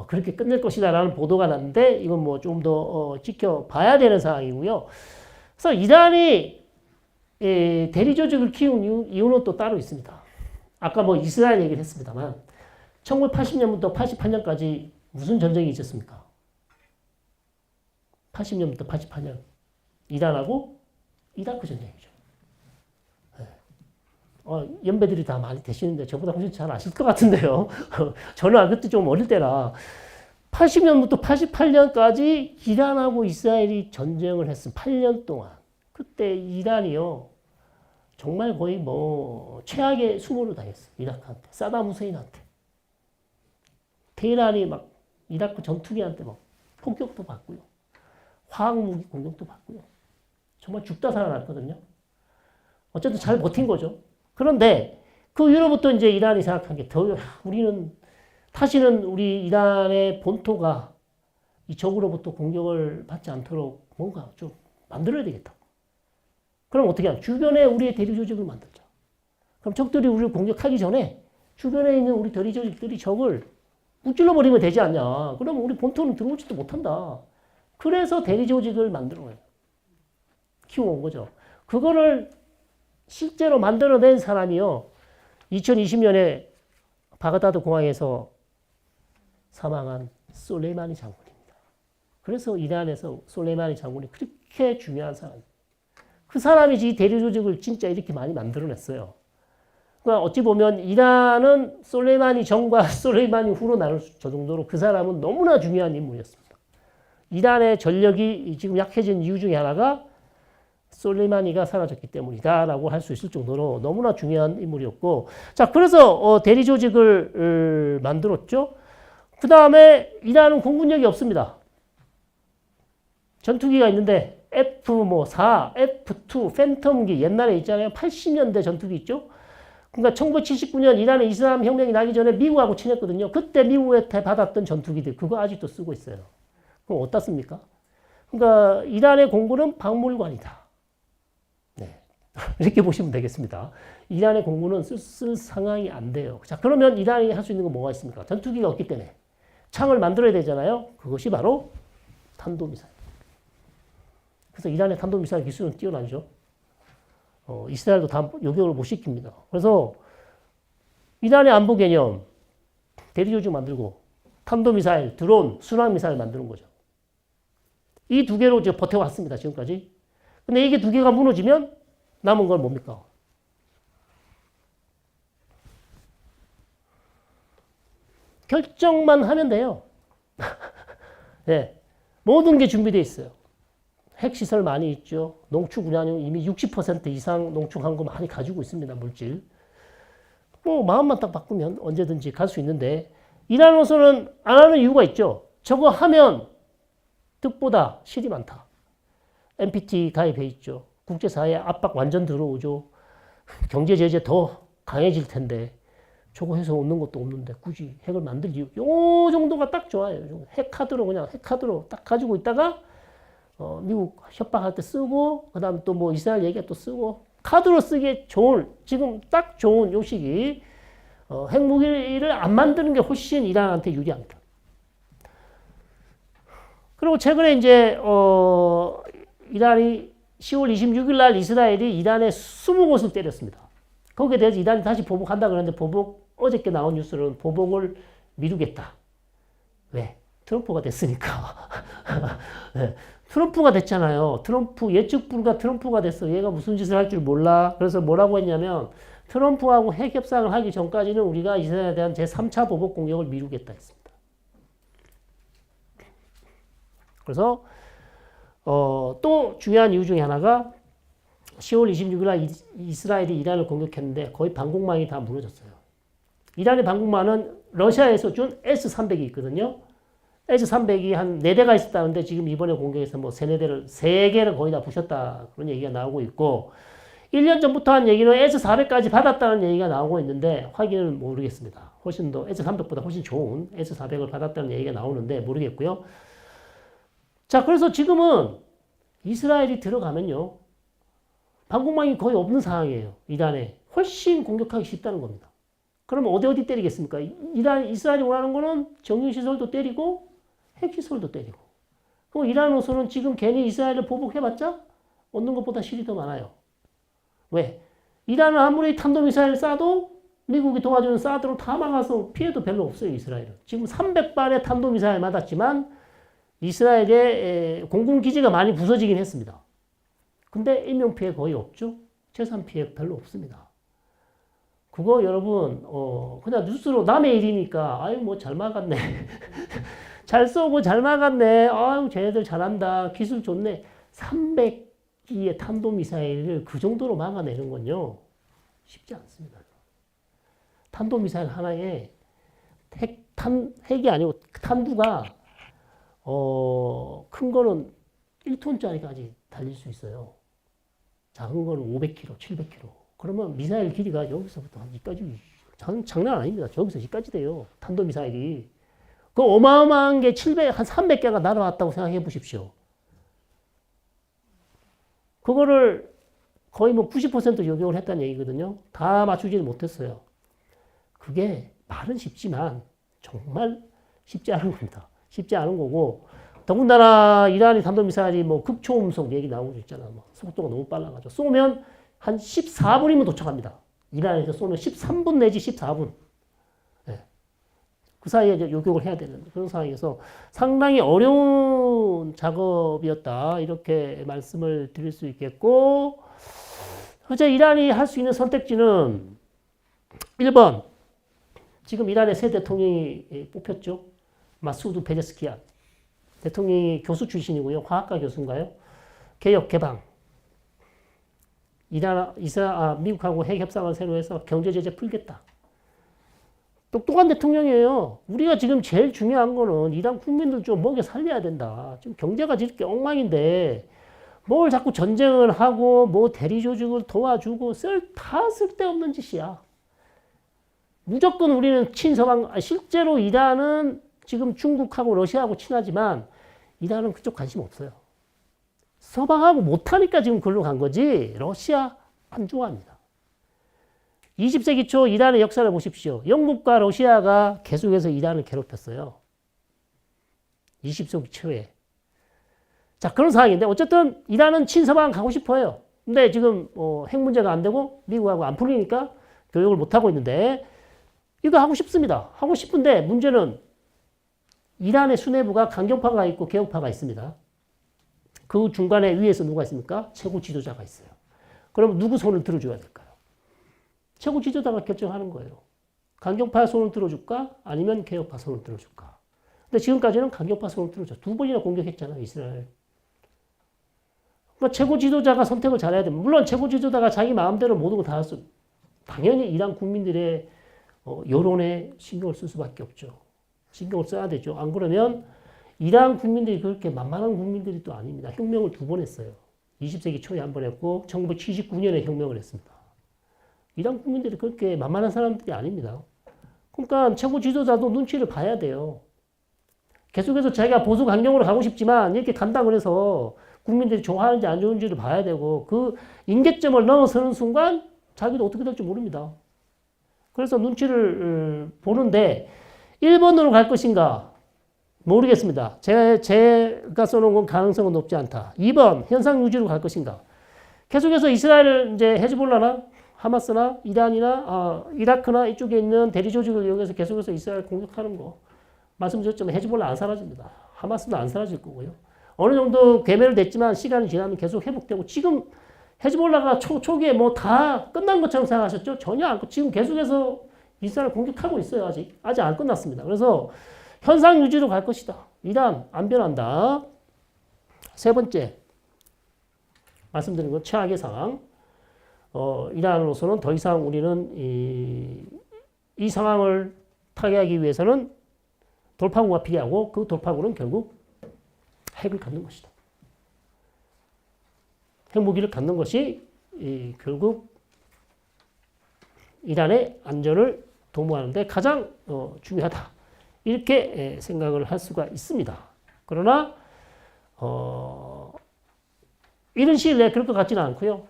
그렇게 끝낼 것이다라는 보도가 났는데 이건 좀 더 지켜봐야 되는 상황이고요. 그래서 이란이 대리 조직을 키운 이유는 또 따로 있습니다. 아까 이스라엘 얘기를 했습니다만 1980년부터 88년까지 무슨 전쟁이 있었습니까? 80년부터 88년 이란하고 이라크 전쟁이죠. 연배들이 다 많이 되시는데 저보다 훨씬 잘 아실 것 같은데요. 저는 그때 좀 어릴 때라 80년부터 88년까지 이란하고 이스라엘이 전쟁을 했습니다. 8년 동안. 그때 이란이요. 정말 거의 최악의 수모를 당했어요. 이라크한테. 사담 후세인한테. 테헤란이 이라크 전투기한테 폭격도 받고요. 화학무기 공격도 받고요. 정말 죽다 살아났거든요. 어쨌든 잘 버틴 거죠. 그런데 그 이후로부터 이제 이란이 생각한 게 우리는 다시는 우리 이란의 본토가 이 적으로부터 공격을 받지 않도록 뭔가 좀 만들어야 되겠다. 그럼 어떻게 하냐? 주변에 우리의 대리 조직을 만들자. 그럼 적들이 우리를 공격하기 전에 주변에 있는 우리 대리 조직들이 적을 무찔러 버리면 되지 않냐? 그러면 우리 본토는 들어오지도 못한다. 그래서 대리 조직을 만들어 거예요. 키워온 거죠. 그거를 실제로 만들어낸 사람이요. 2020년에 바그다드 공항에서 사망한 솔레이마니 장군입니다. 그래서 이란에서 솔레이마니 장군이 그렇게 중요한 사람이에요. 그 사람이 이 대리 조직을 진짜 이렇게 많이 만들어냈어요. 그러니까 어찌 보면 이란은 솔레이마니 전과 솔레이마니 후로 나눌 수 있을 정도로 그 사람은 너무나 중요한 인물이었습니다. 이란의 전력이 지금 약해진 이유 중에 하나가 솔레이마니가 사라졌기 때문이다라고 할 수 있을 정도로 너무나 중요한 인물이었고, 자, 그래서 대리 조직을 만들었죠. 그 다음에 이란은 공군력이 없습니다. 전투기가 있는데 F4, F2, 팬텀기 옛날에 있잖아요. 80년대 전투기 있죠. 그러니까 1979년 이란의 이슬람 혁명이 나기 전에 미국하고 친했거든요. 그때 미국한테 받았던 전투기들 그거 아직도 쓰고 있어요. 그럼 어디다 씁니까? 그러니까 이란의 공군은 박물관이다. 네. 이렇게 보시면 되겠습니다. 이란의 공군은 쓸 상황이 안 돼요. 자, 그러면 이란이 할 수 있는 건 뭐가 있습니까? 전투기가 없기 때문에 창을 만들어야 되잖아요. 그것이 바로 탄도미사일. 그래서 이란의 탄도미사일 기술은 뛰어나죠. 이스라엘도 다 요격을 못 시킵니다. 그래서 이란의 안보 개념, 대리조직 만들고 탄도미사일, 드론, 순항미사일 만드는 거죠. 이 두 개로 이제 버텨왔습니다. 지금까지. 근데 이게 두 개가 무너지면 남은 건 뭡니까? 결정만 하면 돼요. 네. 모든 게 준비되어 있어요. 핵시설 많이 있죠. 농축 우라늄 이미 60% 이상 농축한 거 많이 가지고 있습니다. 물질. 뭐 마음만 딱 바꾸면 언제든지 갈 수 있는데 이란으로서는 안 하는 이유가 있죠. 저거 하면 득보다 실이 많다. NPT 가입해 있죠. 국제사회에 압박 완전 들어오죠. 경제 제재 더 강해질 텐데 저거 해서 얻는 것도 없는데 굳이 핵을 만들 이유. 요 정도가 딱 좋아요. 핵 카드로 그냥 핵 카드로 딱 가지고 있다가 미국 협박할 때 쓰고 그다음 또 뭐 이스라엘 얘기가 또 쓰고 카드로 쓰기에 좋은 지금 딱 좋은 요 시기 핵무기를 안 만드는 게 훨씬 이란한테 유리합니다. 그리고 최근에 이제 이란이 10월 26일 날 이스라엘이 이란에 20곳을 때렸습니다. 거기에 대해서 이란이 다시 보복한다 그러는데 어저께 나온 뉴스는 보복을 미루겠다. 왜? 트럼프가 됐으니까. 네. 트럼프가 됐잖아요. 트럼프 예측 불가 트럼프가 됐어. 얘가 무슨 짓을 할 줄 몰라. 그래서 뭐라고 했냐면 트럼프하고 핵 협상을 하기 전까지는 우리가 이스라엘에 대한 제3차 보복 공격을 미루겠다 했습니다. 그래서 또 중요한 이유 중에 하나가 10월 26일 날 이스라엘이 이란을 공격했는데 거의 방공망이 다 무너졌어요. 이란의 방공망은 러시아에서 준 S-300이 있거든요. S-300이 한 4대가 있었다는데 지금 이번에 공격해서 뭐 3개를 거의 다 부셨다. 그런 얘기가 나오고 있고 1년 전부터 한 얘기는 S-400까지 받았다는 얘기가 나오고 있는데 확인은 모르겠습니다. 훨씬 더 S-300보다 훨씬 좋은 S-400을 받았다는 얘기가 나오는데 모르겠고요. 자, 그래서 지금은 이스라엘이 들어가면요. 방공망이 거의 없는 상황이에요. 이란에. 훨씬 공격하기 쉽다는 겁니다. 그러면 어디 때리겠습니까? 이스라엘이 원하는 거는 정유시설도 때리고 핵시설도 때리고. 그럼 이란으로서는 지금 괜히 이스라엘을 보복해봤자 얻는 것보다 실이 더 많아요. 왜? 이란은 아무리 탄도미사일 쏴도 미국이 도와주는 사드로 다 막아서 피해도 별로 없어요. 이스라엘은. 지금 300발의 탄도미사일 맞았지만 이스라엘의 공군기지가 많이 부서지긴 했습니다. 근데 인명피해 거의 없죠. 재산피해 별로 없습니다. 그거 여러분 그냥 뉴스로 남의 일이니까 아유 뭐 잘 막았네. 잘 쏘고 잘 막았네. 아유 쟤네들 잘한다. 기술 좋네. 300기의 탄도미사일을 그 정도로 막아내는 건요. 쉽지 않습니다. 탄도미사일 하나에 핵이 아니고 탄두가 큰 거는 1톤짜리까지 달릴 수 있어요. 작은 거는 500km, 700km. 그러면 미사일 길이가 여기서부터 한 여기까지 장난 아닙니다. 저기서 여기까지 돼요. 탄도미사일이. 그 어마어마한 게 한 300개가 날아왔다고 생각해 보십시오. 그거를 거의 뭐 90% 요격을 했다는 얘기거든요. 다 맞추지는 못했어요. 그게 말은 쉽지만 정말 쉽지 않은 겁니다. 쉽지 않은 거고 더군다나 이란이 탄도미사일이 뭐 극초음속 얘기 나오고 있잖아. 뭐 속도가 너무 빨라가지고 쏘면 한 14분이면 도착합니다. 이란에서 쏘면 13분 내지 14분. 네. 그 사이에 이제 요격을 해야 되는 그런 상황에서 상당히 어려운 작업이었다. 이렇게 말씀을 드릴 수 있겠고, 현재 이란이 할 수 있는 선택지는 1번, 지금 이란의 새 대통령이 뽑혔죠. 마수드 페제스키안. 대통령이 교수 출신이고요. 화학과 교수인가요? 개혁, 개방. 미국하고 핵 협상을 새로 해서 경제 제재 풀겠다. 똑똑한 대통령이에요. 우리가 지금 제일 중요한 거는 이란 국민들 좀 먹여 살려야 된다. 지금 경제가 이렇게 엉망인데 뭘 자꾸 전쟁을 하고 뭐 대리 조직을 도와주고 다 쓸데없는 짓이야. 무조건 우리는 친서방, 실제로 이란은 지금 중국하고 러시아하고 친하지만 이란은 그쪽 관심 없어요. 서방하고 못하니까 지금 글로 간 거지 러시아 안 좋아합니다. 20세기 초 이란의 역사를 보십시오. 영국과 러시아가 계속해서 이란을 괴롭혔어요. 20세기 초에. 자, 그런 상황인데 어쨌든 이란은 친서방 가고 싶어요. 근데 지금 핵 문제가 안 되고 미국하고 안 풀리니까 교역을 못하고 있는데 이거 하고 싶습니다. 하고 싶은데 문제는 이란의 수뇌부가 강경파가 있고 개혁파가 있습니다. 그 중간에 위에서 누가 있습니까? 최고 지도자가 있어요. 그럼 누구 손을 들어줘야 될까요? 최고 지도자가 결정하는 거예요. 강경파 손을 들어줄까? 아니면 개혁파 손을 들어줄까? 근데 지금까지는 강경파 손을 들어줘. 2번이나 공격했잖아요, 이스라엘. 그러니까 최고 지도자가 선택을 잘해야 됩니다. 물론 최고 지도자가 자기 마음대로 모든 걸 다 할 수, 당연히 이란 국민들의 여론에 신경을 쓸 수밖에 없죠. 신경을 써야 되죠. 안 그러면 이란 국민들이 그렇게 만만한 국민들이 또 아닙니다. 혁명을 2번 했어요. 20세기 초에 한 번 했고 1979년에 혁명을 했습니다. 이란 국민들이 그렇게 만만한 사람들이 아닙니다. 그러니까 최고 지도자도 눈치를 봐야 돼요. 계속해서 자기가 보수 강경으로 가고 싶지만 이렇게 간다 그래서 국민들이 좋아하는지 안 좋은지를 봐야 되고 그 임계점을 넘어서는 순간 자기도 어떻게 될지 모릅니다. 그래서 눈치를 보는데 1번으로 갈 것인가? 모르겠습니다. 제가 써놓은 건 가능성은 높지 않다. 2번, 현상 유지로 갈 것인가? 계속해서 이스라엘을 이제 헤즈볼라나 하마스나 이란이나 이라크나 이쪽에 있는 대리 조직을 이용해서 계속해서 이스라엘 공격하는 거. 말씀드렸지만 헤즈볼라 안 사라집니다. 하마스도 안 사라질 거고요. 어느 정도 괴멸 됐지만 시간이 지나면 계속 회복되고 지금 헤즈볼라가 초기에 뭐 다 끝난 것처럼 생각하셨죠? 전혀 안 끝. 지금 계속해서 이스라엘 공격하고 있어요. 아직 안 끝났습니다. 그래서 현상 유지로 갈 것이다. 이란 안 변한다. 세 번째 말씀드린 건 최악의 상황. 이란으로서는 더 이상 우리는 이 상황을 타개하기 위해서는 돌파구가 필요하고 그 돌파구는 결국 핵을 갖는 것이다. 핵무기를 갖는 것이 결국 이란의 안전을 도모하는 데 가장 중요하다. 이렇게 생각을 할 수가 있습니다. 그러나 이런 시일 내에 그럴 것 같지는 않고요.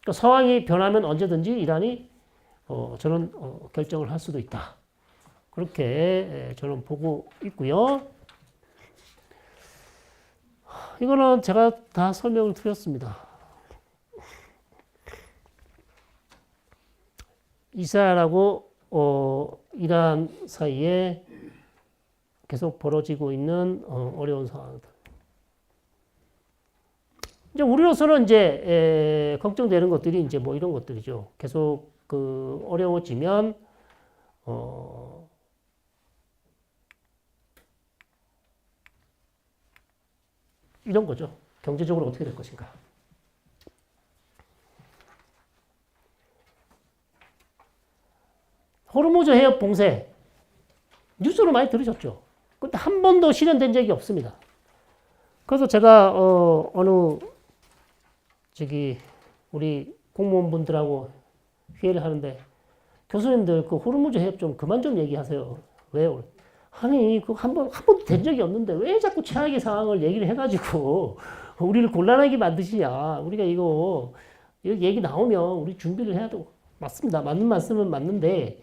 그러니까 상황이 변하면 언제든지 이란이 저는 결정을 할 수도 있다. 그렇게 저는 보고 있고요. 이거는 제가 다 설명을 드렸습니다. 이스라엘하고 이란 사이에 계속 벌어지고 있는 어려운 상황들. 이제 우리로서는 이제 걱정되는 것들이 이제 뭐 이런 것들이죠. 계속 그 어려워지면 이런 거죠. 경제적으로 어떻게 될 것인가. 호르무즈 해협 봉쇄 뉴스로 많이 들으셨죠. 근데 한 번도 실현된 적이 없습니다. 그래서 제가 어느 우리 공무원분들하고 회의를 하는데 교수님들 그 호르무즈 해협 좀 그만 좀 얘기하세요. 왜요? 아니 그 한 번도 된 적이 없는데 왜 자꾸 최악의 상황을 얘기를 해가지고 우리를 곤란하게 만드시냐. 우리가 이거 얘기 나오면 우리 준비를 해야 되고. 맞습니다. 맞는 말씀은 맞는데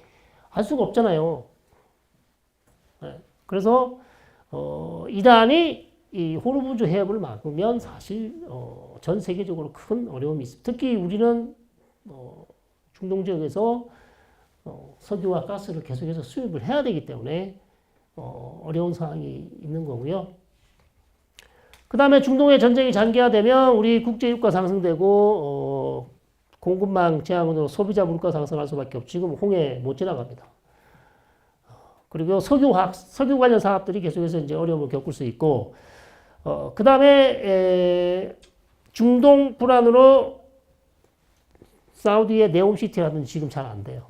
알 수가 없잖아요. 네. 그래서 이란이 이 호르무즈 해협을 막으면 사실 전 세계적으로 큰 어려움이 있습니다. 특히 우리는 중동 지역에서 석유와 가스를 계속해서 수입을 해야 되기 때문에 어려운 상황이 있는 거고요. 그 다음에 중동의 전쟁이 장기화되면 우리 국제 유가 상승되고 공급망 제한으로 소비자 물가 상승할 수밖에 없고 지금 홍해 못 지나갑니다. 그리고 석유 관련 사업들이 계속해서 이제 어려움을 겪을 수 있고 그 다음에 중동 불안으로 사우디의 네옴시티라든지 지금 잘 안 돼요.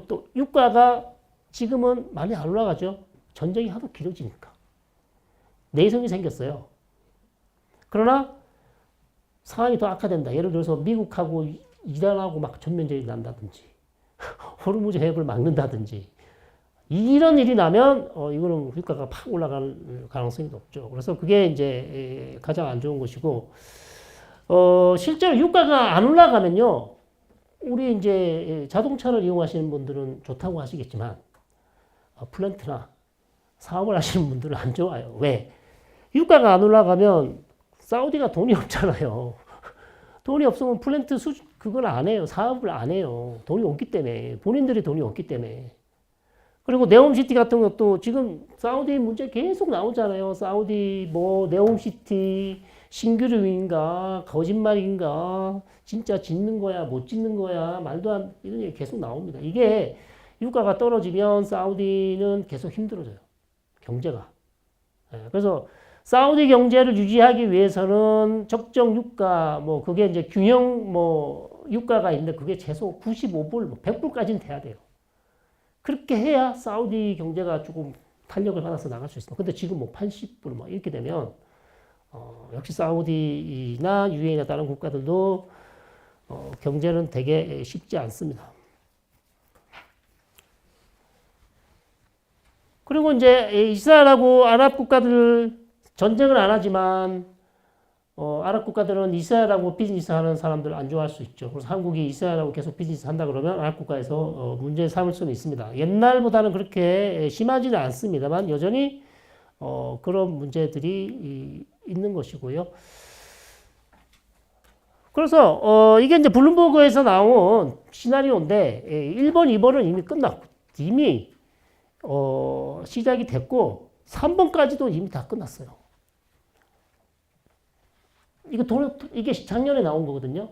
또 유가가 지금은 많이 안 올라가죠. 전쟁이 하도 길어지니까. 내성이 생겼어요. 그러나 상황이 더 악화된다. 예를 들어서 미국하고 이란하고 막 전면전이 난다든지 호르무즈 해협을 막는다든지 이런 일이 나면 이거는 유가가 팍 올라갈 가능성이 높죠. 그래서 그게 이제 가장 안 좋은 것이고 실제로 유가가 안 올라가면요. 우리 이제 자동차를 이용하시는 분들은 좋다고 하시겠지만 플랜트나 사업을 하시는 분들은 안 좋아요. 왜? 유가가 안 올라가면 사우디가 돈이 없잖아요. 돈이 없으면 플랜트 그걸 안 해요. 사업을 안 해요. 돈이 없기 때문에. 본인들이 돈이 없기 때문에. 그리고 네옴시티 같은 것도 지금 사우디 문제 계속 나오잖아요. 사우디 네옴시티 신규류인가 거짓말인가 진짜 짓는 거야 못 짓는 거야 말도 안 이런 얘기 계속 나옵니다. 이게 유가가 떨어지면 사우디는 계속 힘들어져요. 경제가. 그래서 사우디 경제를 유지하기 위해서는 적정 유가 그게 이제 균형 유가가 있는데 그게 최소 95불 100불까지는 돼야 돼요. 그렇게 해야 사우디 경제가 조금 탄력을 받아서 나갈 수 있습니다. 근데 지금 80불 이렇게 되면 역시 사우디나 UAE나 다른 국가들도 경제는 되게 쉽지 않습니다. 그리고 이제 이스라엘하고 아랍 국가들 전쟁을 안 하지만 아랍 국가들은 이스라엘하고 비즈니스 하는 사람들 안 좋아할 수 있죠. 그래서 한국이 이스라엘하고 계속 비즈니스 한다 그러면 아랍 국가에서 문제 삼을 수는 있습니다. 옛날보다는 그렇게 심하지는 않습니다만 여전히 그런 문제들이 있는 것이고요. 그래서 이게 이제 블룸버그에서 나온 시나리오인데 1번, 2번은 이미 끝났고 이미 시작이 됐고 3번까지도 이미 다 끝났어요. 이게 작년에 나온 거거든요.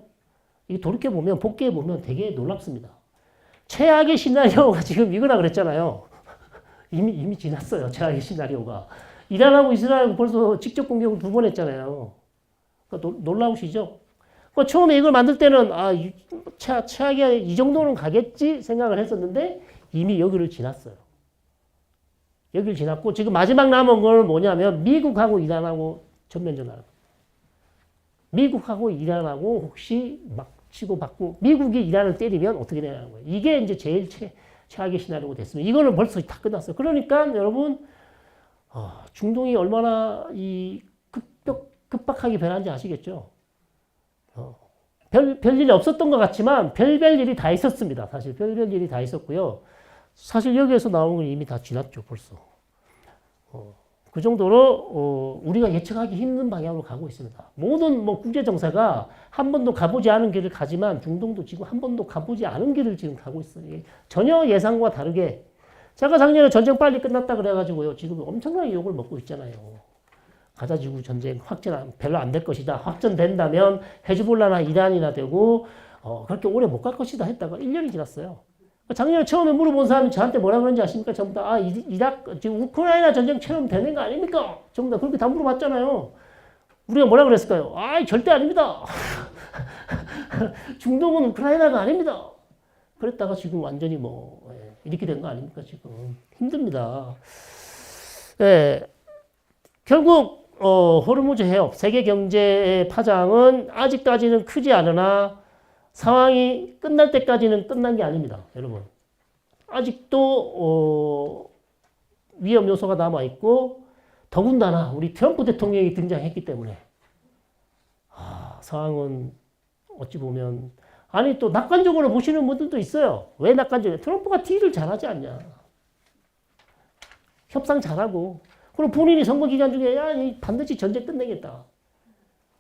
이게 돌이켜보면, 복귀해보면 되게 놀랍습니다. 최악의 시나리오가 지금 이거라 그랬잖아요. 이미 지났어요. 최악의 시나리오가. 이란하고 이스라엘하고 벌써 직접 공격을 2번 했잖아요. 놀라우시죠? 처음에 이걸 만들 때는, 최악의 이 정도는 가겠지 생각을 했었는데, 이미 여기를 지났어요. 여기를 지났고, 지금 마지막 남은 걸 뭐냐면, 미국하고 이란하고 전면전하는 미국하고 이란하고 혹시 막 치고받고 미국이 이란을 때리면 어떻게 되냐는 거예요. 이게 이제 제일 최악의 시나리오가 됐습니다. 이거는 벌써 다 끝났어요. 그러니까 여러분 중동이 얼마나 급박하게 변한지 아시겠죠? 별일이 없었던 것 같지만 별별 일이 다 있었습니다. 사실 별별 일이 다 있었고요. 사실 여기에서 나오는 건 이미 다 지났죠. 벌써. 그 정도로 우리가 예측하기 힘든 방향으로 가고 있습니다. 모든 국제 정세가 한 번도 가보지 않은 길을 가지만 중동도 지금 한 번도 가보지 않은 길을 지금 가고 있어요. 전혀 예상과 다르게 제가 작년에 전쟁 빨리 끝났다 그래가지고요. 지금 엄청나게 욕을 먹고 있잖아요. 가자지구 전쟁 확전 별로 안 될 것이다. 확전된다면 헤즈볼라나 이란이나 되고 그렇게 오래 못 갈 것이다 했다가 1년이 지났어요. 작년에 처음에 물어본 사람이 저한테 뭐라 그런지 아십니까? 전부 다, 지금 우크라이나 전쟁처럼 되는 거 아닙니까? 전부 다 그렇게 다 물어봤잖아요. 우리가 뭐라 그랬을까요? 절대 아닙니다. 중동은 우크라이나가 아닙니다. 그랬다가 지금 완전히 이렇게 된 거 아닙니까? 지금. 힘듭니다. 결국, 호르무즈 해협, 세계 경제의 파장은 아직까지는 크지 않으나 상황이 끝날 때까지는 끝난 게 아닙니다. 여러분. 아직도 위험 요소가 남아있고 더군다나 우리 트럼프 대통령이 등장했기 때문에 상황은 어찌 보면 또 낙관적으로 보시는 분들도 있어요. 왜 낙관적이야? 트럼프가 딜을 잘하지 않냐. 협상 잘하고 그리고 본인이 선거 기간 중에 야, 반드시 전쟁 끝내겠다.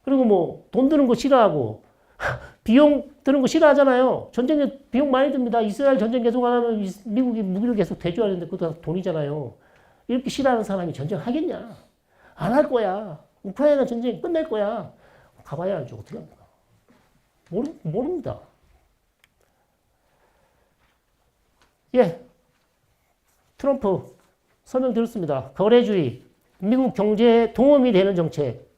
그리고 뭐 돈 드는 거 싫어하고 비용 드는 거 싫어하잖아요. 전쟁에 비용 많이 듭니다. 이스라엘 전쟁 계속 안 하면 미국이 무기를 계속 대줘야 되는데 그것도 다 돈이잖아요. 이렇게 싫어하는 사람이 전쟁 하겠냐? 안 할 거야. 우크라이나 전쟁 끝낼 거야. 가봐야 알죠. 어떻게 합니까? 모릅니다. 예. 트럼프 설명드렸습니다. 거래주의, 미국 경제에 도움이 되는 정책.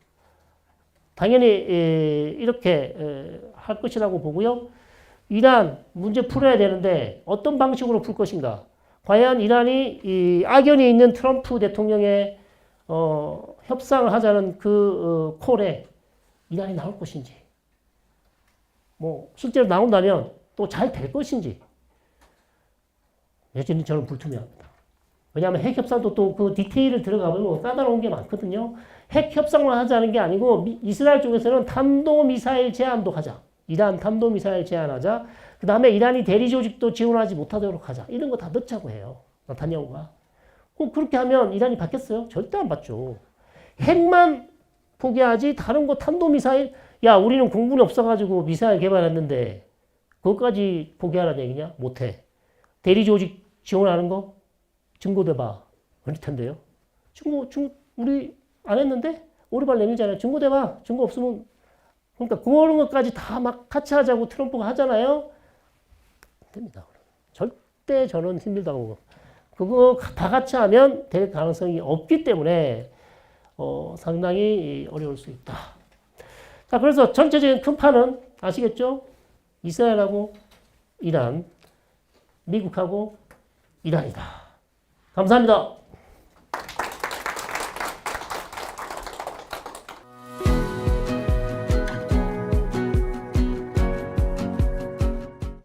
당연히 이렇게 할 것이라고 보고요. 이란 문제 풀어야 되는데 어떤 방식으로 풀 것인가? 과연 이란이 악연이 있는 트럼프 대통령의 협상을 하자는 그 콜에 이란이 나올 것인지, 뭐 실제로 나온다면 또 잘 될 것인지 여전히 저는 불투명합니다. 왜냐하면 핵 협상도 또 그 디테일을 들어가면 까다로운 게 많거든요. 핵 협상만 하자는 게 아니고 이스라엘 쪽에서는 탄도미사일 제한도 하자. 이란 탄도미사일 제한하자. 그 다음에 이란이 대리 조직도 지원하지 못하도록 하자. 이런 거 다 넣자고 해요. 나타냐후가. 그렇게 하면 이란이 받겠어요? 절대 안 받죠. 핵만 포기하지 다른 거 탄도미사일 야 우리는 공군이 없어가지고 미사일 개발했는데 그것까지 포기하라는 얘기냐? 못해. 대리 조직 지원하는 거 증거대봐. 그럴 텐데요. 우리 안 했는데? 오리발 내밀잖아요. 증거대봐. 증거 없으면. 그러니까 그런 것까지 다 막 같이 하자고 트럼프가 하잖아요. 안 됩니다. 절대 저는 힘들다고. 그거 다 같이 하면 될 가능성이 없기 때문에 상당히 어려울 수 있다. 자, 그래서 전체적인 큰 판은 아시겠죠? 이스라엘하고 이란, 미국하고 이란이다. 감사합니다.